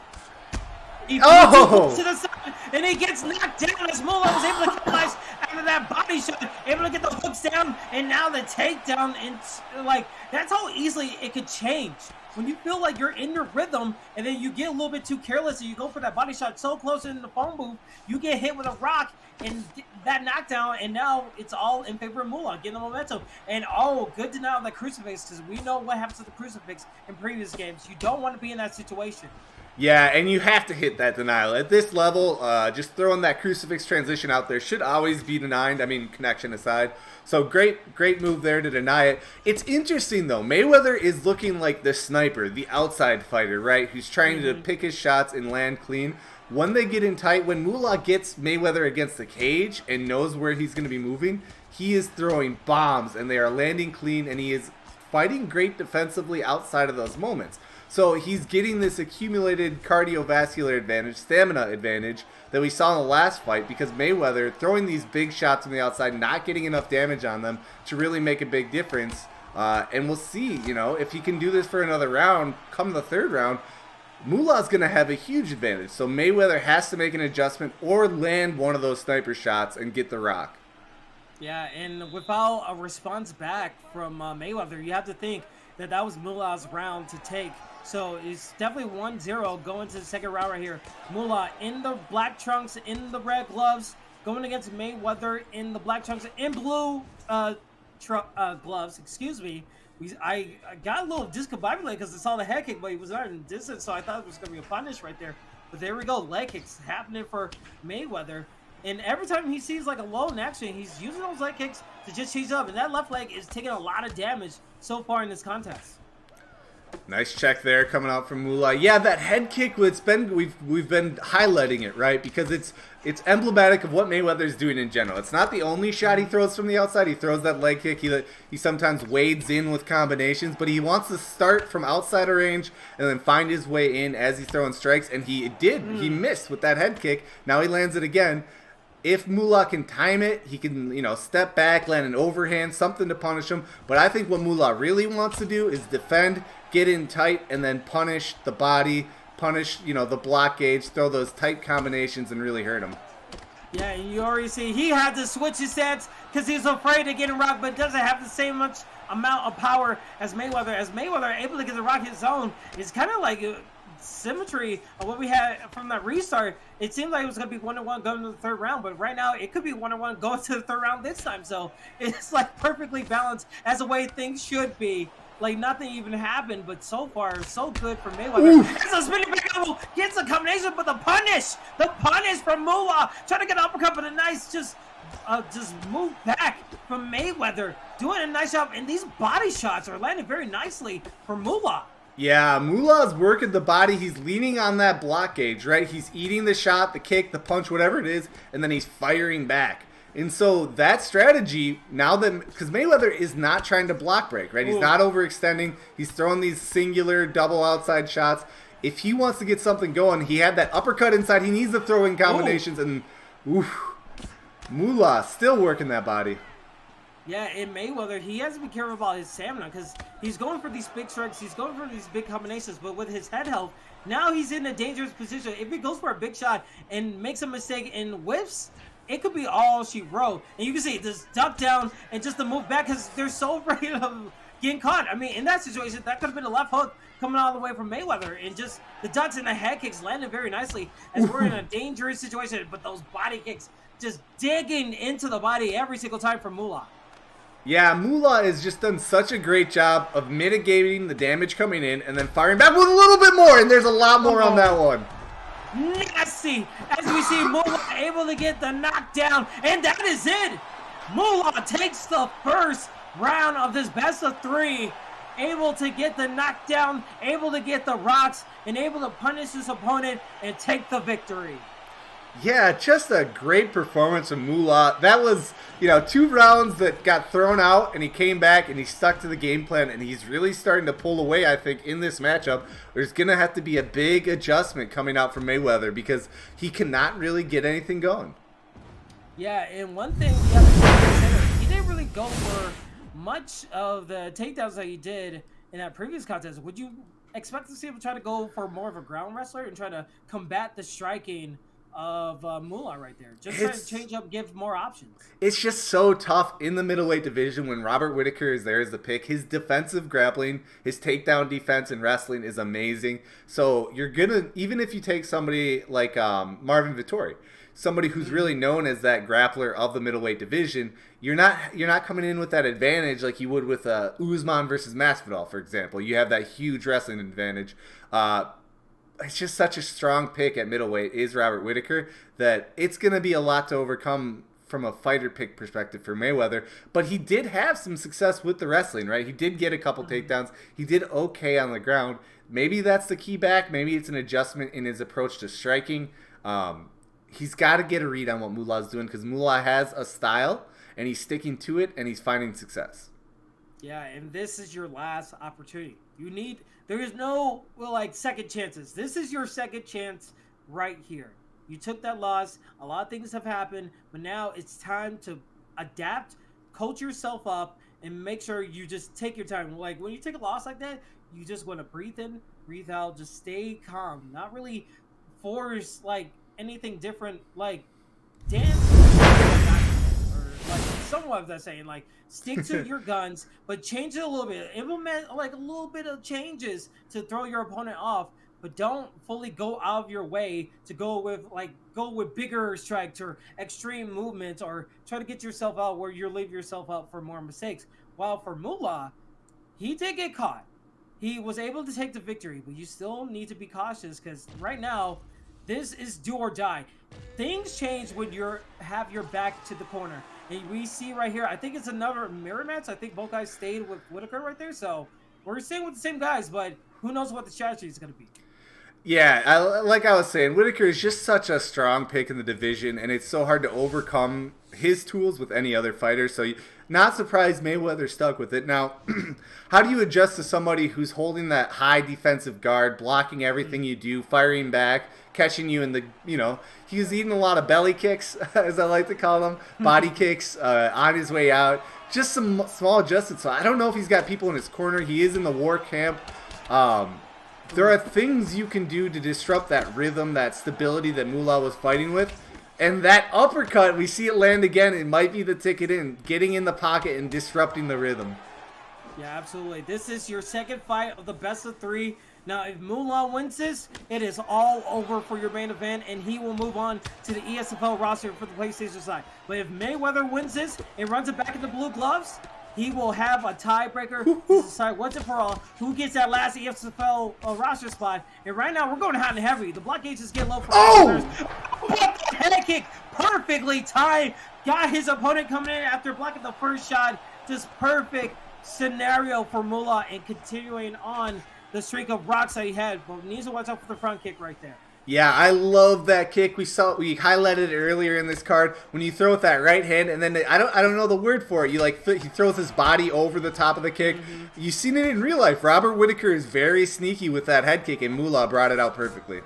He to the side, and he gets knocked down as Moolah was able to capitalize after that body shot, able to get the hooks down, and now the takedown. And like, that's how easily it could change. When you feel like you're in your rhythm and then you get a little bit too careless and you go for that body shot so close in the phone booth, you get hit with a rock and that knockdown, and now it's all in favor of Moolah, getting the momentum. And oh, good to know that crucifix, because we know what happens to the crucifix in previous games. You don't want to be in that situation. Yeah, and you have to hit that denial. At this level, just throwing that crucifix transition out there should always be denied. I mean, connection aside. So great move there to deny it. It's interesting, though. Mayweather is looking like the sniper, the outside fighter, right? Who's trying to pick his shots and land clean. When they get in tight, when Moolah gets Mayweather against the cage and knows where he's going to be moving, he is throwing bombs, and they are landing clean, and he is fighting great defensively outside of those moments. So he's getting this accumulated cardiovascular advantage, stamina advantage that we saw in the last fight, because Mayweather throwing these big shots from the outside, not getting enough damage on them to really make a big difference. And we'll see, you know, if he can do this for another round, come the third round, Moolah's going to have a huge advantage. So Mayweather has to make an adjustment or land one of those sniper shots and get the rock. Yeah, and without a response back from Mayweather, you have to think that was Moolah's round to take. So it's definitely 1-0 going to the second round right here. Moolah in the black trunks, in the red gloves, going against Mayweather in the black trunks and blue gloves. Excuse me. I got a little discombobulated because I saw the head kick, but he was not in distance, so I thought it was going to be a punish right there. But there we go. Leg kicks happening for Mayweather. And every time he sees like a low in action, he's using those leg kicks to just change up. And that left leg is taking a lot of damage so far in this contest. Nice check there coming out from Moolah. Yeah, that head kick, we've been highlighting it, right? Because it's emblematic of what Mayweather's doing in general. It's not the only shot he throws from the outside. He throws that leg kick. He sometimes wades in with combinations, but he wants to start from outside of range and then find his way in as he's throwing strikes. And he did. He missed with that head kick. Now he lands it again. If Moolah can time it, he can, you know, step back, land an overhand, something to punish him. But I think what Moolah really wants to do is defend, get in tight, and then punish the body, punish, you know, the block gauge, throw those tight combinations and really hurt him. Yeah, and you already see he had to switch his stance because he's afraid of getting rocked, but doesn't have the same much amount of power as Mayweather. As Mayweather able to get the rock his own, it's kind of like symmetry of what we had from that restart, it seemed like it was going to be 1-1 going to the third round, but right now it could be 1-1 going to the third round this time. So it's like perfectly balanced as the way things should be. Like nothing even happened, but so far so good for Mayweather. It's a spinning back elbow, gets the combination, but the punish from Moolah, trying to get an uppercut, but a nice just move back from Mayweather, doing a nice job, and these body shots are landing very nicely for Moolah. Yeah, Moolah's working the body. He's leaning on that block gauge, right? He's eating the shot, the kick, the punch, whatever it is, and then he's firing back. And so that strategy, now that, because Mayweather is not trying to block break, right? He's not overextending. He's throwing these singular double outside shots. If he wants to get something going, he had that uppercut inside. He needs to throw in combinations, and Moolah still working that body. Yeah, and Mayweather, he has to be careful about his stamina because he's going for these big strikes, he's going for these big combinations, but with his head health, now he's in a dangerous position. If he goes for a big shot and makes a mistake and whiffs, it could be all she wrote. And you can see this duck down and just the move back because they're so afraid of getting caught. I mean, in that situation, that could have been a left hook coming all the way from Mayweather. And just the ducks and the head kicks landed very nicely as we're in a dangerous situation. But those body kicks just digging into the body every single time for Moolah. Yeah, Moolah has just done such a great job of mitigating the damage coming in and then firing back with a little bit more. And there's a lot more on that one. Nasty, as we see Moolah able to get the knockdown, and that is it. Moolah takes the first round of this best of three, able to get the knockdown, able to get the rocks, and able to punish his opponent and take the victory. Yeah, just a great performance from Moolah. That was, 2 rounds that got thrown out, and he came back, and he stuck to the game plan, and he's really starting to pull away, I think, in this matchup. There's going to have to be a big adjustment coming out from Mayweather because he cannot really get anything going. Yeah, and one thing you have to consider, he didn't really go for much of the takedowns that he did in that previous contest. Would you expect to see him try to go for more of a ground wrestler and try to combat the striking of Moolah right there? Just trying to change up, give more options. It's just so tough in the middleweight division when Robert Whittaker is there as the pick. His defensive grappling, his takedown defense and wrestling is amazing. So you're gonna, even if you take somebody like Marvin Vettori, somebody who's really known as that grappler of the middleweight division, you're not coming in with that advantage like you would with Usman versus Masvidal, for example. You have that huge wrestling advantage. It's just such a strong pick at middleweight is Robert Whittaker that it's going to be a lot to overcome from a fighter pick perspective for Mayweather. But he did have some success with the wrestling, right? He did get a couple takedowns. He did okay on the ground. Maybe that's the key back. Maybe it's an adjustment in his approach to striking. He's got to get a read on what Moolah's doing because Moolah has a style and he's sticking to it and he's finding success. Yeah, and this is your last opportunity. There is no, second chances. This is your second chance right here. You took that loss. A lot of things have happened, but now it's time to adapt, coach yourself up, and make sure you just take your time. Like, when you take a loss like that, you just want to breathe in, breathe out, just stay calm. Not really force, anything different, dance. Somewhat that's saying stick to your guns, but change it a little bit. Implement a little bit of changes to throw your opponent off, but don't fully go out of your way to go with bigger strikes or extreme movements or try to get yourself out where you leave yourself out for more mistakes. While for Moolah, he did get caught. He was able to take the victory, but you still need to be cautious because right now, this is do or die. Things change when you have your back to the corner. And we see right here, I think it's another mirror match. I think both guys stayed with Whittaker right there. So we're staying with the same guys, but who knows what the strategy is going to be. Yeah, like I was saying, Whittaker is just such a strong pick in the division, and it's so hard to overcome his tools with any other fighter. So not surprised Mayweather stuck with it. Now, how do you adjust to somebody who's holding that high defensive guard, blocking everything you do, firing back, catching you in the, he was eating a lot of belly kicks, as I like to call them, body kicks on his way out. Just some small adjustments. So I don't know if he's got people in his corner. He is in the war camp. There are things you can do to disrupt that rhythm, that stability that Moolah was fighting with. And that uppercut, we see it land again. It might be the ticket in, getting in the pocket and disrupting the rhythm. Yeah, absolutely. This is your second fight of the best of three. Now, if Moolah wins this, it is all over for your main event, and he will move on to the ESFL roster for the PlayStation side. But if Mayweather wins this and runs it back in the blue gloves, he will have a tiebreaker to decide once and for all who gets that last ESFL roster spot. And right now, we're going hot and heavy. The block gauge is getting low for head kick, perfectly timed. Got his opponent coming in after blocking the first shot. Just perfect scenario for Moolah and continuing on the streak of rocks that he had. But needs to watch out for the front kick right there. Yeah, I love that kick. We highlighted it earlier in this card when you throw with that right hand, and then I don't know the word for it. You he throws his body over the top of the kick. You've seen it in real life. Robert Whittaker is very sneaky with that head kick, and Moolah brought it out perfectly.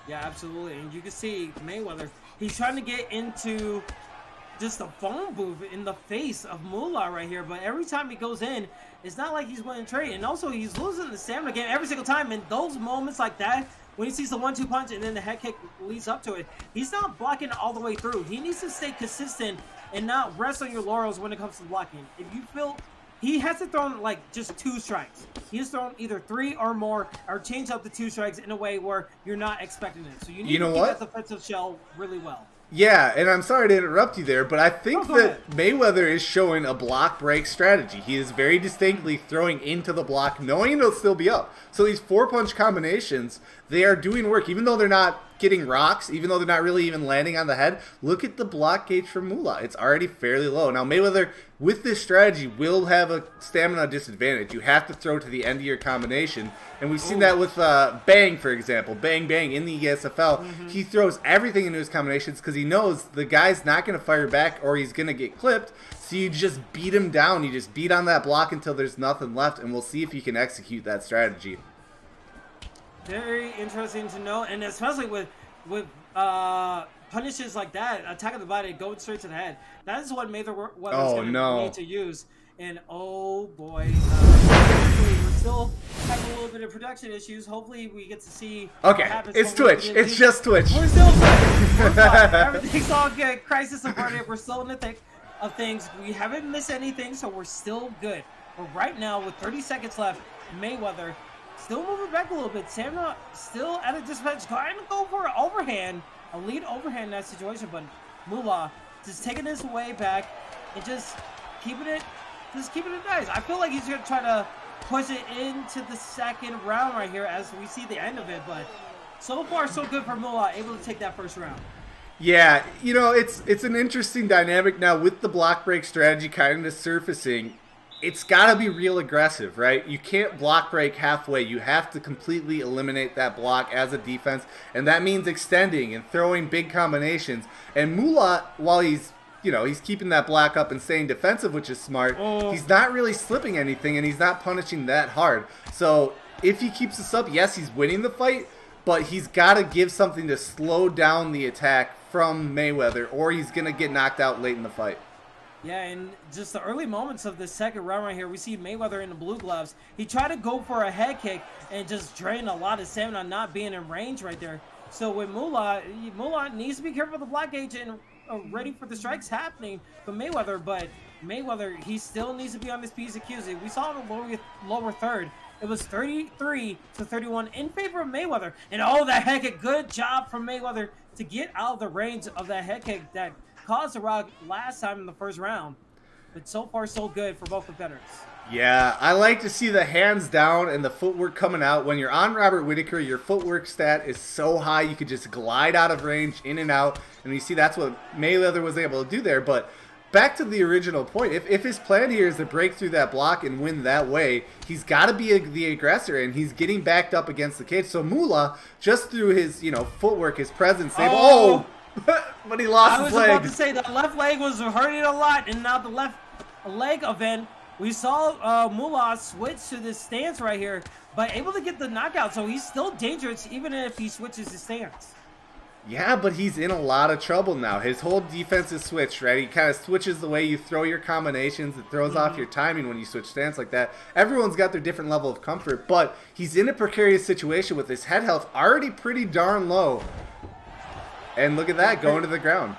Yeah, absolutely. And you can see Mayweather. He's trying to get into just the phone booth in the face of Moolah right here, but every time he goes in, it's not like he's winning trade. And also, he's losing the stamina game every single time. And those moments like that, when he sees the 1-2 punch and then the head kick leads up to it, he's not blocking all the way through. He needs to stay consistent and not rest on your laurels when it comes to blocking. If you feel he hasn't thrown like just 2 strikes, he has thrown either 3 or more, or changed up the 2 strikes in a way where you're not expecting it. So you need to keep that defensive shell really well. Yeah, and I'm sorry to interrupt you there, but I think that Mayweather is showing a block break strategy. He is very distinctly throwing into the block, knowing it'll still be up. So these 4-punch combinations, they are doing work. Even though they're not getting rocks, even though they're not really even landing on the head, look at the block gauge for Moolah. It's already fairly low. Now, Mayweather, with this strategy, will have a stamina disadvantage. You have to throw to the end of your combination. And we've seen that with Bang, for example. Bang Bang in the ESFL. He throws everything into his combinations because he knows the guy's not going to fire back or he's going to get clipped. So you just beat him down. You just beat on that block until there's nothing left. And we'll see if he can execute that strategy. Very interesting to know. And especially with punishes like that, attack of the body, going straight to the head. That is what Mayweather was going to need to use. And oh boy, we're still having a little bit of production issues. Hopefully we get to see what happens. It's Twitch. It's just Twitch. We're still good. We're fine. Everything's all good. Crisis averted. We're still in the thick of things. We haven't missed anything, so we're still good. But right now, with 30 seconds left, Mayweather still moving back a little bit. Samuel still at a disadvantage, trying to go for an overhand, a lead overhand in that situation. But Moolah just taking his way back and just keeping it nice. I feel like he's going to try to push it into the second round right here as we see the end of it. But so far, so good for Moolah, able to take that first round. Yeah, you know, it's an interesting dynamic now with the block break strategy kind of surfacing. It's got to be real aggressive, right? You can't block break halfway. You have to completely eliminate that block as a defense, and that means extending and throwing big combinations. And Moolah, while he's keeping that block up and staying defensive, which is smart, he's not really slipping anything, and he's not punishing that hard. So if he keeps this up, yes, he's winning the fight, but he's got to give something to slow down the attack from Mayweather, or he's going to get knocked out late in the fight. Yeah, and just the early moments of this second round right here, we see Mayweather in the blue gloves. He tried to go for a head kick and just drain a lot of stamina, not being in range right there. So with Moolah needs to be careful of the block gauge and ready for the strikes happening from Mayweather. But Mayweather, he still needs to be on this piece of Q's. We saw in the lower third, it was 33-31 in favor of Mayweather. And that head kick, good job from Mayweather to get out of the range of that head kick that caused the rock last time in the first round. But so far, so good for both competitors. Yeah, I like to see the hands down and the footwork coming out. When you're on Robert Whittaker, your footwork stat is so high you could just glide out of range, in and out. And you see that's what Mayweather was able to do there. But back to the original point, if his plan here is to break through that block and win that way, he's got to be the aggressor, and he's getting backed up against the cage. So Moolah, just through his but he lost his leg. I was about to say the left leg was hurting a lot, and now the left leg event, we saw Moolah switch to this stance right here, but able to get the knockout, so he's still dangerous even if he switches his stance. Yeah, but he's in a lot of trouble now. His whole defense is switched, right? He kind of switches the way you throw your combinations. It throws off your timing when you switch stance like that. Everyone's got their different level of comfort, but he's in a precarious situation with his head health already pretty darn low. And look at that, going to the ground.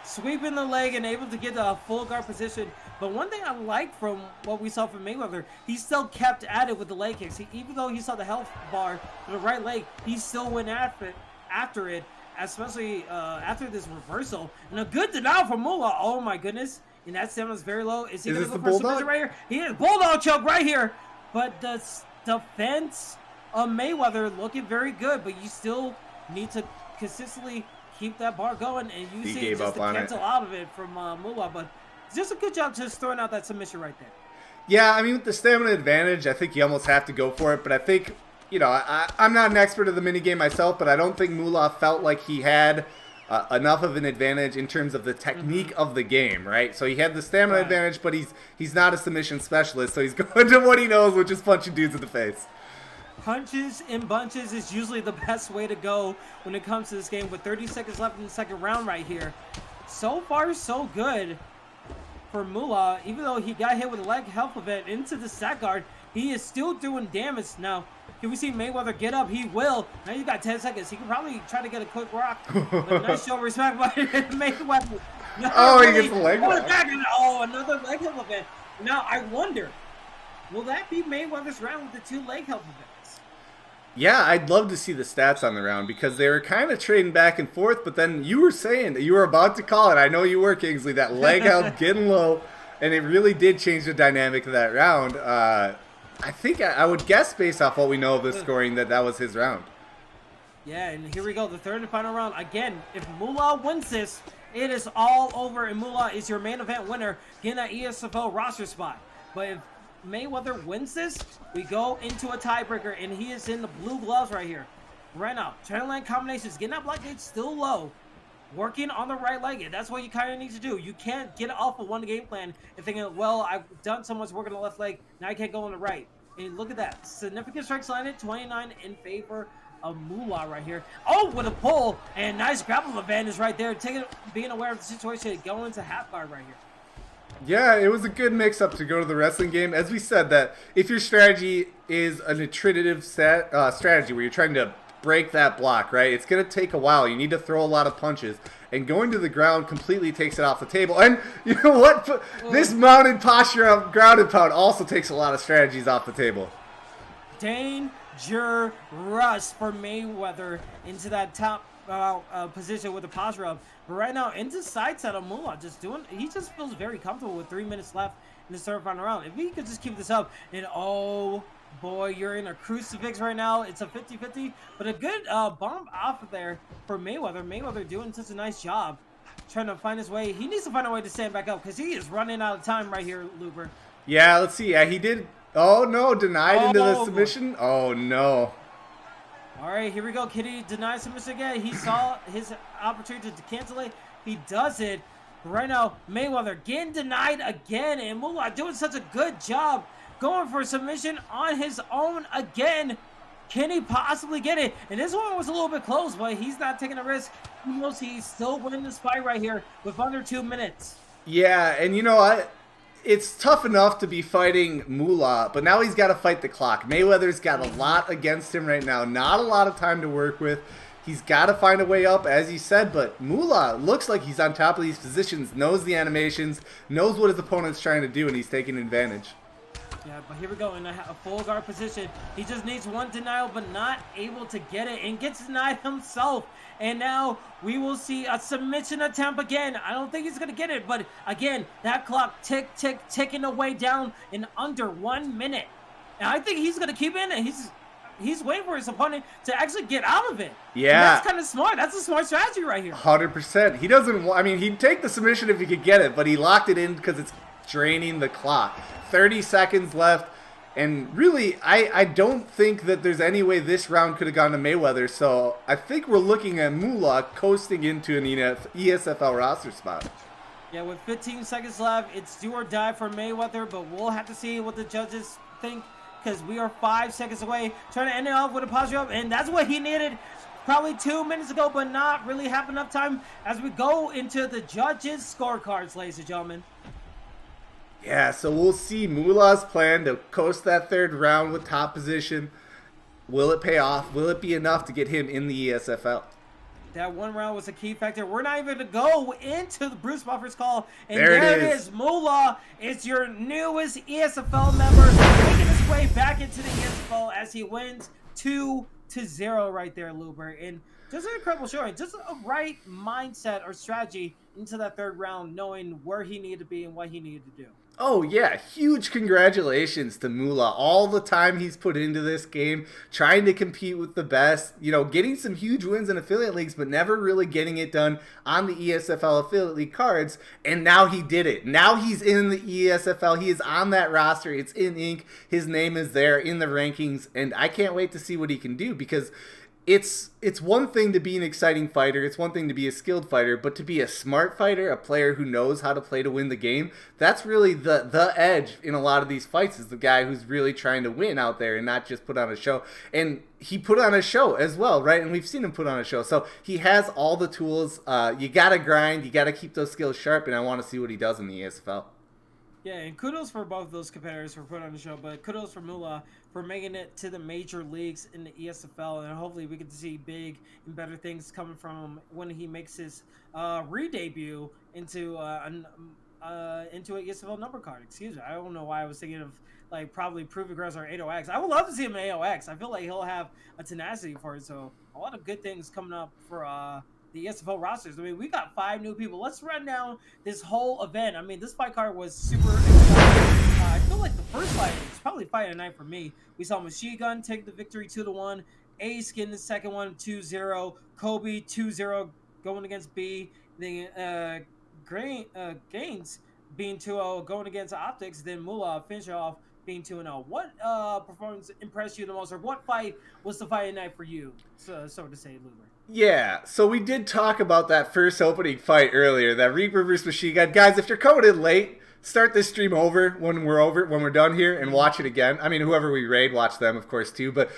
sweeping the leg and able to get a full guard position. But one thing I like from what we saw from Mayweather, he still kept at it with the leg kicks. Even though he saw the health bar to the right leg, he still went after it, especially after this reversal. And a good denial from Moolah. Oh my goodness. And that stamina is very low. Is he going to go for a submission right here? He is bulldog choke right here. But the defense of Mayweather looking very good, but you still need to consistently keep that bar going, and you see just to cancel out of it from Moolah. But just a good job just throwing out that submission right there. Yeah, I mean, with the stamina advantage, I think you almost have to go for it. But I think, you know, I'm not an expert of the minigame myself, but I don't think Moolah felt like he had enough of an advantage in terms of the technique of the game, right? So he had the stamina advantage, but he's not a submission specialist, so he's going to what he knows, which is punching dudes in the face. Punches and bunches is usually the best way to go when it comes to this game. With 30 seconds left in the second round right here. So far, so good for Moolah. Even though he got hit with a leg health event into the sack guard, he is still doing damage. Now, can we see Mayweather get up? He will. Now you got 10 seconds. He can probably try to get a quick rock. But nice show of respect by Mayweather. No, oh, he gets the leg rock. Oh, another leg health event. Now, I wonder, will that be Mayweather's round with the 2 leg health events? Yeah, I'd love to see the stats on the round because they were kind of trading back and forth, but then you were saying that you were about to call it. I know you were, Kingsley. That leg out getting low, and it really did change the dynamic of that round. I think I would guess based off what we know of the scoring that was his round. Yeah, and here we go, the third and final round. Again, if Moolah wins this, it is all over, and Moolah is your main event winner, getting that ESFL roster spot. But if Mayweather wins this, we go into a tiebreaker, and he is in the blue gloves right here. Right now, trying to land combinations, getting that block gauge still low, working on the right leg, and that's what you kind of need to do. You can't get off of one game plan and thinking, well, I've done so much work on the left leg, now I can't go on the right. And look at that, significant strikes landed, 29 in favor of Moolah right here. Oh, with a pull, and nice grapple advantage right there, being aware of the situation, going to half guard right here. Yeah, it was a good mix-up to go to the wrestling game. As we said, that if your strategy is an iterative strategy where you're trying to break that block, right, it's going to take a while. You need to throw a lot of punches. And going to the ground completely takes it off the table. And you know what? This mounted posture of ground and pound also takes a lot of strategies off the table. Dangerous for Mayweather into that top position with the posture up. But right now, into side set of Moolah, he just feels very comfortable with 3 minutes left in the third final round. If he could just keep this up, and oh boy, you're in a crucifix right now. It's a 50-50, but a good bump off of there for Mayweather. Mayweather doing such a nice job trying to find his way. He needs to find a way to stand back up because he is running out of time right here, Looper. Yeah, let's see. Yeah, he did. Oh, no, denied into the submission. Oh, no. All right, here we go. Kitty denies submission again. He saw his opportunity to cancel it. He does it. Right now, Mayweather getting denied again, and Moolah doing such a good job going for a submission on his own again. Can he possibly get it? And this one was a little bit close, but he's not taking a risk. He knows he's still winning this fight right here with under 2 minutes. Yeah, and you know what? It's tough enough to be fighting Moolah, but now he's got to fight the clock. Mayweather's got a lot against him right now. Not a lot of time to work with. He's got to find a way up, as you said, but Moolah looks like he's on top of these positions, knows the animations, knows what his opponent's trying to do, and he's taking advantage. Yeah, but here we go in a full guard position. He just needs one denial, but not able to get it, and gets denied himself. And now we will see a submission attempt again. I don't think he's going to get it, but again, that clock ticking away down in under 1 minute. And I think he's going to keep in it. He's waiting for his opponent to actually get out of it. Yeah. And that's kind of smart. That's a smart strategy right here. 100%. He doesn't, I mean, he'd take the submission if he could get it, but he locked it in because it's draining the clock. 30 seconds left. And really, I don't think that there's any way this round could have gone to Mayweather. So I think we're looking at Moolah coasting into an ESFL roster spot. Yeah, with 15 seconds left, it's do or die for Mayweather, but we'll have to see what the judges think because we are 5 seconds away. Trying to end it off with a posture up, and that's what he needed probably 2 minutes ago, but not really have enough time as we go into the judges' scorecards, ladies and gentlemen. Yeah, so we'll see Moolah's plan to coast that third round with top position. Will it pay off? Will it be enough to get him in the ESFL? That one round was a key factor. We're not even going to go into the Bruce Buffer's call. And There there it it is. is. Moolah is your newest ESFL member, making his way back into the ESFL as he wins 2-0 right there, Luber. And just an incredible showing. Just a right mindset or strategy into that third round, knowing where he needed to be and what he needed to do. Oh, yeah. Huge congratulations to Moolah. All the time he's put into this game, trying to compete with the best, you know, getting some huge wins in affiliate leagues, but never really getting it done on the ESFL affiliate league cards. And now he did it. Now he's in the ESFL. He is on that roster. It's in ink. His name is there in the rankings. And I can't wait to see what he can do, because it's one thing to be an exciting fighter, it's one thing to be a skilled fighter, but to be a smart fighter, a player who knows how to play to win the game, that's really the edge in a lot of these fights, is the guy who's really trying to win out there and not just put on a show. And he put on a show as well, right? And we've seen him put on a show. So he has all the tools. You got to grind, you got to keep those skills sharp, and I want to see what he does in the ESFL. Yeah, and kudos for both of those competitors for putting on the show, but kudos for Moolah for making it to the major leagues in the ESFL, and hopefully we get to see big and better things coming from him when he makes his re-debut into an ESFL number card. Excuse me, I don't know why I was thinking of like probably Proving Grounds or 80X. I would love to see him in AOX. I feel like he'll have a tenacity for it, so a lot of good things coming up for the ESFL rosters. I mean, we got 5 new people. Let's run down this whole event. I mean, this fight card was super exciting. I feel like the first fight was probably fight of the night for me. We saw Machine Gun take the victory 2-1. Ace getting the second one 2-0. Kobe 2-0 going against B. Then Gaines being 2-0 going against Optics. Then Moolah finish off being 2-0. What performance impressed you the most, or what fight was the fight of the night for you, so to say, Luber? Yeah, so we did talk about that first opening fight earlier, that Reaper versus Machine Gun. Guys, if you're coming in late, start this stream over when we're done here, and watch it again. I mean, whoever we raid, watch them, of course, too. But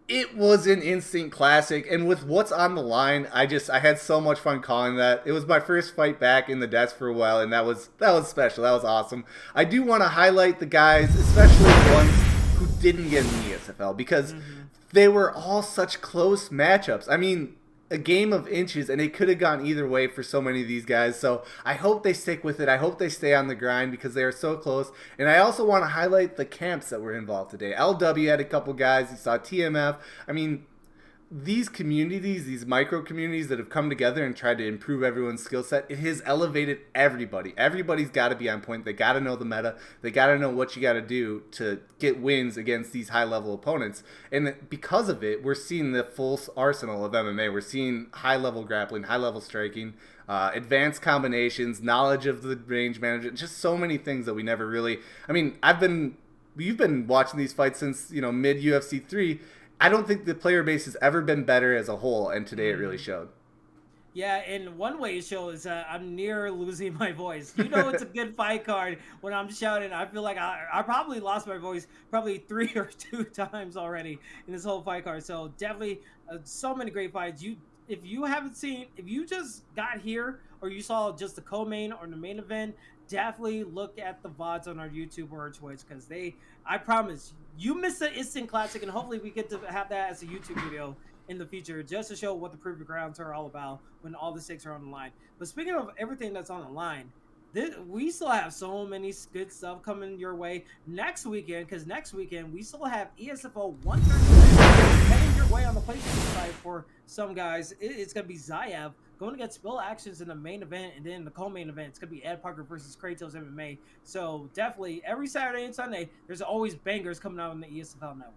it was an instant classic, and with what's on the line, I had so much fun calling that. It was my first fight back in the desk for a while, and that was special. That was awesome. I do want to highlight the guys, especially the ones who didn't get in the ESFL, because they were all such close matchups. I mean, a game of inches, and it could have gone either way for so many of these guys. So I hope they stick with it. I hope they stay on the grind, because they are so close. And I also want to highlight the camps that were involved today. LW had a couple guys. You saw TMF. I mean, these communities, these micro communities that have come together and tried to improve everyone's skill set, it has elevated everybody. Everybody's got to be on point. They got to know the meta. They got to know what you got to do to get wins against these high-level opponents. And because of it, we're seeing the full arsenal of MMA. We're seeing high-level grappling, high-level striking, advanced combinations, knowledge of the range management, just so many things that we never really... I mean, you've been watching these fights since, mid-UFC 3. I don't think the player base has ever been better as a whole, and today it really showed. Yeah, and one way it shows is I'm near losing my voice. It's a good fight card when I'm shouting. I feel like I probably lost my voice probably 3 or 2 times already in this whole fight card. So definitely so many great fights. If you just got here or you saw just the co-main or the main event, definitely look at the VODs on our YouTube or our Twitch, because I promise, you missed the instant classic, and hopefully we get to have that as a YouTube video in the future, just to show what the Proving Grounds are all about when all the stakes are on the line. But speaking of everything that's on the line, we still have so many good stuff coming your way next weekend, because next weekend we still have ESFL 133 heading your way on the PlayStation side for some guys. It's going to be Zayev going against Bill Actions in the main event, and then the co-main event, it's going to be Ed Parker versus Kratos MMA. So definitely every Saturday and Sunday, there's always bangers coming out on the ESFL network.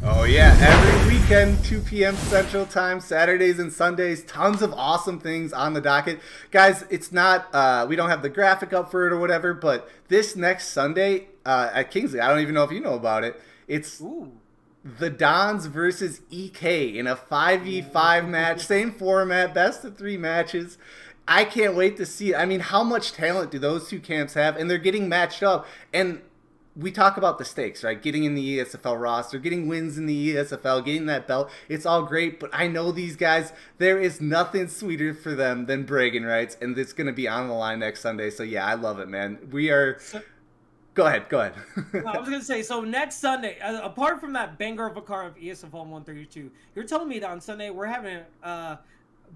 Oh yeah, every weekend, 2 p.m. Central Time, Saturdays and Sundays, tons of awesome things on the docket. Guys, it's not, we don't have the graphic up for it or whatever, but this next Sunday at Kingsley, I don't even know if you know about it, it's the Dons versus EK in a 5v5 match, same format, best of 3 matches. I can't wait to see it. I mean, how much talent do those 2 camps have? And they're getting matched up, and we talk about the stakes, right? Getting in the ESFL roster, getting wins in the ESFL, getting that belt. It's all great, but I know these guys, there is nothing sweeter for them than bragging rights, and it's going to be on the line next Sunday. So, yeah, I love it, man. We are... Go ahead. No, I was going to say, so next Sunday, apart from that banger of a card of ESFL 132, you're telling me that on Sunday we're having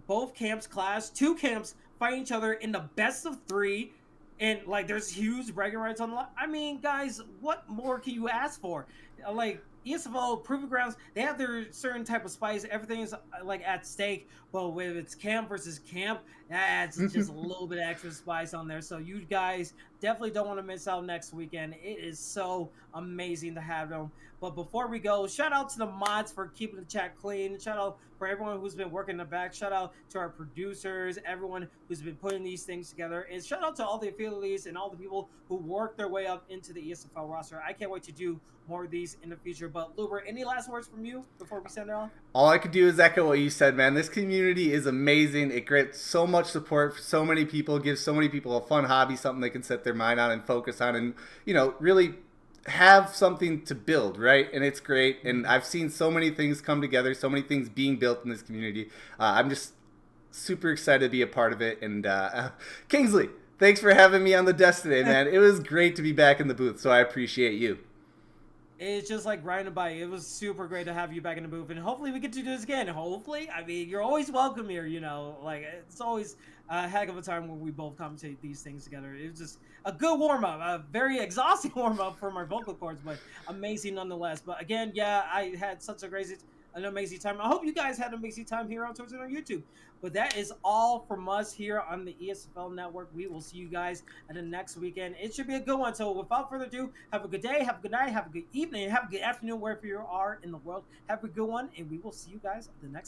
both camps clash, 2 camps fighting each other in the best of 3, and like there's huge bragging rights on the line. I mean, guys, what more can you ask for? Like ESFL Proving Grounds, they have their certain type of spice. Everything is like at stake. But when it's camp versus camp, that adds just a little bit of extra spice on there. So you guys definitely don't want to miss out next weekend. It is so amazing to have them. But before we go, shout out to the mods for keeping the chat clean. Shout out for everyone who's been working in the back. Shout out to our producers, everyone who's been putting these things together. And shout out to all the affiliates and all the people who work their way up into the ESFL roster. I can't wait to do more of these in the future. But Luber, any last words from you before we send it off? All I could do is echo what you said, man. This community is amazing. It gets so much support for so many people, gives so many people a fun hobby, something they can set their mind on and focus on, and, you know, really have something to build, right? And it's great. And I've seen so many things come together, so many things being built in this community. I'm just super excited to be a part of it. And Kingsley, thanks for having me on the desk today, man. It was great to be back in the booth, so I appreciate you. It's just like riding a bike. It was super great to have you back in the booth, and hopefully we get to do this again. Hopefully, I mean, you're always welcome here. You know, like it's always a heck of a time when we both commentate these things together. It was just a good warm up, a very exhausting warm up for my vocal cords, but amazing nonetheless. But again, yeah, I had such an amazing time. I hope you guys had an amazing time here on Twitch and on YouTube. But that is all from us here on the ESFL Network. We will see you guys at the next weekend. It should be a good one. So without further ado, have a good day, have a good night, have a good evening, have a good afternoon wherever you are in the world. Have a good one, and we will see you guys at the next